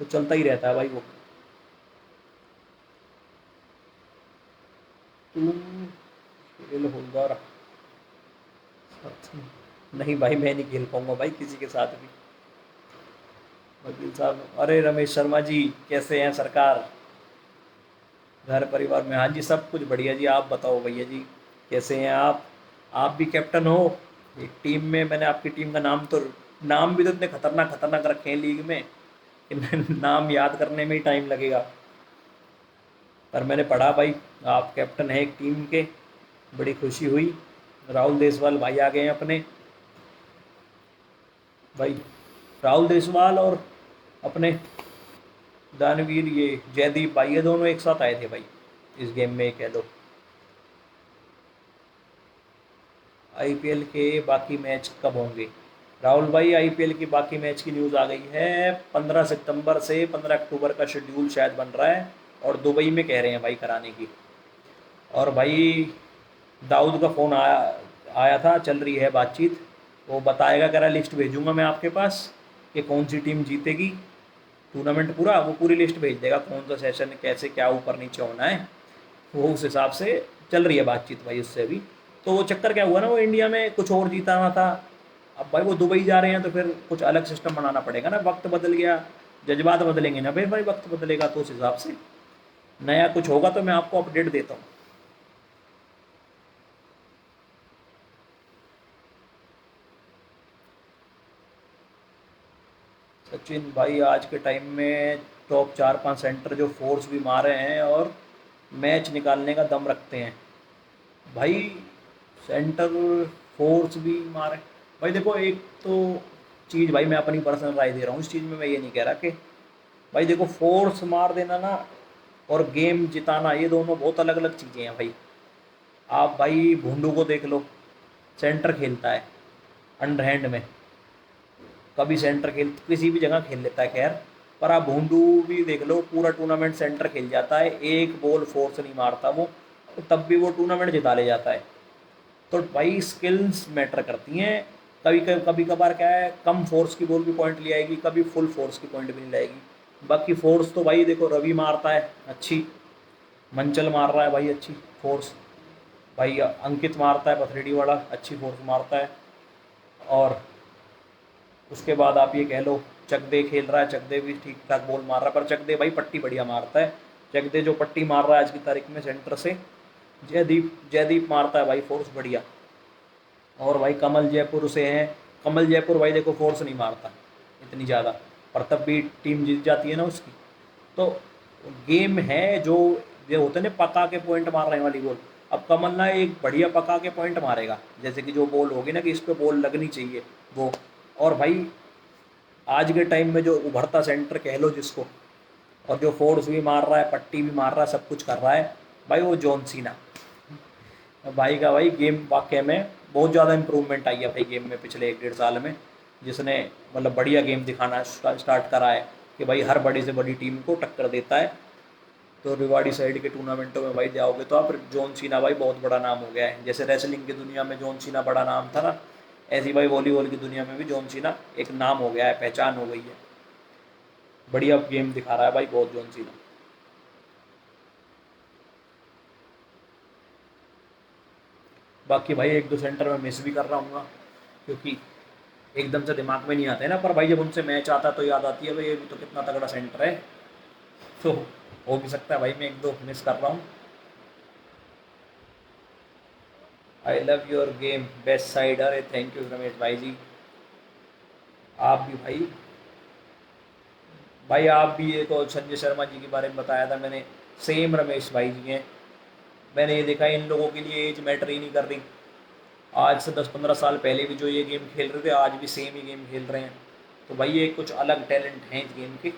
तो चलता ही रहता है भाई वो। तुम खेल होगा नहीं भाई, मैं नहीं खेल पाऊंगा भाई किसी के साथ भी। वकील साहब, अरे रमेश शर्मा जी, कैसे हैं सरकार, घर परिवार में? हाँ जी सब कुछ बढ़िया जी, आप बताओ भैया जी, कैसे हैं आप भी कैप्टन हो एक टीम में। मैंने आपकी टीम का नाम भी तो इतने खतरनाक खतरनाक रखे हैं लीग में कि नाम याद करने में ही टाइम लगेगा। पर मैंने पढ़ा भाई आप कैप्टन हैं एक टीम के, बड़ी खुशी हुई। राहुल देसवाल भाई आ गए हैं अपने भाई, राहुल देसवाल और अपने दानवीर ये जयदीप भाई, ये दोनों एक साथ आए थे भाई इस गेम में, कह लो। आईपीएल के बाकी मैच कब होंगे? राहुल भाई आईपीएल की बाकी मैच की न्यूज़ आ गई है, 15 सितंबर से 15 अक्टूबर का शेड्यूल शायद बन रहा है, और दुबई में कह रहे हैं भाई कराने की। और भाई दाऊद का फ़ोन आया आया था, चल रही है बातचीत, वो बताएगा, कह रहा लिस्ट भेजूंगा मैं आपके पास कि कौन सी टीम जीतेगी टूर्नामेंट पूरा, वो पूरी लिस्ट भेज देगा, कौन सा सेशन कैसे क्या ऊपर नीचे होना है, वो उस हिसाब से चल रही है बातचीत भाई उससे भी। तो वो चक्कर क्या हुआ ना, वो इंडिया में कुछ और जीता हुआ था, अब भाई वो दुबई जा रहे हैं तो फिर कुछ अलग सिस्टम बनाना पड़ेगा ना, वक्त बदल गया, जज्बात बदलेंगे ना, फिर भाई वक्त बदलेगा तो उस हिसाब से नया कुछ होगा तो मैं आपको अपडेट देता हूँ। सचिन भाई आज के टाइम में टॉप 4-5 सेंटर जो फोर्स भी मारे हैं और मैच निकालने का दम रखते हैं भाई। सेंटर फोर्स भी मारे भाई। देखो एक तो चीज़ भाई, मैं अपनी पर्सनल राय दे रहा हूँ इस चीज़ में, मैं ये नहीं कह रहा कि भाई देखो फोर्स मार देना ना और गेम जिताना ये दोनों बहुत अलग अलग चीज़ें हैं भाई। आप भाई भूंडू को देख लो, सेंटर खेलता है अंडर हैंड में, कभी सेंटर खेल किसी भी जगह खेल लेता है खैर। पर आप भूंडू भी देख लो, पूरा टूर्नामेंट सेंटर खेल जाता है, एक बॉल फोर्स नहीं मारता वो, तो तब भी वो टूर्नामेंट जिता ले जाता है। तो भाई स्किल्स मैटर करती हैं। कभी कभार क्या है, कम फोर्स की बॉल भी पॉइंट ले आएगी, कभी फुल फोर्स की पॉइंट भी नहीं लाएगी। बाकी फोर्स तो भाई देखो रवि मारता है अच्छी, मंचल मार रहा है भाई अच्छी फोर्स, भाई अंकित मारता है पथरेडी वाला अच्छी फोर्स मारता है। और उसके बाद आप ये कह लो चकदे खेल रहा है, चकदे भी ठीक ठाक बॉल मार रहा है, पर चकदे भाई पट्टी बढ़िया मारता है। चकदे जो पट्टी मार रहा है आज की तारीख में सेंटर से, जयदीप जयदीप मारता है भाई फोर्स बढ़िया। और भाई कमल जयपुर से हैं, कमल जयपुर भाई देखो फोर्स नहीं मारता इतनी ज़्यादा, पर तब भी टीम जीत जाती है ना उसकी। तो गेम है जो ये होते हैं ना पका के पॉइंट मार रहे वाली बॉल। अब कमल ना एक बढ़िया पका के पॉइंट मारेगा, जैसे कि जो बॉल होगी ना कि इस पे बॉल लगनी चाहिए वो। और भाई आज के टाइम में जो उभरता सेंटर कह लो जिसको, और जो फोर्स भी मार रहा है पट्टी भी मार रहा है सब कुछ कर रहा है भाई, वो जॉन सीना भाई का भाई गेम वाकई में बहुत ज़्यादा इम्प्रूवमेंट आई है भाई गेम में पिछले 1-1.5 साल में, जिसने मतलब बढ़िया गेम दिखाना स्टार्ट करा है कि भाई हर बड़ी से बड़ी टीम को टक्कर देता है। तो रिवाड़ी साइड के टूर्नामेंटों में भाई जाओगे तो आप जॉन सीना भाई बहुत बड़ा नाम हो गया है। जैसे रेसलिंग की दुनिया में जॉन सीना बड़ा नाम था ना, ऐसी भाई वॉलीबॉल की दुनिया में भी जॉन सीना एक नाम हो गया है, पहचान हो गई है। बढ़िया गेम दिखा रहा है भाई बहुत जॉन सीना। बाकी भाई एक दो सेंटर में मिस भी कर रहा हूँ क्योंकि एकदम से दिमाग में नहीं आते हैं ना, पर भाई जब उनसे मैच आता है तो याद आती है भाई ये भी तो कितना तगड़ा सेंटर है। तो हो भी सकता है भाई मैं एक दो मिस कर रहा हूँ। I love your game best side, अरे थैंक यू रमेश भाई जी। आप भी भाई, भाई आप भी ये तो संजय शर्मा जी के बारे में बताया था मैंने, सेम रमेश भाई जी हैं। मैंने ये देखा इन लोगों के लिए एज मैटर ही नहीं कर रही। आज से 10-15 साल पहले भी जो ये गेम खेल रहे थे आज भी सेम ही गेम खेल रहे हैं। तो भाई ये कुछ अलग टैलेंट हैं इस गेम के,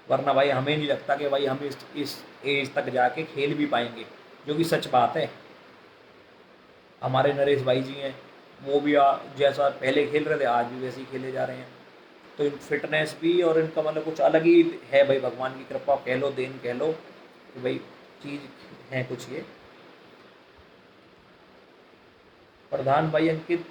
वरना भाई हमें नहीं लगता कि भाई हम इस एज तक जाके खेल भी पाएंगे, जो कि सच बात है। हमारे नरेश भाई जी हैं, वो भी जैसा पहले खेल रहे थे आज भी वैसे ही खेले जा रहे हैं। तो इन फिटनेस भी और इनका मतलब कुछ अलग ही है भाई, भगवान की कृपा कह लो देन कह लो कि भाई चीज़ है कुछ ये। प्रधान भाई अंकित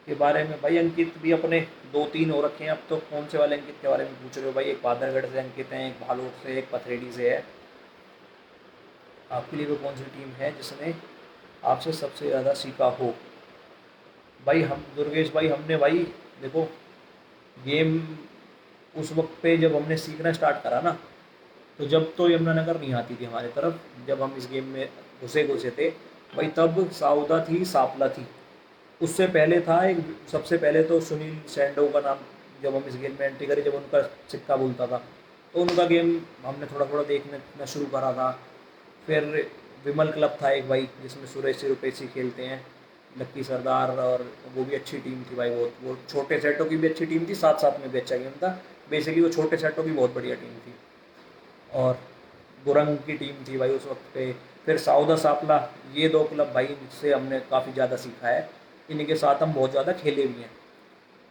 के बारे में, भाई अंकित भी अपने 2-3 हो रखे हैं अब तो। कौन से वाले अंकित के बारे में पूछ रहे हो भाई? एक बादरगढ़ से अंकित हैं, एक भालूट से, एक पथरेडी से है। आपके लिए वो कौन सी टीम है जिसने आपसे सबसे ज़्यादा सीखा हो? भाई हम दुर्गेश भाई हमने भाई देखो गेम उस वक्त पे जब हमने सीखना स्टार्ट करा ना, तो जब तो यमुनानगर नहीं आती थी हमारे तरफ, जब हम इस गेम में घुसे घुसे थे भाई, तब साउदा थी सापला थी। उससे पहले था एक, सबसे पहले तो सुनील सैंडो का नाम, जब हम इस गेम में एंट्री करी जब उनका सिक्का बोलता था, तो उनका गेम हमने थोड़ा थोड़ा देखना शुरू करा था। फिर विमल क्लब था एक भाई जिसमें सुरेश सिरुपेशी खेलते हैं, लक्की सरदार, और वो भी अच्छी टीम थी भाई। वो छोटे सेटों की भी अच्छी टीम थी, साथ साथ में भी अच्छा गेम था। बेसिकली वो छोटे सेटों की बहुत बढ़िया टीम थी। और गुरंग की टीम थी भाई उस वक्त पे। फिर साउदा सापला, ये दो क्लब भाई जिससे हमने काफ़ी ज़्यादा सीखा है, इनके साथ हम बहुत ज़्यादा खेले भी हैं।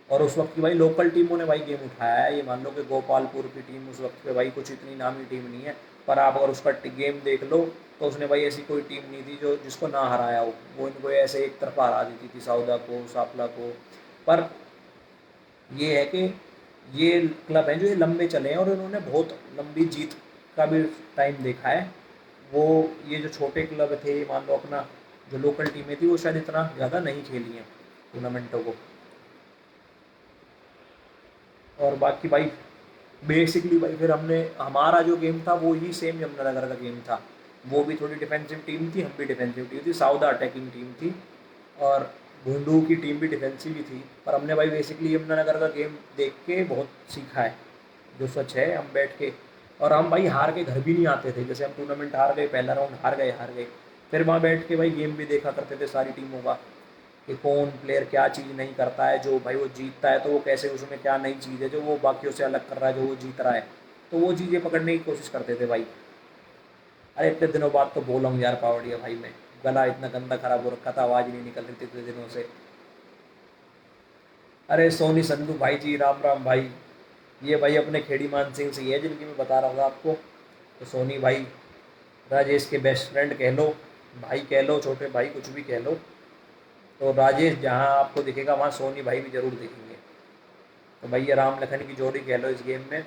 और उस वक्त की भाई लोकल टीमों ने भाई गेम उठाया है। ये मान लो कि गोपालपुर की टीम उस वक्त पे भाई कुछ इतनी नामी टीम नहीं है, पर आप अगर उसका गेम देख लो तो उसने भाई ऐसी कोई टीम नहीं थी जो जिसको ना हराया हो। वो इनको ऐसे एक तरफा हरा देती थी साउदा को सापला को। पर ये है कि ये क्लब हैं जो ये लंबे चले हैं और इन्होंने बहुत लंबी जीत का भी टाइम देखा है। वो ये जो छोटे क्लब थे, मान लो अपना जो लोकल टीमें थी, वो शायद इतना ज़्यादा नहीं खेली हैं टूर्नामेंटों को। और बाकी भाई बेसिकली भाई फिर हमने हमारा जो गेम था वो ही सेम यमुनानगर का गेम था। वो भी थोड़ी डिफेंसिव टीम थी, हम भी डिफेंसिव टीम थी, साउदा अटैकिंग टीम थी। और भूंडू की टीम भी डिफेंसिव ही थी, पर हमने भाई बेसिकली यमुनानगर का गेम देख के बहुत सीखा है, जो सच है। हम बैठ के, और हम भाई हार के घर भी नहीं आते थे, जैसे हम टूर्नामेंट हार गए, पहला राउंड हार गए, फिर वहाँ बैठ के भाई गेम भी देखा करते थे सारी टीमों का, कि कौन प्लेयर क्या चीज़ नहीं करता है, जो भाई वो जीतता है तो वो कैसे, उसमें क्या नई चीज़ है जो वो बाकियों से अलग कर रहा है, जो वो जीत रहा है, तो वो चीज़ें पकड़ने की कोशिश करते थे भाई। अरे इतने दिनों बाद तो बोला हूँ यार पावड़िया भाई, मैं गला इतना गंदा खराब हो रखा था, आवाज़ नहीं निकल रही थी इतने दिनों से। अरे सोनी संधू भाई जी, राम राम भाई। ये भाई अपने खेड़ी मान सिंह से ही है जिनकी मैं बता रहा हूँ आपको। तो सोनी भाई राजेश के बेस्ट फ्रेंड कह लो, भाई कह लो, छोटे भाई, कुछ भी कह लो। तो राजेश जहाँ आपको दिखेगा वहाँ सोनी भाई भी जरूर दिखेंगे। तो भाई ये राम लखन की जोड़ी कह लो इस गेम में।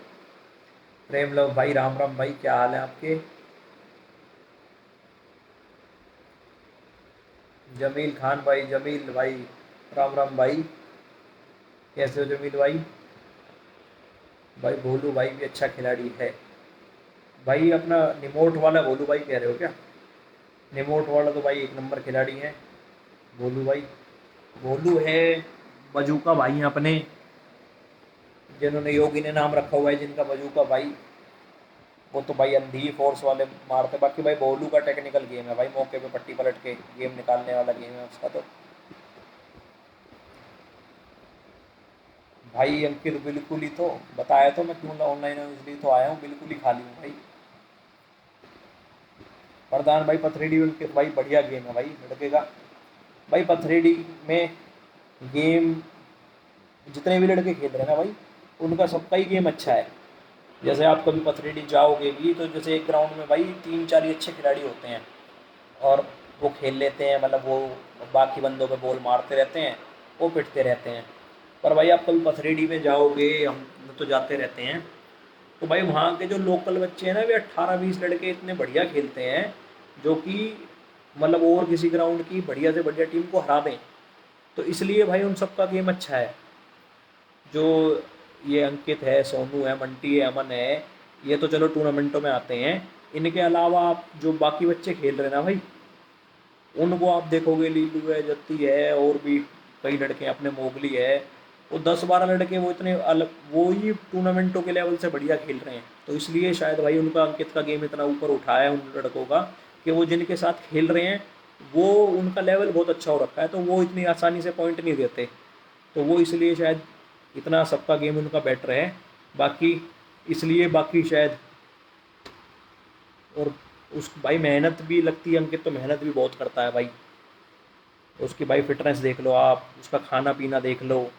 प्रेम लव भाई, राम राम भाई, क्या हाल है आपके। जमील खान भाई, जमील भाई, राम राम भाई, कैसे हो जमील भाई। भाई भोलू भाई भी अच्छा खिलाड़ी है। भाई अपना निमोट वाला भोलू भाई कह रहे हो क्या। निमोट वाला तो भाई एक नंबर खिलाड़ी है भोलू भाई। भोलू है, बजूका भाई हैं अपने, जिन्होंने योगी ने नाम रखा हुआ है जिनका, बजूका भाई। वो तो भाई अंधी फोर्स वाले मारते, बाकी भाई भोलू का टेक्निकल गेम है भाई, मौके पे पट्टी पलट के गेम निकालने वाला गेम है उसका तो। भाई अंकित बिल्कुल ही, तो बताया तो मैं क्यों ना ऑनलाइन हूँ, इसलिए तो आया हूँ, बिल्कुल ही खाली हूँ भाई। प्रधान भाई पथरेडी, अंकित भाई बढ़िया गेम है भाई लड़के का। भाई पथरेडी में गेम, जितने भी लड़के खेल रहे हैं ना भाई, उनका सबका ही गेम अच्छा है। जैसे आप कभी पथरेडी जाओगे भी तो जैसे एक ग्राउंड में भाई तीन चार ही अच्छे खिलाड़ी होते हैं, और वो खेल लेते हैं, मतलब वो बाकी बंदों पे बॉल मारते रहते हैं, वो पिटते रहते हैं। पर भाई आप कभी पथरेडी में जाओगे, हम तो जाते रहते हैं, तो भाई वहाँ के जो लोकल बच्चे हैं ना, वे 18-20 लड़के इतने बढ़िया खेलते हैं, जो कि मतलब और किसी ग्राउंड की बढ़िया से बढ़िया टीम को हरा दें। तो इसलिए भाई उन सबका गेम अच्छा है। जो ये अंकित है, सोनू है, मंटी है, अमन है, ये तो चलो टूर्नामेंटों में आते हैं। इनके अलावा आप जो बाकी बच्चे खेल रहे हैं ना भाई, उनको आप देखोगे, लीलू है, जत्ती है, और भी कई लड़के हैं अपने, मोगली है, वो 10-12 लड़के, वो इतने अलग, वो ही टूर्नामेंटों के लेवल से बढ़िया खेल रहे हैं। तो इसलिए शायद भाई उनका, अंकित का गेम इतना ऊपर उठा है उन लड़कों का, कि वो जिनके साथ खेल रहे हैं वो, उनका लेवल बहुत अच्छा हो रखा है, तो वो इतनी आसानी से पॉइंट नहीं देते। तो वो इसलिए शायद इतना सबका गेम उनका बेटर है। बाकी इसलिए, बाकी शायद, और उस भाई मेहनत भी लगती है, अंकित तो मेहनत भी बहुत करता है भाई। उसकी भाई फिटनेस देख लो आप, उसका खाना पीना देख लो।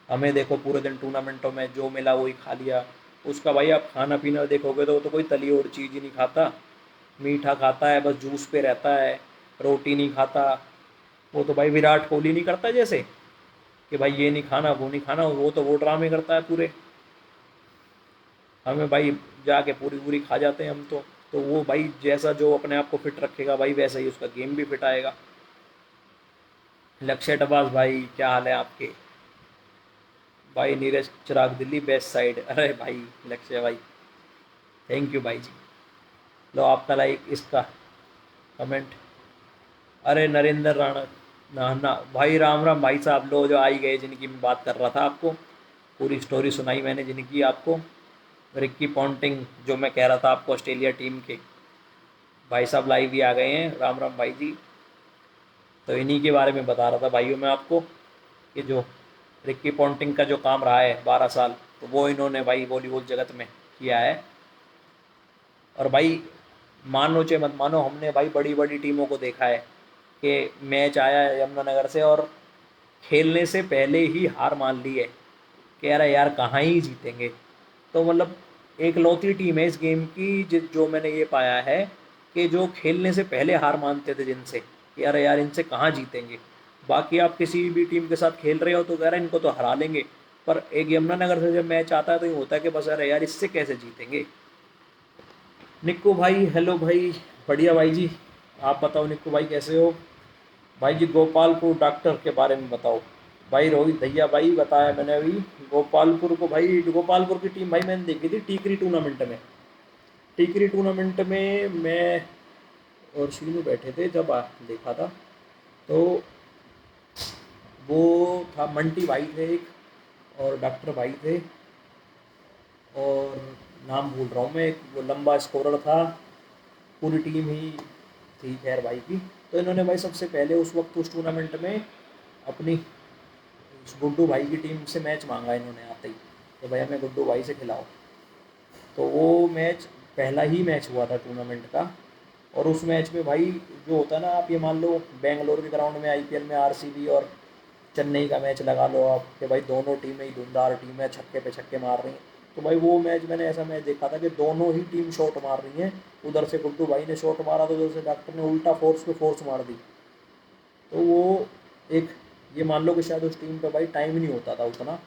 हमें देखो पूरे दिन टूर्नामेंटों में जो मिला वही खा लिया। उसका भाई आप खाना पीना देखोगे तो वो तो कोई तली और चीज़ ही नहीं खाता, मीठा खाता है, बस जूस पे रहता है, रोटी नहीं खाता। वो तो भाई विराट कोहली नहीं करता जैसे, कि भाई ये नहीं खाना वो नहीं खाना, वो तो वो ड्रामे करता है पूरे। हमें भाई जाके पूरी पूरी खा जाते हैं हम तो वो भाई जैसा जो अपने आप को फिट रखेगा भाई, वैसा ही उसका गेम भी फिट आएगा। लक्ष्य डबास भाई, क्या हाल है आपके। भाई नीरज चिराग दिल्ली बेस्ट साइड, अरे भाई लक्ष्य भाई, थैंक यू भाई जी। लो आपका लाइक, इसका कमेंट। अरे नरेंद्र राणा, ना ना भाई, राम राम भाई साहब, लो जो आई गए, जिनकी मैं बात कर रहा था आपको, पूरी स्टोरी सुनाई मैंने जिनकी आपको। रिक्की पॉन्टिंग, जो मैं कह रहा था आपको, ऑस्ट्रेलिया टीम के भाई साहब लाइव भी आ गए हैं, राम राम भाई जी। तो इन्हीं के बारे में बता रहा था भाइयों मैं आपको, कि जो रिक्की पॉन्टिंग का जो काम रहा है 12 साल, तो वो इन्होंने भाई वॉलीबॉल जगत में किया है। और भाई मानो चाहे मत मानो, हमने भाई बड़ी बड़ी टीमों को देखा है कि मैच आया है यमुनानगर से, और खेलने से पहले ही हार मान ली है, कह रहा है यार कहाँ ही जीतेंगे। तो मतलब एक लौती टीम है इस गेम की, जो मैंने ये पाया है, कि जो खेलने से पहले हार मानते थे जिनसे, कि अरे यार इनसे कहाँ जीतेंगे। बाकी आप किसी भी टीम के साथ खेल रहे हो तो कह रहे हैं इनको तो हरा लेंगे, पर एक यमुनानगर से जब मैच आता है तो ये होता है कि बस अरे यार इससे कैसे जीतेंगे। निक्कू भाई, हेलो भाई, बढ़िया भाई जी। आप बताओ निक्कू भाई कैसे हो। भाई जी गोपालपुर डॉक्टर के बारे में बताओ। भाई रोहित भैया भाई, बताया मैंने अभी। गोपालपुर को भाई, गोपालपुर की टीम भाई मैंने देखी थी टीकरी टूर्नामेंट में। टीकरी टूर्नामेंट में मैं और शीनू बैठे थे जब देखा था। तो वो था मंटी भाई थे एक, और डॉक्टर भाई थे, और नाम भूल रहा हूँ मैं, एक वो लंबा स्कोरर था, पूरी टीम ही थी खैर भाई की। तो इन्होंने भाई सबसे पहले उस वक्त उस टूर्नामेंट में अपनी उस गुड्डू भाई की टीम से मैच मांगा इन्होंने आते ही, तो भाई हमें गुड्डू भाई से खिलाओ। तो वो मैच पहला ही मैच हुआ था टूर्नामेंट का। और उस मैच में भाई जो होता है ना, आप ये मान लो बेंगलोर के ग्राउंड में आईपीएल में आरसीबी और चेन्नई का मैच लगा लो आप, कि भाई दोनों टीमें ही धुंधार टीम है, छक्के पे छक्के मार रही हैं। तो भाई वो मैच मैंने ऐसा मैच देखा था कि दोनों ही टीम शॉट मार रही हैं। उधर से गुड्डू भाई ने शॉट मारा तो उधर से डॉक्टर ने उल्टा फोर्स पे फोर्स मार दी। तो वो एक, ये मान लो कि शायद उस टीम पे भाई टाइम नहीं होता था उतना,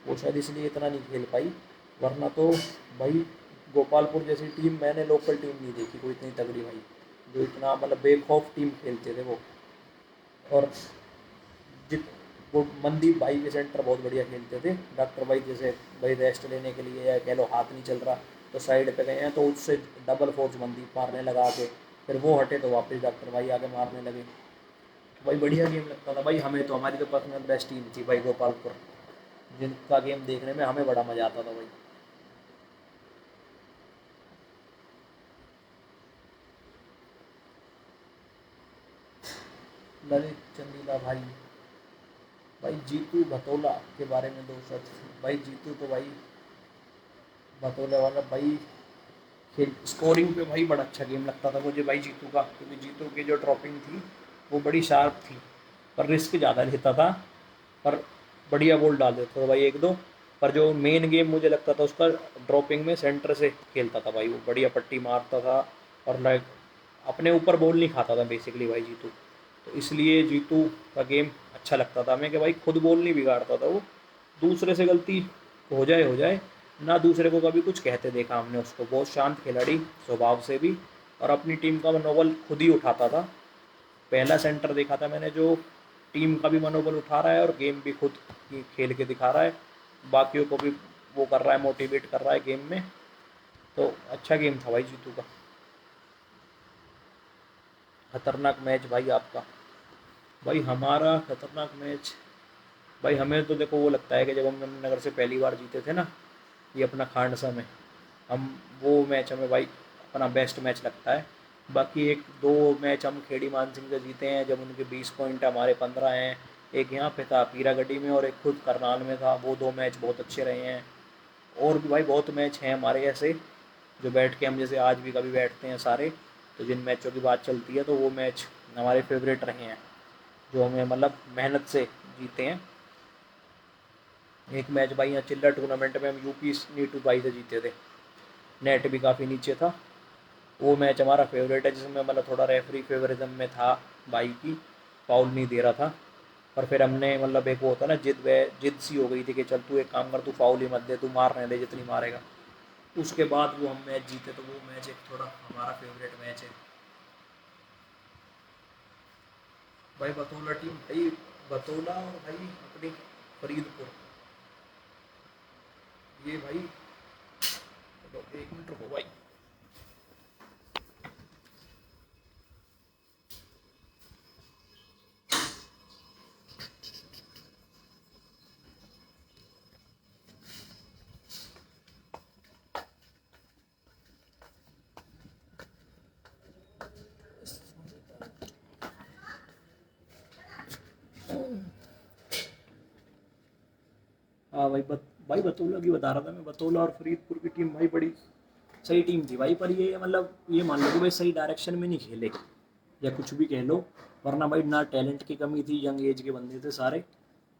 वो शायद इसलिए इतना नहीं खेल पाई। वरना तो भाई गोपालपुर जैसी टीम मैंने लोकल टीम नहीं देखी कोई इतनी तगड़ी भाई, जो इतना मतलब बेखौफ टीम खेलते थे वो। और जित वो मनदीप भाई के सेंटर बहुत बढ़िया खेलते थे। डॉक्टर भाई जैसे भाई रेस्ट लेने के लिए या कह लो हाथ नहीं चल रहा तो साइड पे गए हैं, तो उससे डबल फोर्स मनदीप मारने लगा के, फिर वो हटे तो वापस डॉक्टर भाई आगे मारने लगे। भाई बढ़िया गेम लगता था भाई हमें, तो हमारी तो पर्सनल बेस्ट टीम थी भाई गोपालपुर, जिनका गेम देखने में हमें बड़ा मज़ा आता था भाई। ललित चंदीला भाई, भाई जीतू भतोला के बारे में दो शब्द। भाई जीतू तो भाई भतोले वाला भाई खेल स्कोरिंग पे भाई बड़ा अच्छा गेम लगता था मुझे भाई जीतू का, क्योंकि जीतू की जो ड्रॉपिंग थी वो बड़ी शार्प थी, पर रिस्क ज़्यादा लेता था, पर बढ़िया बॉल डाल देता था भाई एक दो। पर जो मेन गेम मुझे लगता था उसका, ड्रॉपिंग में सेंटर से खेलता था भाई वो, बढ़िया पट्टी मारता था। और लाइक अपने ऊपर बॉल नहीं खाता था बेसिकली भाई जीतू। तो इसलिए जीतू का गेम अच्छा लगता था हमें, कि भाई खुद बॉल नहीं बिगाड़ता था वो, दूसरे से गलती हो जाए ना, दूसरे को कभी कुछ कहते देखा हमने उसको। बहुत शांत खिलाड़ी स्वभाव से भी, और अपनी टीम का मनोबल खुद ही उठाता था। पहला सेंटर देखा था मैंने जो टीम का भी मनोबल उठा रहा है और गेम भी खुद ही खेल के दिखा रहा है, बाकियों को भी वो कर रहा है, मोटिवेट कर रहा है गेम में। तो अच्छा गेम था भाई जीतू का। खतरनाक मैच भाई आपका? भाई हमारा खतरनाक मैच, भाई हमें तो देखो वो लगता है कि जब हम नगर से पहली बार जीते थे ना, ये अपना खांडसा में, हम वो मैच हमें भाई अपना बेस्ट मैच लगता है। बाकी एक दो मैच हम खेड़ी मान सिंह से जीते हैं, जब उनके 20 पॉइंट हमारे 15 हैं। एक यहाँ पे था पीरागढ़ी में और एक खुद करनाल में था, वो दो मैच बहुत अच्छे रहे हैं। और भी भाई बहुत मैच हैं हमारे ऐसे, जो बैठ के हम जैसे आज भी कभी बैठते हैं सारे, तो जिन मैचों की बात चलती है तो वो मैच हमारे फेवरेट रहे हैं, जो हमें मतलब मेहनत से जीते हैं। एक मैच भाई यहाँ चिल्ला टूर्नामेंट में हम यूपी नीटू भाई से जीते थे, नेट भी काफ़ी नीचे था। वो मैच हमारा फेवरेट है, जिसमें मतलब थोड़ा रेफरी फेवरिज्म में था भाई की, फाउल नहीं दे रहा था। पर फिर हमने मतलब एक वो होता ना, जिद सी हो गई थी कि चल तू एक काम कर, तू फाउल ही मत दे, तू मारने दे जितनी मारेगा। उसके बाद वो हम मैच जीते, तो वो मैच एक थोड़ा हमारा फेवरेट मैच है। भाई बतौला टीम भाई, बतौला और भाई अपनी फरीदपुर, ये भाई, चलो 1 मिनट रुको भाई। हाँ भाई भाई बतौला की बता रहा था मैं, बतौला और फरीदपुर की टीम भाई बड़ी सही टीम थी भाई। पर ये मतलब ये मान लो कि भाई सही डायरेक्शन में नहीं खेले, या कुछ भी कह लो। वरना भाई ना टैलेंट की कमी थी, यंग एज के बंदे थे सारे।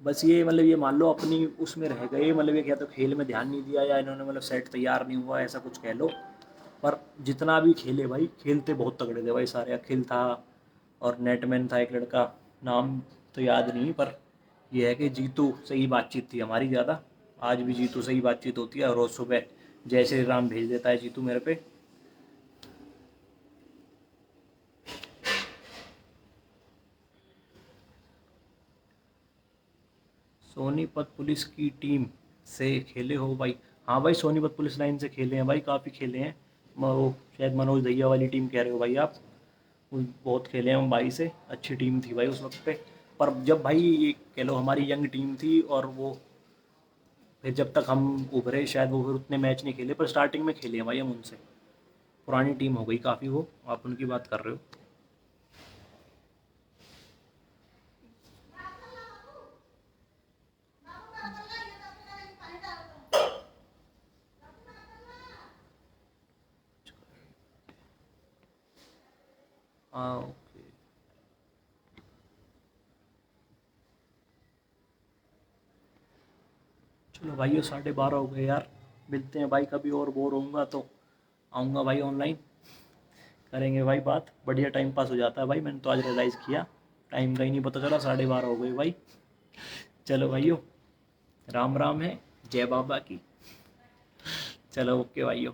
बस ये मतलब ये मान लो अपनी उसमें रह गए, मतलब ये क्या तो खेल में ध्यान नहीं दिया, या इन्होंने मतलब सेट तैयार नहीं हुआ, ऐसा कुछ कह लो। पर जितना भी खेले भाई, खेलते बहुत तगड़े थे भाई सारे। अखिल था, और नेटमैन था एक लड़का, नाम तो याद नहीं, पर यह है कि जीतू से ही बातचीत थी हमारी ज़्यादा। आज भी जीतू से ही बातचीत होती है, और रोज़ सुबह जय श्री राम भेज देता है जीतू मेरे पे। सोनीपत पुलिस की टीम से खेले हो भाई? हाँ भाई, सोनीपत पुलिस लाइन से खेले हैं भाई, काफ़ी खेले हैं। वो शायद मनोज दहिया वाली टीम कह रहे हो भाई आप, वो बहुत खेले हैं हम भाई से, अच्छी टीम थी भाई उस वक्त पे। पर जब भाई ये कह लो हमारी यंग टीम थी, और वो फिर जब तक हम उभरे शायद वो फिर उतने मैच नहीं खेले, पर स्टार्टिंग में खेले हैं भाई हम उनसे। पुरानी टीम हो गई काफ़ी वो, आप उनकी बात कर रहे हो। हाँ ओके। चलो भाई, ये 12:30 हो गए यार। मिलते हैं भाई, कभी और बोर होऊंगा तो आऊँगा भाई ऑनलाइन, करेंगे भाई बात। बढ़िया टाइम पास हो जाता है भाई, मैंने तो आज रियलाइज़ किया, टाइम का ही नहीं पता चला, 12:30 हो गए भाई। चलो भाइयों, राम राम है, जय बाबा की। चलो ओके भाइयों।